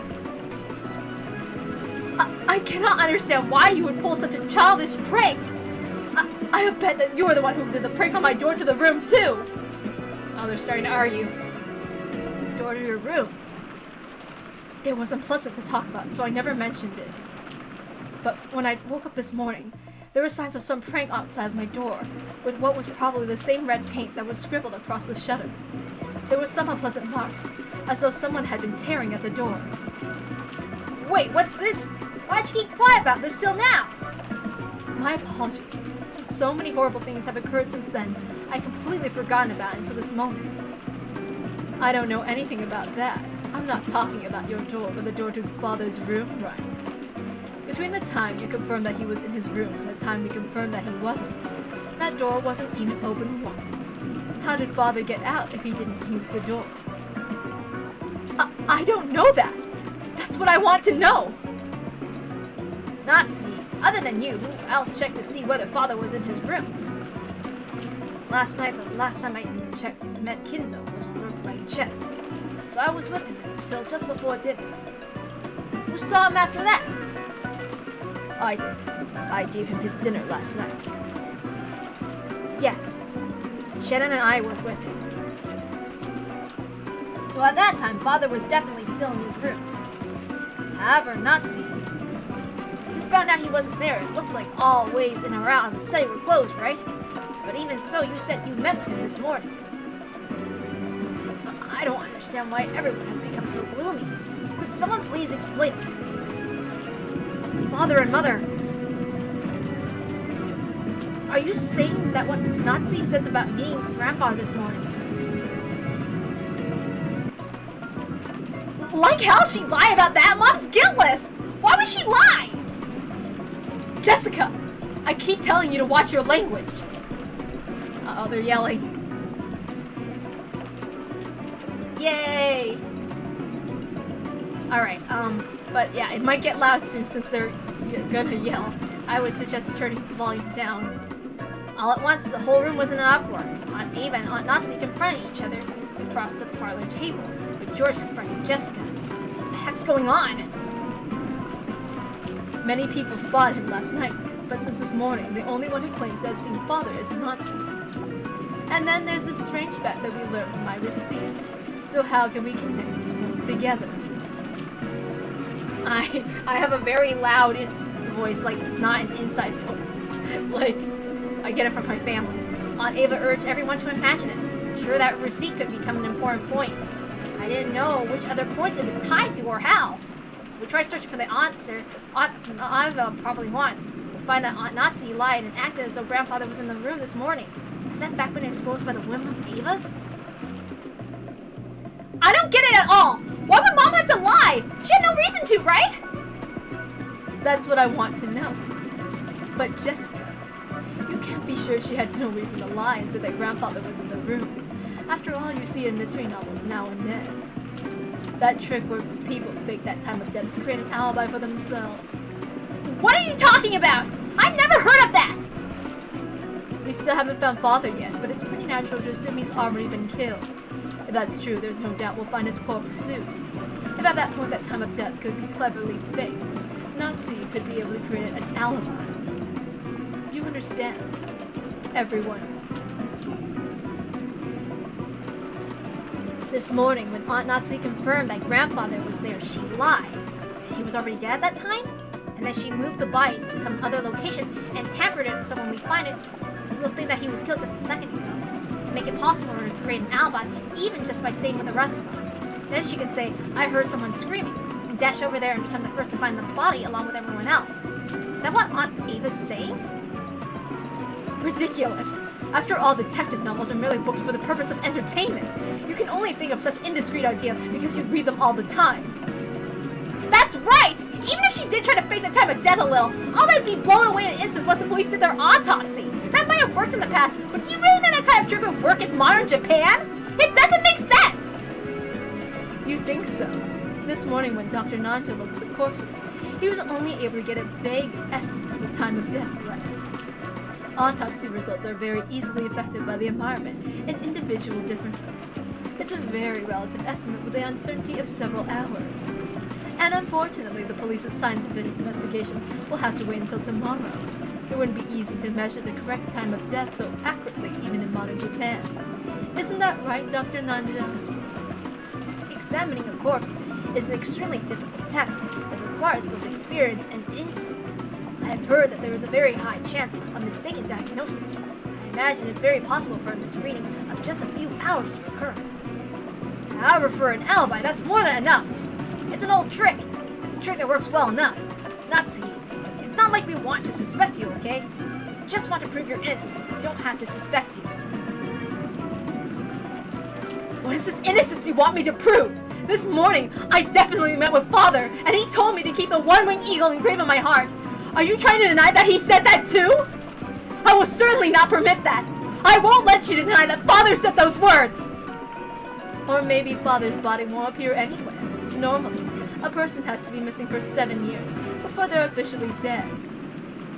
I cannot understand why you would pull such a childish prank! I bet that you're the one who did the prank on my door to the room, too! Oh, they're starting to argue. Door to your room. It was unpleasant to talk about, so I never mentioned it. But when I woke up this morning, there were signs of some prank outside of my door, with what was probably the same red paint that was scribbled across the shutter. There were some unpleasant marks, as though someone had been tearing at the door. Wait, what's this? Why'd you keep quiet about this till now? My apologies. Since so many horrible things have occurred since then, I'd completely forgotten about it until this moment. I don't know anything about that. I'm not talking about your door, but the door to Father's room, right? Between the time you confirmed that he was in his room and the time we confirmed that he wasn't, that door wasn't even open once. How did Father get out if he didn't use the door? I don't know that! That's what I want to know! Natsuki, other than you, who else checked to see whether Father was in his room? Last night, the last time I met Kinzo was when we were playing chess. So I was with him until just before dinner. Who saw him after that? I did. I gave him his dinner last night. Yes. Shannon and I were with him. So at that time, Father was definitely still in his room. However, Natsuki, you found out he wasn't there. It looks like all ways in and around the study were closed, right? But even so, you said you met with him this morning. I don't understand why everyone has become so gloomy. Could someone please explain it to me? Father and Mother, are you saying that what Natsuki says about meeting Grandpa this morning? Like hell she'd lie about that? Mom's guiltless! Why would she lie? Jessica! I keep telling you to watch your language. Uh-oh, they're yelling. Yay! Alright, but yeah, it might get loud soon since they're gonna yell. I would suggest turning the volume down. All at once, the whole room was in an uproar. Aunt Ava and Aunt Natsuki confronted each other across the parlor table, with George confronting Jessica. What the heck's going on? Many people spotted him last night, but since this morning, the only one who claims to have seen Father is Natsuki. And then there's this strange fact that we learned from my receipt. So how can we connect these points together? I have a very loud voice, like not an inside voice. Like, I get it from my family. Aunt Ava urged everyone to imagine it. I'm sure that receipt could become an important point. I didn't know which other points it would tie to or how. We tried searching for the answer. Aunt Ava probably wants. We'll find that Aunt Natsuki lied and acted as though Grandfather was in the room this morning. Is that back when exposed by the whim of Ava's? I don't get it That's what I want to know. But Jessica, you can't be sure she had no reason to lie and said that grandfather was in the room. After all, you see in mystery novels now and then. That trick where people fake that time of death to create an alibi for themselves. What are you talking about? I've never heard of that! We still haven't found father yet, but it's pretty natural to assume he's already been killed. If that's true, there's no doubt we'll find his corpse soon. If at that point that time of death could be cleverly faked, Nazi could be able to create an alibi. You understand? Everyone. This morning, when Aunt Nazi confirmed that grandfather was there, she lied. He was already dead at that time? And then she moved the body to some other location and tampered it so when we find it, we'll think that he was killed just a second ago. And make it possible for her to create an alibi, even just by staying with the rest of us. Then she could say, I heard someone screaming, and dash over there and become the first to find the body along with everyone else. Is that what Aunt Ava's saying? Ridiculous. After all, detective novels are merely books for the purpose of entertainment. You can only think of such indiscreet ideas because you read them all the time. That's right! Even if she did try to fake the time of death a little, all that'd be blown away in an instant once the police did their autopsy. That might have worked in the past, but do you really think that kind of trick would work in modern Japan? It doesn't make sense! You think so? This morning when Dr. Nanja looked at the corpses, he was only able to get a vague estimate of the time of death right. Autopsy results are very easily affected by the environment and individual differences. It's a very relative estimate with the uncertainty of several hours. And unfortunately, the police's scientific investigation will have to wait until tomorrow. It wouldn't be easy to measure the correct time of death so accurately even in modern Japan. Isn't that right, Dr. Nanja? Examining a corpse is an extremely difficult task that requires both experience and instinct. I have heard that there is a very high chance of mistaken diagnosis. I imagine it's very possible for a misreading of just a few hours to occur. However, for an alibi, that's more than enough. It's an old trick. It's a trick that works well enough. Nazi, it's not like we want to suspect you, okay? We just want to prove your innocence. We don't have to suspect you. What is this innocence you want me to prove? This morning, I definitely met with father, and he told me to keep the one-winged eagle engraved on my heart. Are you trying to deny that he said that too? I will certainly not permit that. I won't let you deny that father said those words. Or maybe father's body won't appear anywhere. Normally, a person has to be missing for 7 years before they're officially dead.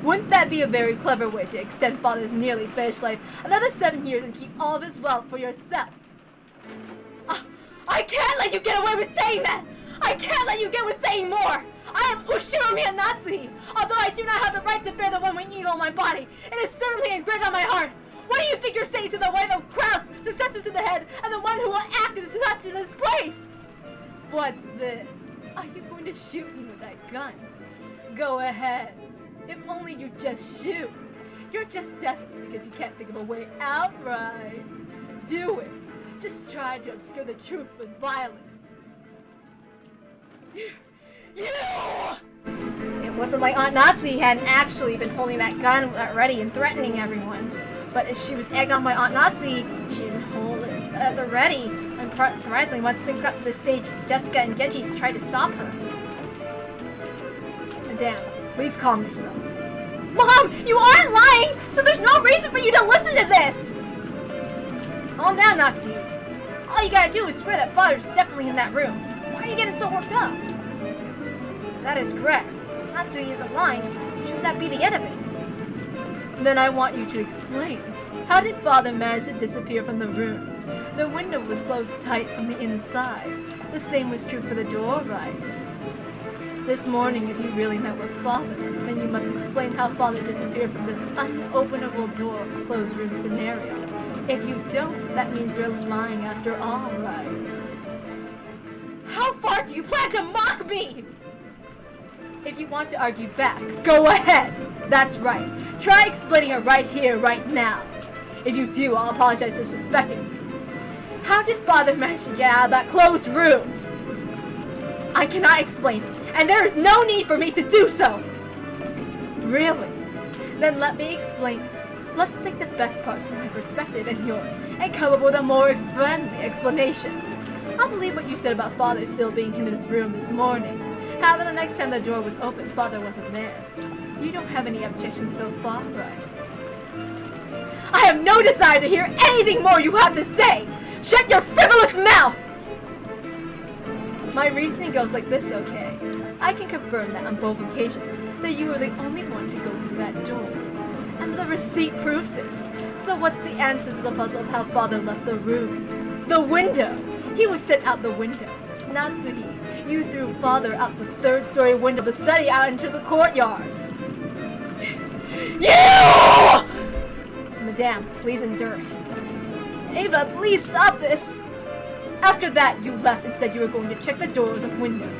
Wouldn't that be a very clever way to extend father's nearly finished life another 7 years and keep all this wealth for yourself? I can't let you get away with saying that! I can't let you get with saying more! I am Ushiro Natsuhi! Although I do not have the right to bear the one-winged eagle on my body, it is certainly engraved on my heart! What do you think you're saying to the wife of Kraus, successor to the head, and the one who will act as such in his place? What's this? Are you going to shoot me with that gun? Go ahead. If only you just shoot. You're just desperate because you can't think of a way out, right? Do it. Just try to obscure the truth with violence. You! It wasn't like Aunt Nazi hadn't actually been holding that gun ready and threatening everyone. But as she was egged on by Aunt Nazi, she didn't hold it at the ready. And surprisingly, once things got to this stage, Jessica and Genji tried to stop her. Madame, please calm yourself. Mom, you aren't lying, so there's no reason for you to listen to this! Calm down, Nazi. All you gotta do is swear that father's definitely in that room. Why are you getting so worked up? That is correct. Natsui isn't lying. Shouldn't that be the end of it? Then I want you to explain. How did father manage to disappear from the room? The window was closed tight from the inside. The same was true for the door, right? This morning, if you really met with father, then you must explain how father disappeared from this unopenable door, closed room scenario. If you don't, that means you're lying after all, right? How far do you plan to mock me? If you want to argue back, go ahead! That's right. Try explaining it right here, right now. If you do, I'll apologize for suspecting you. How did father manage to get out of that closed room? I cannot explain it, and there is no need for me to do so! Really? Then let me explain it. Let's take the best parts from my perspective and yours, and come up with a more friendly explanation. I'll believe what you said about father still being in his room this morning. How about the next time the door was open, father wasn't there? You don't have any objections so far, right? I have no desire to hear anything more you have to say! Shut your frivolous mouth! My reasoning goes like this, okay? I can confirm that on both occasions, that you were the only one to go through that door. And the receipt proves it. So what's the answer to the puzzle of how father left the room? The window! He was sent out the window. Natsuhi, you threw father out the third-story window of the study out into the courtyard. You! Madame, please endure it. Ava, please stop this! After that, you left and said you were going to check the doors and windows.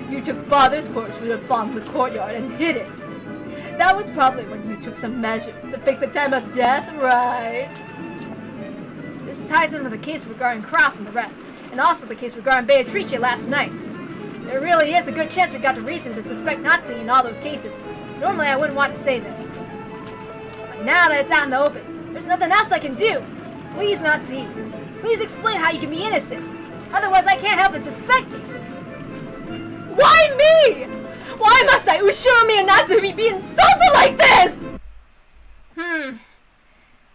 You took father's corpse from the farm in the courtyard and hid it. That was probably when you took some measures to pick the time of death, right? This ties in with the case regarding Cross and the rest, and also the case regarding Beatrice last night. There really is a good chance we got the reason to suspect Nazi in all those cases. Normally I wouldn't want to say this. But now that it's out in the open, there's nothing else I can do. Please, Nazi, please explain how you can be innocent. Otherwise I can't help but suspect you. Why me? Why must I Ushurumi and Natsumi be insulted like this?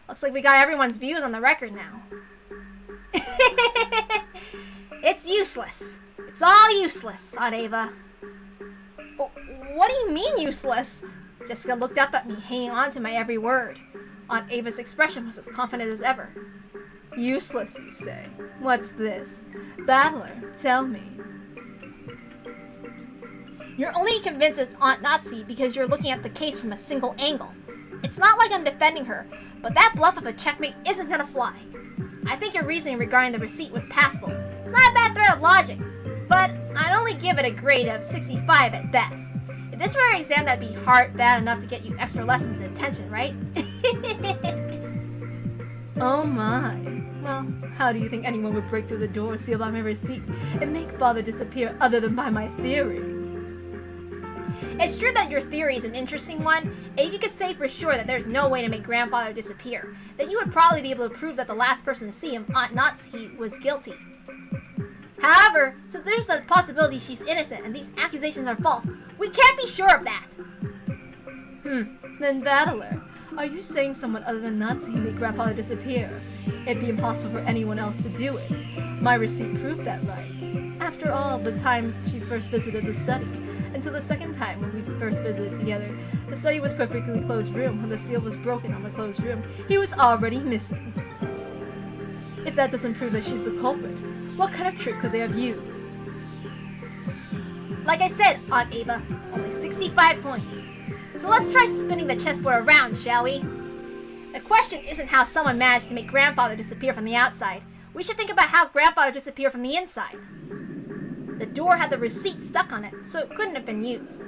Looks like we got everyone's views on the record now. It's useless. It's all useless, Aunt Ava. What do you mean useless? Jessica looked up at me, hanging on to my every word. Aunt Ava's expression was as confident as ever. Useless, you say? What's this? Battler, tell me. You're only convinced it's Aunt Nazi because you're looking at the case from a single angle. It's not like I'm defending her, but that bluff of a checkmate isn't gonna fly. I think your reasoning regarding the receipt was passable. It's not a bad thread of logic, but I'd only give it a grade of 65 at best. If this were an exam, that'd be bad enough to get you extra lessons in attention, right? Oh my. Well, how do you think anyone would break through the door, seal by my receipt, and make father disappear other than by my theory? It's true that your theory is an interesting one, and if you could say for sure that there's no way to make grandfather disappear, then you would probably be able to prove that the last person to see him, Aunt Natsuki, was guilty. However, since there's a possibility she's innocent and these accusations are false, we can't be sure of that. Then Battler, are you saying someone other than Natsuki made grandfather disappear? It'd be impossible for anyone else to do it. My receipt proved that right. After all, the time she first visited the study, until the second time when we first visited together, the study was perfectly closed room. When the seal was broken on the closed room, he was already missing. If that doesn't prove that she's the culprit, what kind of trick could they have used? Like I said, Aunt Ava, only 65 points. So let's try spinning the chessboard around, shall we? The question isn't how someone managed to make grandfather disappear from the outside. We should think about how grandfather disappeared from the inside. The door had the receipt stuck on it, so it couldn't have been used.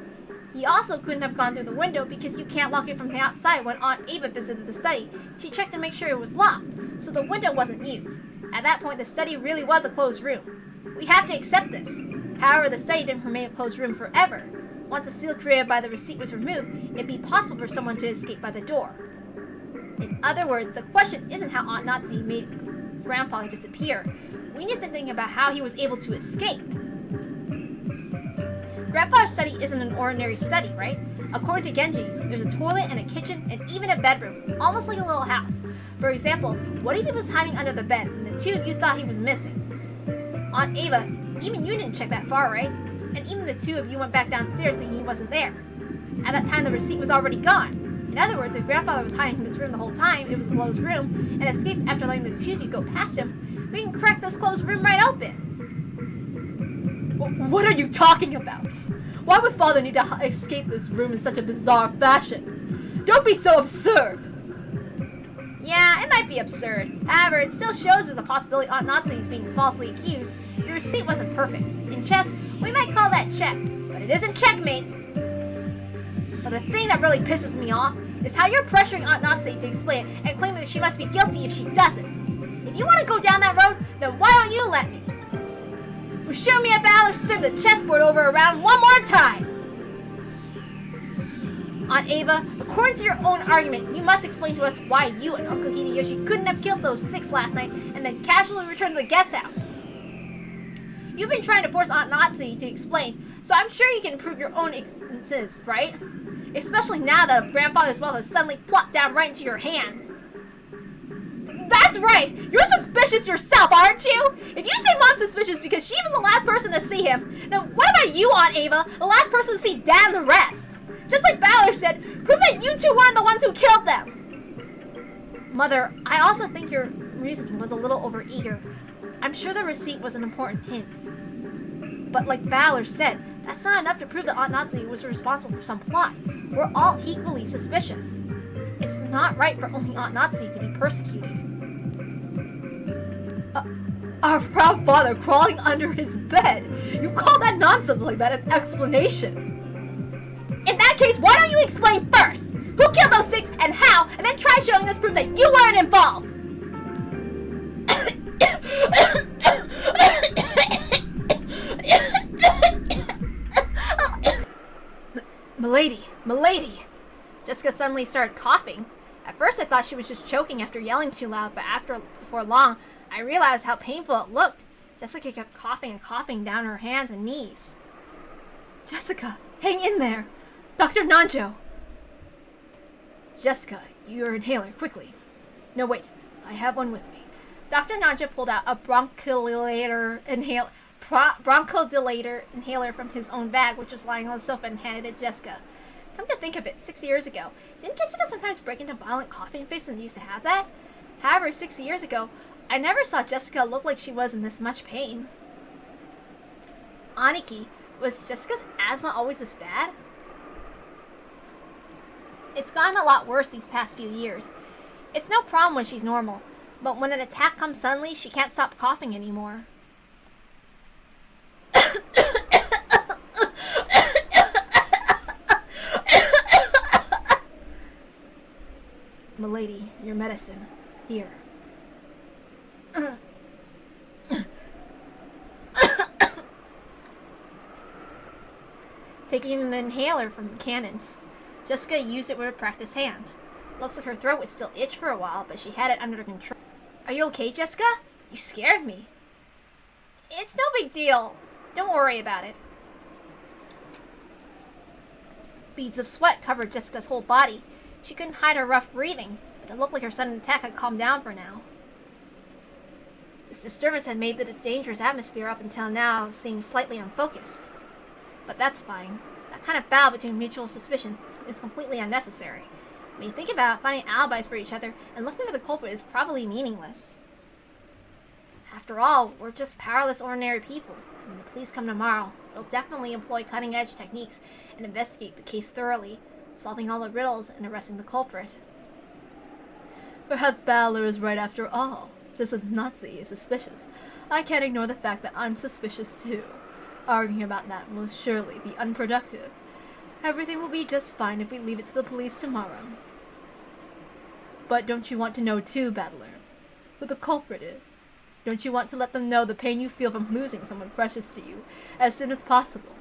He also couldn't have gone through the window because you can't lock it from the outside. When Aunt Ava visited the study, she checked to make sure it was locked, so the window wasn't used. At that point, the study really was a closed room. We have to accept this. However, the study didn't remain a closed room forever. Once the seal created by the receipt was removed, it'd be possible for someone to escape by the door. In other words, the question isn't how Aunt Nazi made grandfather disappear. We need to think about how he was able to escape. Grandfather's study isn't an ordinary study, right? According to Genji, there's a toilet and a kitchen and even a bedroom, almost like a little house. For example, what if he was hiding under the bed and the two of you thought he was missing? Aunt Ava, even you didn't check that far, right? And even the two of you went back downstairs thinking he wasn't there. At that time, the receipt was already gone. In other words, if grandfather was hiding from this room the whole time, it was a closed room, and escaped after letting the two of you go past him, we can crack this closed room right open. What are you talking about? Why would father need to escape this room in such a bizarre fashion? Don't be so absurd! Yeah, it might be absurd. However, it still shows there's a possibility Aunt Natsu is being falsely accused. Your receipt wasn't perfect. In chess, we might call that check, but it isn't checkmate. But the thing that really pisses me off is how you're pressuring Aunt Natsu to explain it and claiming that she must be guilty if she doesn't. If you want to go down that road, then why don't you let me? Show me a Battler spin the chessboard over around one more time! Aunt Ava, according to your own argument, you must explain to us why you and Uncle Hideyoshi couldn't have killed those 6 last night and then casually returned to the guest house. You've been trying to force Aunt Nazi to explain, so I'm sure you can prove your own existence, right? Especially now that a grandfather's wealth has suddenly plopped down right into your hands. That's right! You're suspicious yourself, aren't you? If you say Mom's suspicious because she was the last person to see him, then what about you, Aunt Ava, the last person to see Dad and the rest? Just like Balor said, prove that you two weren't the ones who killed them! Mother, I also think your reasoning was a little overeager. I'm sure the receipt was an important hint. But like Balor said, that's not enough to prove that Aunt Nazi was responsible for some plot. We're all equally suspicious. It's not right for only Aunt Nazi to be persecuted. Our proud father crawling under his bed. You call that nonsense like that an explanation? In that case, why don't you explain first? Who killed those 6 and how, and then try showing us proof that you weren't involved? Milady. Jessica suddenly started coughing. At first I thought she was just choking after yelling too loud, but before long, I realized how painful it looked. Jessica kept coughing and coughing down her hands and knees. Jessica, hang in there. Dr. Nanjo. Jessica, your inhaler, quickly. No, wait, I have one with me. Dr. Nanjo pulled out a bronchodilator inhaler from his own bag, which was lying on the sofa, and handed it to Jessica. Come to think of it, 6 years ago, didn't Jessica sometimes break into violent coughing fits and used to have that? However, 6 years ago, I never saw Jessica look like she was in this much pain. Aniki, was Jessica's asthma always this bad? It's gotten a lot worse these past few years. It's no problem when she's normal, but when an attack comes suddenly, she can't stop coughing anymore. Milady, your medicine. Here. Taking the inhaler from the cannon, Jessica used it with a practiced hand. Looks like her throat would still itch for a while, but she had it under control. Are you okay, Jessica? You scared me. It's no big deal. Don't worry about it. Beads of sweat covered Jessica's whole body. She couldn't hide her rough breathing, but it looked like her sudden attack had calmed down for now. This disturbance had made the dangerous atmosphere up until now seem slightly unfocused. But that's fine. That kind of battle between mutual suspicion is completely unnecessary. I mean, think about it, finding alibis for each other and looking for the culprit is probably meaningless. After all, we're just powerless ordinary people. When the police come tomorrow, they'll definitely employ cutting-edge techniques and investigate the case thoroughly, solving all the riddles and arresting the culprit. Perhaps Balor is right after all. Just as Nazi is suspicious, I can't ignore the fact that I'm suspicious too. Arguing about that will surely be unproductive. Everything will be just fine if we leave it to the police tomorrow. But don't you want to know too, Battler, who the culprit is? Don't you want to let them know the pain you feel from losing someone precious to you as soon as possible?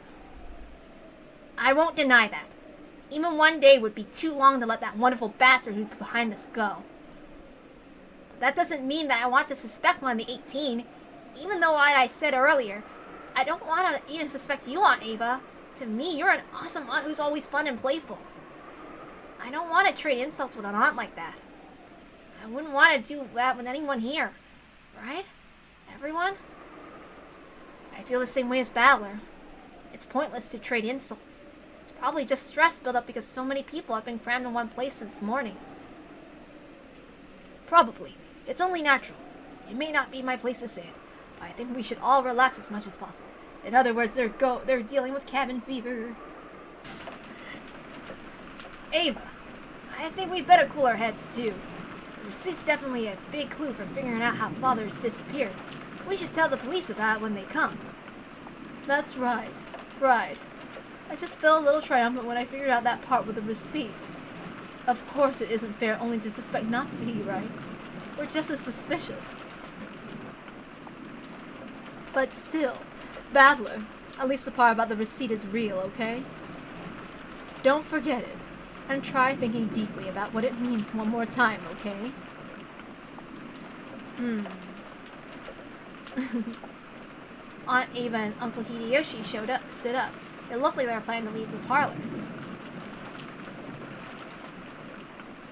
I won't deny that. Even one day would be too long to let that wonderful bastard who's behind this go. But that doesn't mean that I want to suspect one of the 18. Even though what I said earlier, I don't want to even suspect you, Aunt Ava. To me, you're an awesome aunt who's always fun and playful. I don't want to trade insults with an aunt like that. I wouldn't want to do that with anyone here. Right? Everyone? I feel the same way as Battler. It's pointless to trade insults. It's probably just stress built up because so many people have been crammed in one place since morning. Probably. It's only natural. It may not be my place to say it, but I think we should all relax as much as possible. In other words, they're dealing with cabin fever. Ava, I think we better cool our heads too. The receipt's definitely a big clue for figuring out how Father's disappeared. We should tell the police about it when they come. That's right. Right. I just felt a little triumphant when I figured out that part with the receipt. Of course it isn't fair only to suspect Nazi, right? We're just as suspicious. But still, Battler, at least the part about the receipt is real, okay? Don't forget it, and try thinking deeply about what it means one more time, okay? Aunt Ava and Uncle Hideyoshi stood up. It looked like they were planning to leave the parlor.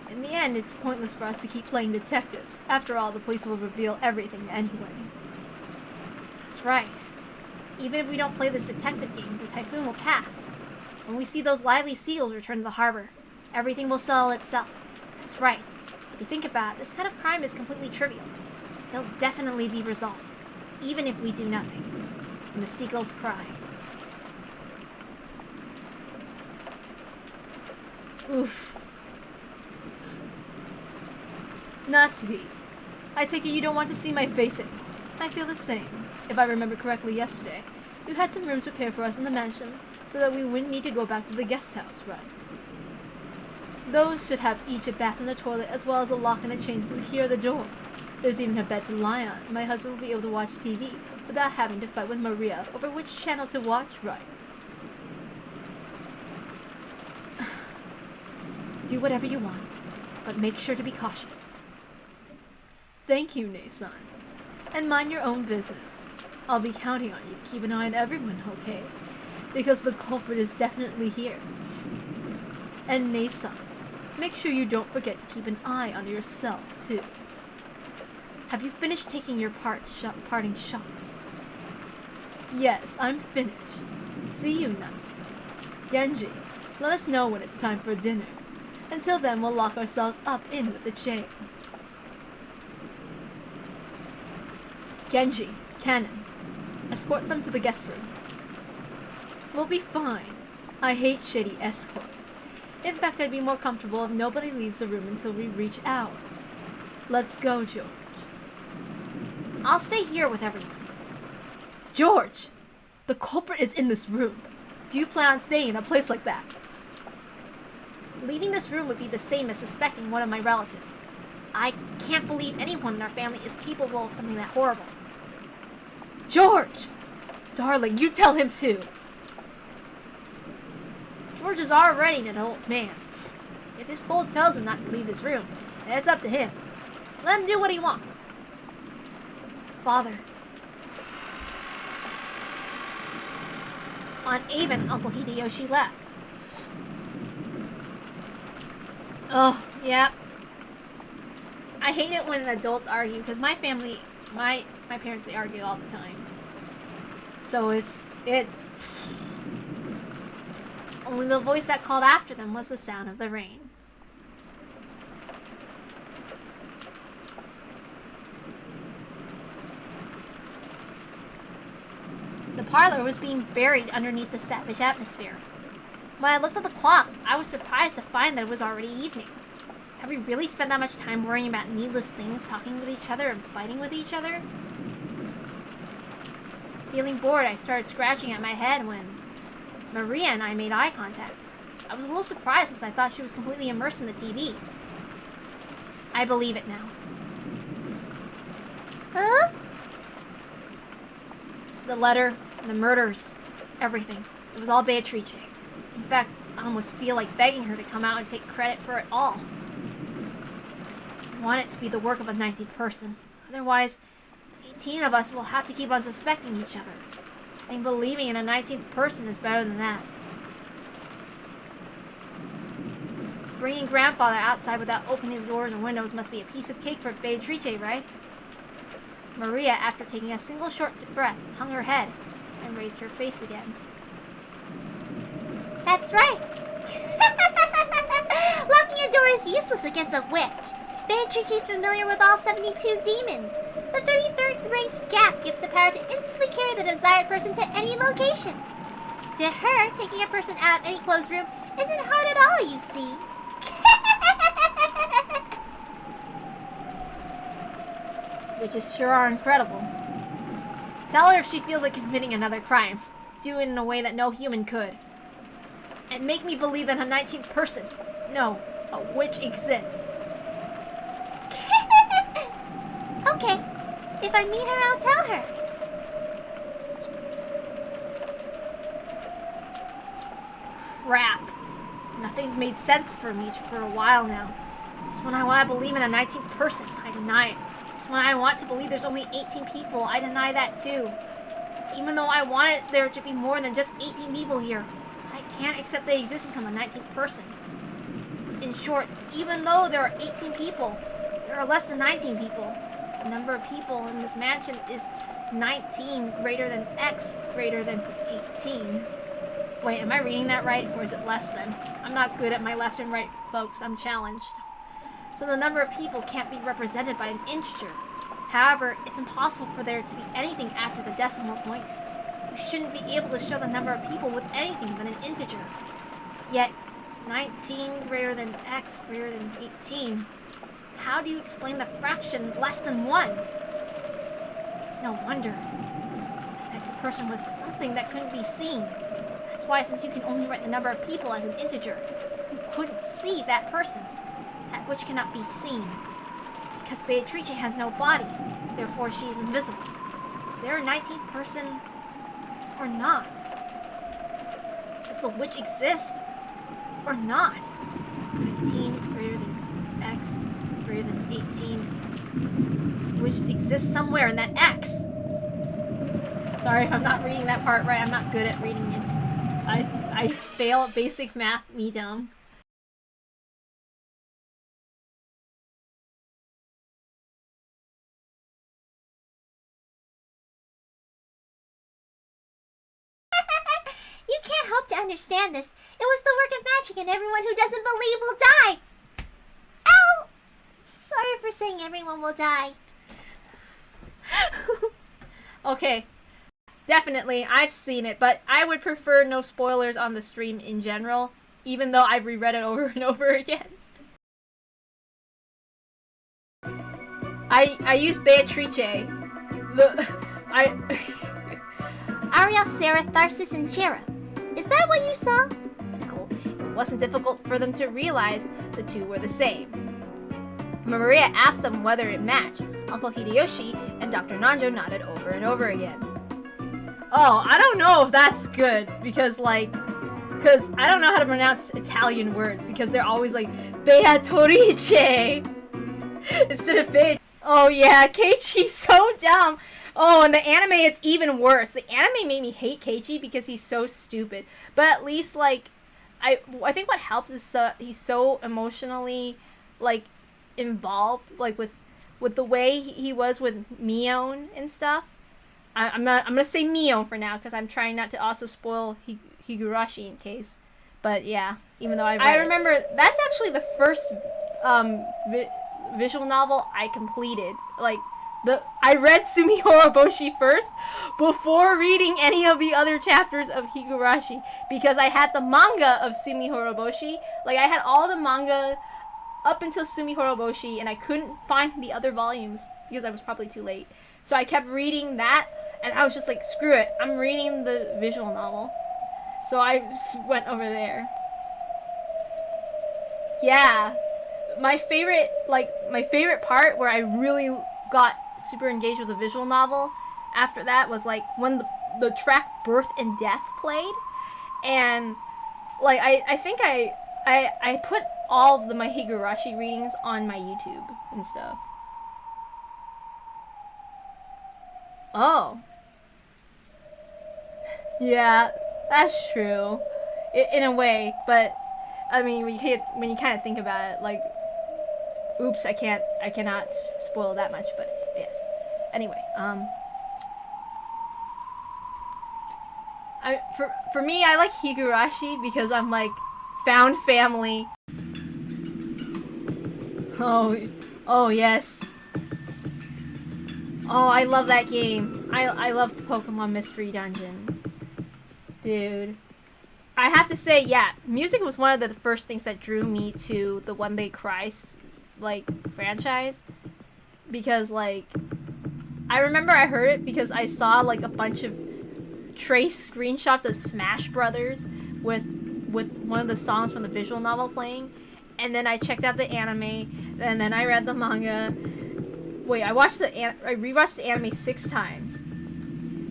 In the end, it's pointless for us to keep playing detectives. After all, the police will reveal everything anyway. That's right. Even if we don't play this detective game, the typhoon will pass. When we see those lively seagulls return to the harbor, everything will settle itself. That's right. If you think about it, this kind of crime is completely trivial. It'll definitely be resolved, even if we do nothing. And the seagulls cry. Oof. Natsuki, I take it you don't want to see my face anymore. I feel the same. If I remember correctly yesterday, you had some rooms prepared for us in the mansion so that we wouldn't need to go back to the guest house, right? Those should have each a bath and a toilet as well as a lock and a chain to secure the door. There's even a bed to lie on, and my husband will be able to watch TV without having to fight with Maria over which channel to watch, right? Do whatever you want, but make sure to be cautious. Thank you, Nei-san. And mind your own business. I'll be counting on you to keep an eye on everyone, okay? Because the culprit is definitely here. And Nei-san, make sure you don't forget to keep an eye on yourself, too. Have you finished taking your parting shots? Yes, I'm finished. See you, Natsu. Genji, let us know when it's time for dinner. Until then, we'll lock ourselves up in with the chain. Genji, Cannon, escort them to the guest room. We'll be fine. I hate shady escorts. In fact, I'd be more comfortable if nobody leaves the room until we reach ours. Let's go, George. I'll stay here with everyone. George! The culprit is in this room. Do you plan on staying in a place like that? Leaving this room would be the same as suspecting one of my relatives. I can't believe anyone in our family is capable of something that horrible. George! Darling, you tell him too. George is already an adult man. If his code tells him not to leave this room, then it's up to him. Let him do what he wants. Father. Aunt Ava and Uncle Hideyoshi left. Oh, yeah. I hate it when adults argue, because my family, my parents, they argue all the time. So it's... Only the voice that called after them was the sound of the rain. The parlor was being buried underneath the savage atmosphere. When I looked at the clock, I was surprised to find that it was already evening. Have we really spent that much time worrying about needless things, talking with each other, and fighting with each other? Feeling bored, I started scratching at my head when Maria and I made eye contact. I was a little surprised since I thought she was completely immersed in the TV. I believe it now. Huh? The letter, the murders, everything. It was all Beatrice. In fact, I almost feel like begging her to come out and take credit for it all. I want it to be the work of a 19th person. Otherwise, 18 of us will have to keep on suspecting each other. I think believing in a 19th person is better than that. Bringing Grandfather outside without opening the doors or windows must be a piece of cake for Beatrice, right? Maria, after taking a single short breath, hung her head and raised her face again. That's right. Locking a door is useless against a witch. Beatrice is familiar with all 72 demons. The 33rd rank gap gives the power to instantly carry the desired person to any location. To her, taking a person out of any closed room isn't hard at all, you see. Witches sure are incredible. Tell her if she feels like committing another crime. Do it in a way that no human could. And make me believe that a 19th person, no, a witch exists. Okay. If I meet her, I'll tell her. Crap. Nothing's made sense for me for a while now. Just when I want to believe in a 19th person, I deny it. Just when I want to believe there's only 18 people, I deny that too. Even though I wanted there to be more than just 18 people here, I can't accept the existence of a 19th person. In short, even though there are 18 people, there are less than 19 people. The number of people in this mansion is 19 greater than X greater than 18. Wait, am I reading that right, or is it less than? I'm not good at my left and right, folks. I'm challenged. So the number of people can't be represented by an integer. However, it's impossible for there to be anything after the decimal point. You shouldn't be able to show the number of people with anything but an integer. Yet, 19 greater than X greater than 18. How do you explain the fraction less than 1? It's no wonder. That person was something that couldn't be seen. That's why, since you can only write the number of people as an integer, you couldn't see that person, that which cannot be seen. Because Beatrice has no body, therefore she is invisible. Is there a 19th person or not? Does the witch exist or not? 19 greater than X greater than 18, which exists somewhere in that X. Sorry if I'm not reading that part right. I'm not good at reading it. I fail at basic math, me dumb. You can't hope to understand this. It was the work of magic, and everyone who doesn't believe will die. Ow! Sorry for saying everyone will die. Okay. Definitely, I've seen it, but I would prefer no spoilers on the stream in general, even though I've reread it over and over again. I use Beatrice. Ariel, Sarah, Tharsis, and Jera. Is that what you saw? It wasn't difficult for them to realize the two were the same. Maria asked them whether it matched. Uncle Hideyoshi and Dr. Nanjo nodded over and over again. Oh, I don't know if that's good, because I don't know how to pronounce Italian words, because they're always like, Beatrice! Instead of Beatrice. Oh yeah, Keiichi's so dumb! Oh, in the anime it's even worse. The anime made me hate Keiichi because he's so stupid. But at least, I think what helps is he's so emotionally, involved, with the way he was with Mion and stuff. I'm gonna say Mion for now because I'm trying not to also spoil Higurashi in case. But yeah, even though I remember that's actually the first visual novel I completed. I read Sumi Horoboshi first before reading any of the other chapters of Higurashi because I had the manga of Sumi Horoboshi. I had all the manga up until Sumi Horoboshi and I couldn't find the other volumes because I was probably too late. So I kept reading that and I was just like, screw it, I'm reading the visual novel. So I just went over there. Yeah. My favorite part where I really got super engaged with the visual novel after that was when the track Birth and Death played, and I think I put all of my Higurashi readings on my YouTube and stuff. Oh. Yeah, that's true. In a way, but I mean when you kind of think about it, oops, I cannot spoil that much, but yes. Anyway, for me, I like Higurashi because I'm found family. Oh yes. Oh, I love that game. I love Pokemon Mystery Dungeon. Dude. I have to say, yeah, music was one of the first things that drew me to the One They Cry franchise, because I remember I heard it because I saw a bunch of trace screenshots of Smash Brothers with one of the songs from the visual novel playing, and then I checked out the anime, and then I read the manga. Wait, I rewatched the anime 6 times.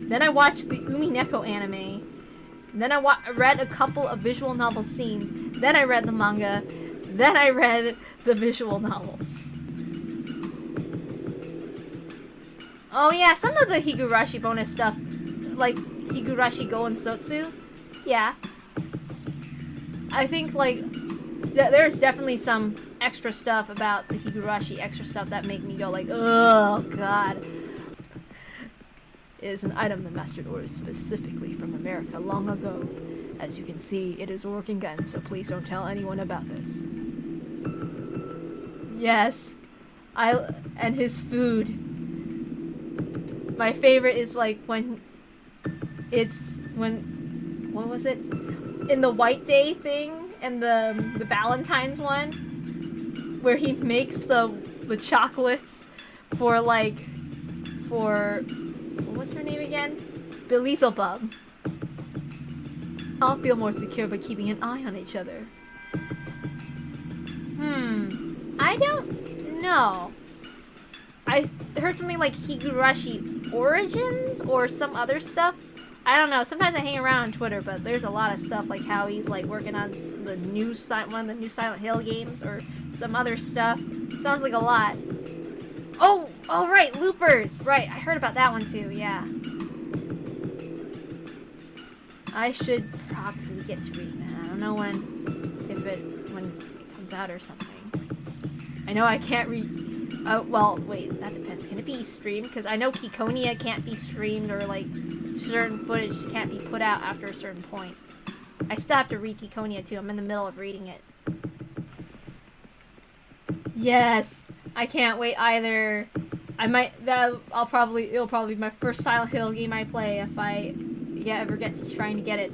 Then I watched the Umineko anime. Then I read a couple of visual novel scenes. Then I read the manga. Then I read the visual novels. Oh yeah, some of the Higurashi bonus stuff like Higurashi Go and Sotsu? Yeah. I think like there's definitely some extra stuff about the Higurashi extra stuff that make me go like, oh god. It is an item the master ordered specifically from America long ago. As you can see, it is working again, so please don't tell anyone about this. Yes. And his food. My favorite is like when what was it? In the White Day thing and the Valentine's one where he makes the chocolates for what's her name again? Beelzebub. I'll feel more secure by keeping an eye on each other. I don't know. I heard something like Higurashi Origins or some other stuff. I don't know. Sometimes I hang around on Twitter, but there's a lot of stuff like how he's like working on the one of the new Silent Hill games or some other stuff. Sounds like a lot. Oh right, Loopers. Right, I heard about that one too. Yeah. I should probably get to reading that. I don't know when it comes out or something. I know I can't read. Oh well, wait. That depends. Can it be streamed? Because I know Kikonia can't be streamed or like certain footage can't be put out after a certain point. I still have to read Kikonia too. I'm in the middle of reading it. Yes, I can't wait either. It'll probably be my first Silent Hill game I play if I ever get to trying to get it.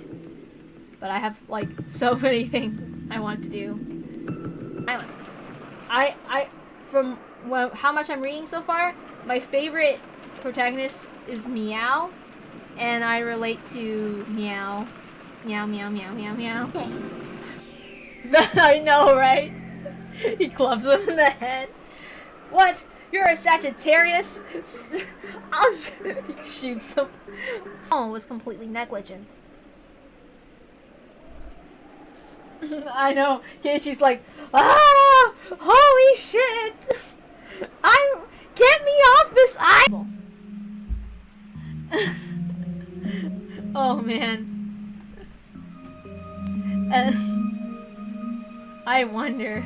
But I have like so many things I want to do. Silence. From how much I'm reading so far, my favorite protagonist is Meow, and I relate to Meow. Meow, meow, meow, meow, meow. I know, right? He clubs him in the head. What? You're a Sagittarius? He shoots him. Oh, was completely negligent. I know. She's like, ah! Holy shit! Get me off this island! Oh man. I wonder.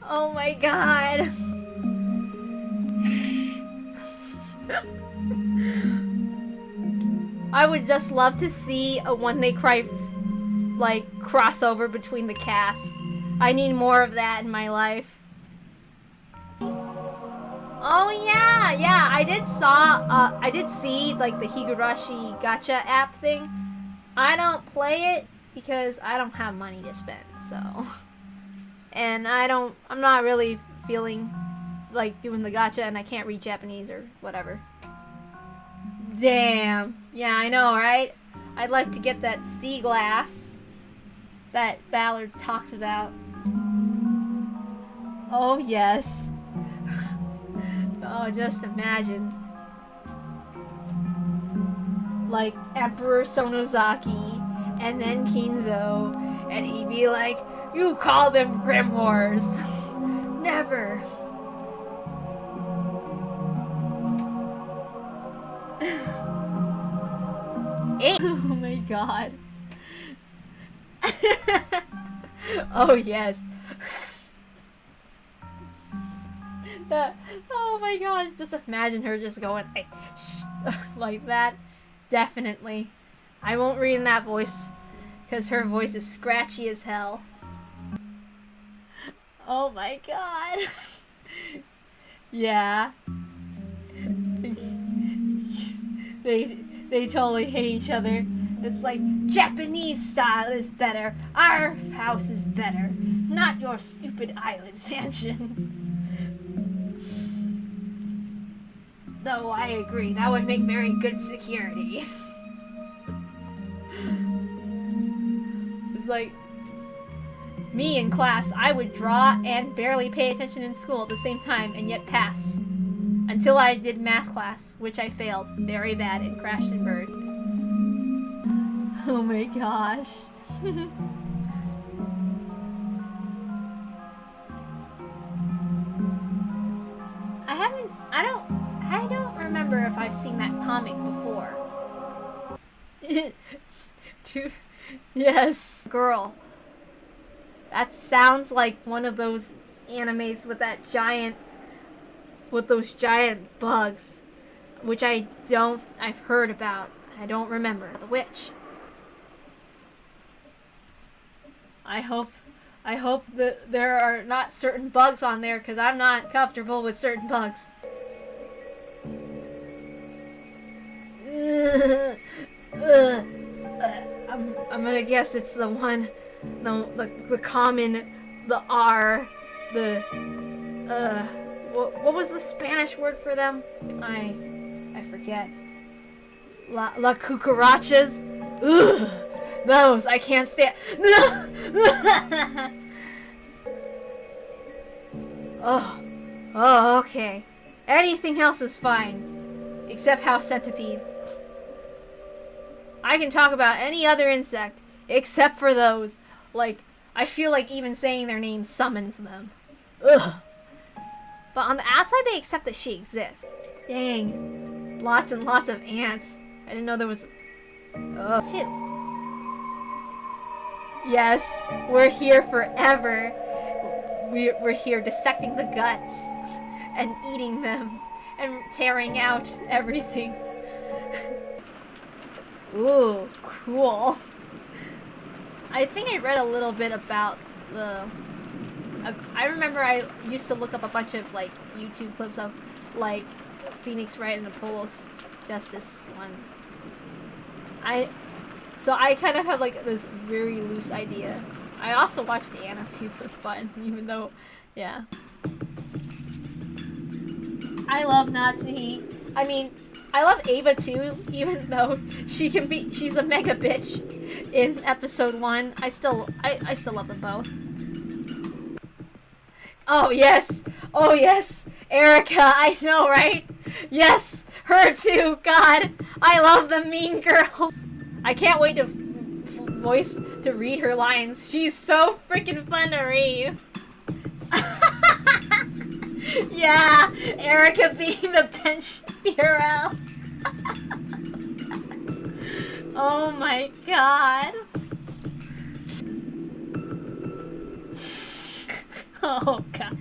Oh my god. I would just love to see a When They Cry like crossover between the cast. I need more of that in my life. Oh yeah, I did see like the Higurashi gacha app thing. I don't play it because I don't have money to spend, so. And I'm not really feeling like doing the gacha, and I can't read Japanese or whatever. Damn. Yeah, I know, right? I'd like to get that sea glass that Ballard talks about. Oh, yes. Oh, just imagine. Like, Emperor Sonozaki, and then Kinzo, and he'd be like, you call them grimoires. Never. Oh my god. Oh yes. Oh my god, just imagine her just going like, like that. Definitely. I won't read in that voice because her voice is scratchy as hell. Oh my god. Yeah. They totally hate each other. It's like, Japanese style is better. Our house is better. Not your stupid island mansion. Though I agree, that would make very good security. It's like, me in class, I would draw and barely pay attention in school at the same time and yet pass. Until I did math class, which I failed very bad and crashed and burned. Oh my gosh. I reading that comic before. Yes. Girl. That sounds like one of those animes with those giant bugs, which I've heard about. I don't remember. The witch. I hope that there are not certain bugs on there, because I'm not comfortable with certain bugs. I'm gonna guess it's the one, the common, the R, the what was the Spanish word for them? I forget. La cucarachas. Ugh, those I can't stand. Oh, okay. Anything else is fine, except house centipedes. I can talk about any other insect, except for those. Like, I feel like even saying their name summons them. Ugh. But on the outside, they accept that she exists. Dang. Lots and lots of ants. I didn't know there was... Two. Yes, we're here forever. We're here dissecting the guts and eating them and tearing out everything. Ooh, cool. I think I read a little bit about the... I remember I used to look up a bunch of, like, YouTube clips of, like, Phoenix Wright and Apollo's Justice ones. So I kind of have, like, this very loose idea. I also watched the anime for fun, even though, yeah. I love Natsuhi. I mean, I love Ava too, even though she's a mega bitch in episode 1. I still love them both. Oh yes! Oh yes! Erica, I know, right? Yes! Her too! God! I love the mean girls! I can't wait to read her lines. She's so freaking fun to read. Yeah! Erica being the bench hero. Oh my god. Oh god.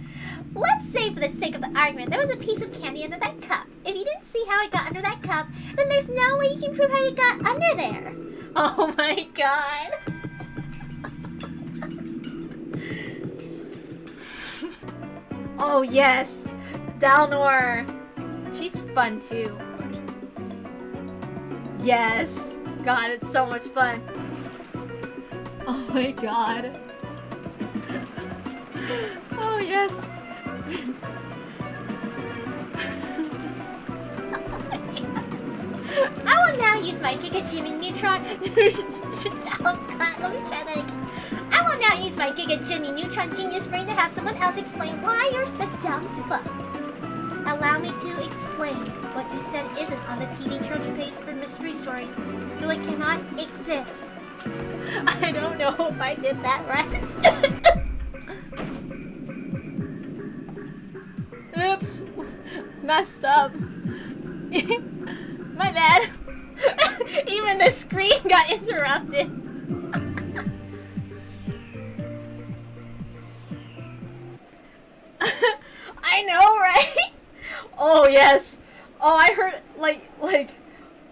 Let's say, for the sake of the argument, there was a piece of candy under that cup. If you didn't see how it got under that cup, then there's no way you can prove how it got under there. Oh my god. Oh yes, Dalnor. She's fun too. Yes. God, it's so much fun. Oh my god. Oh yes. I will now use my Giga Jimmy Neutron. Oh god, let me try that again. I will now use my Giga Jimmy Neutron Genius Brain to have someone else explain why you're the dumb fuck. Allow me to explain. What you said isn't on the TV tropes page for mystery stories, so it cannot exist. I don't know if I did that right. Oops. Messed up. My bad. Even the screen got interrupted. I know, right? Oh yes. Oh, I heard like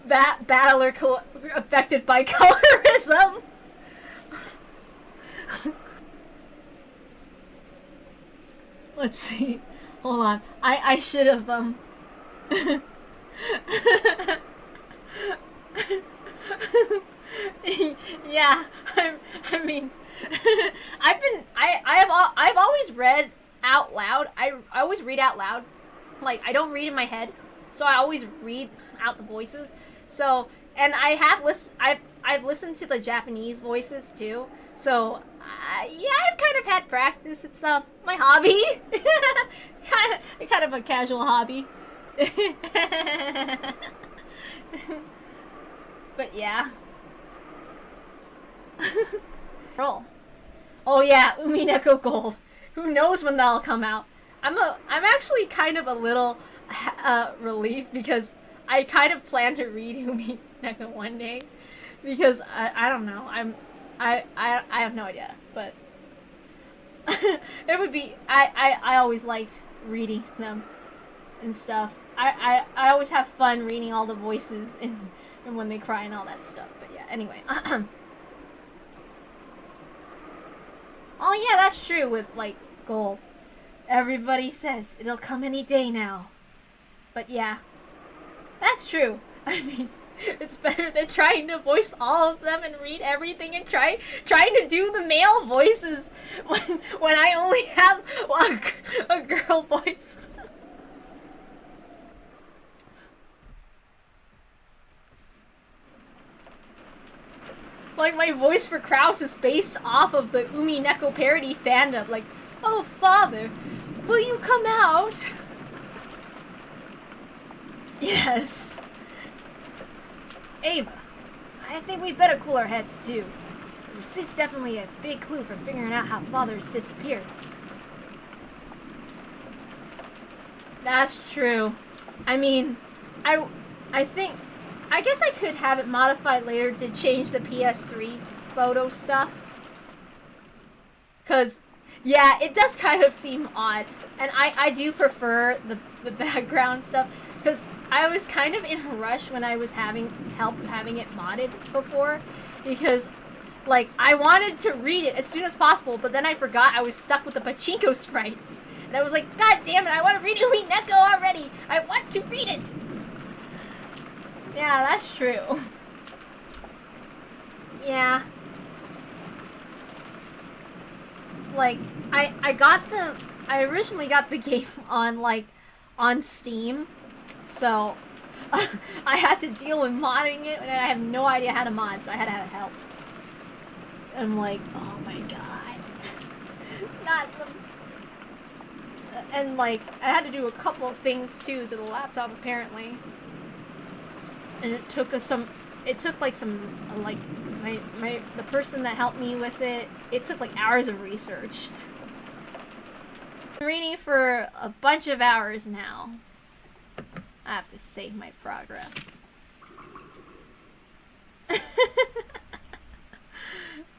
that battler affected by colorism. Let's see. Hold on. I should have yeah. I mean I've always read out loud. I always read out loud. Like, I don't read in my head, so I always read out the voices. So, and I've listened to the Japanese voices too. So, yeah, I've kind of had practice. It's my hobby, kind of a casual hobby. But yeah. Roll. Oh yeah, Umineko Gold. Who knows when that'll come out? I'm actually kind of a little relieved because I kind of plan to read Umineko one day, because I don't know, I have no idea, but it would be, I always liked reading them and stuff. I always have fun reading all the voices and when they cry and all that stuff, but yeah, anyway. Oh yeah, that's true with, like, gold. Everybody says it'll come any day now. But yeah, that's true. I mean, it's better than trying to voice all of them and read everything and trying to do the male voices when I only have a girl voice. Like, my voice for Kraus is based off of the Umineko parody fandom. Like, oh, father, will you come out? Yes. Ava, I think we better cool our heads, too. The receipt's definitely a big clue for figuring out how father's disappeared. That's true. I mean, I guess I could have it modified later to change the PS3 photo stuff. Because, yeah, it does kind of seem odd. And I do prefer the background stuff. Because I was kind of in a rush when I was having it modded before. Because, like, I wanted to read it as soon as possible, but then I forgot I was stuck with the pachinko sprites. And I was like, God damn it, I want to read Umineko already! I want to read it! Yeah, that's true. Yeah. Like, I originally got the game on Steam, so I had to deal with modding it, and I have no idea how to mod, so I had to have help. And I'm like, oh my god. Not the... And, like, I had to do a couple of things, too, to the laptop, apparently. And it took the person that helped me with it took, like, hours of research. I'm reading for a bunch of hours now. I have to save my progress.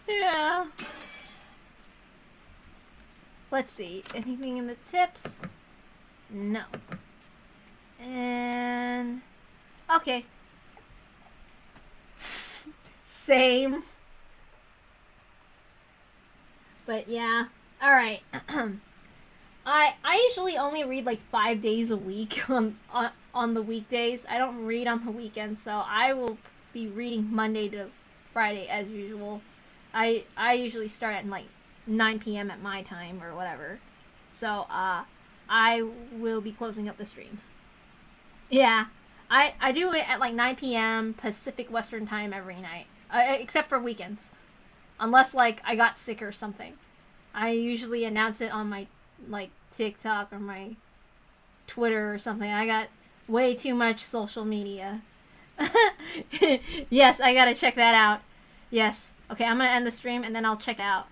Yeah. Let's see. Anything in the tips? No. And... okay. Same. But yeah. Alright. I usually only read like 5 days a week on the weekdays. I don't read on the weekends, so I will be reading Monday to Friday as usual. I usually start at like 9 p.m. at my time or whatever. So I will be closing up the stream. Yeah. I do it at like 9 p.m. Pacific Western Time every night. Except for weekends. Unless, like, I got sick or something. I usually announce it on my, like, TikTok or my Twitter or something. I got way too much social media. Yes, I gotta check that out. Yes. Okay, I'm gonna end the stream and then I'll check out.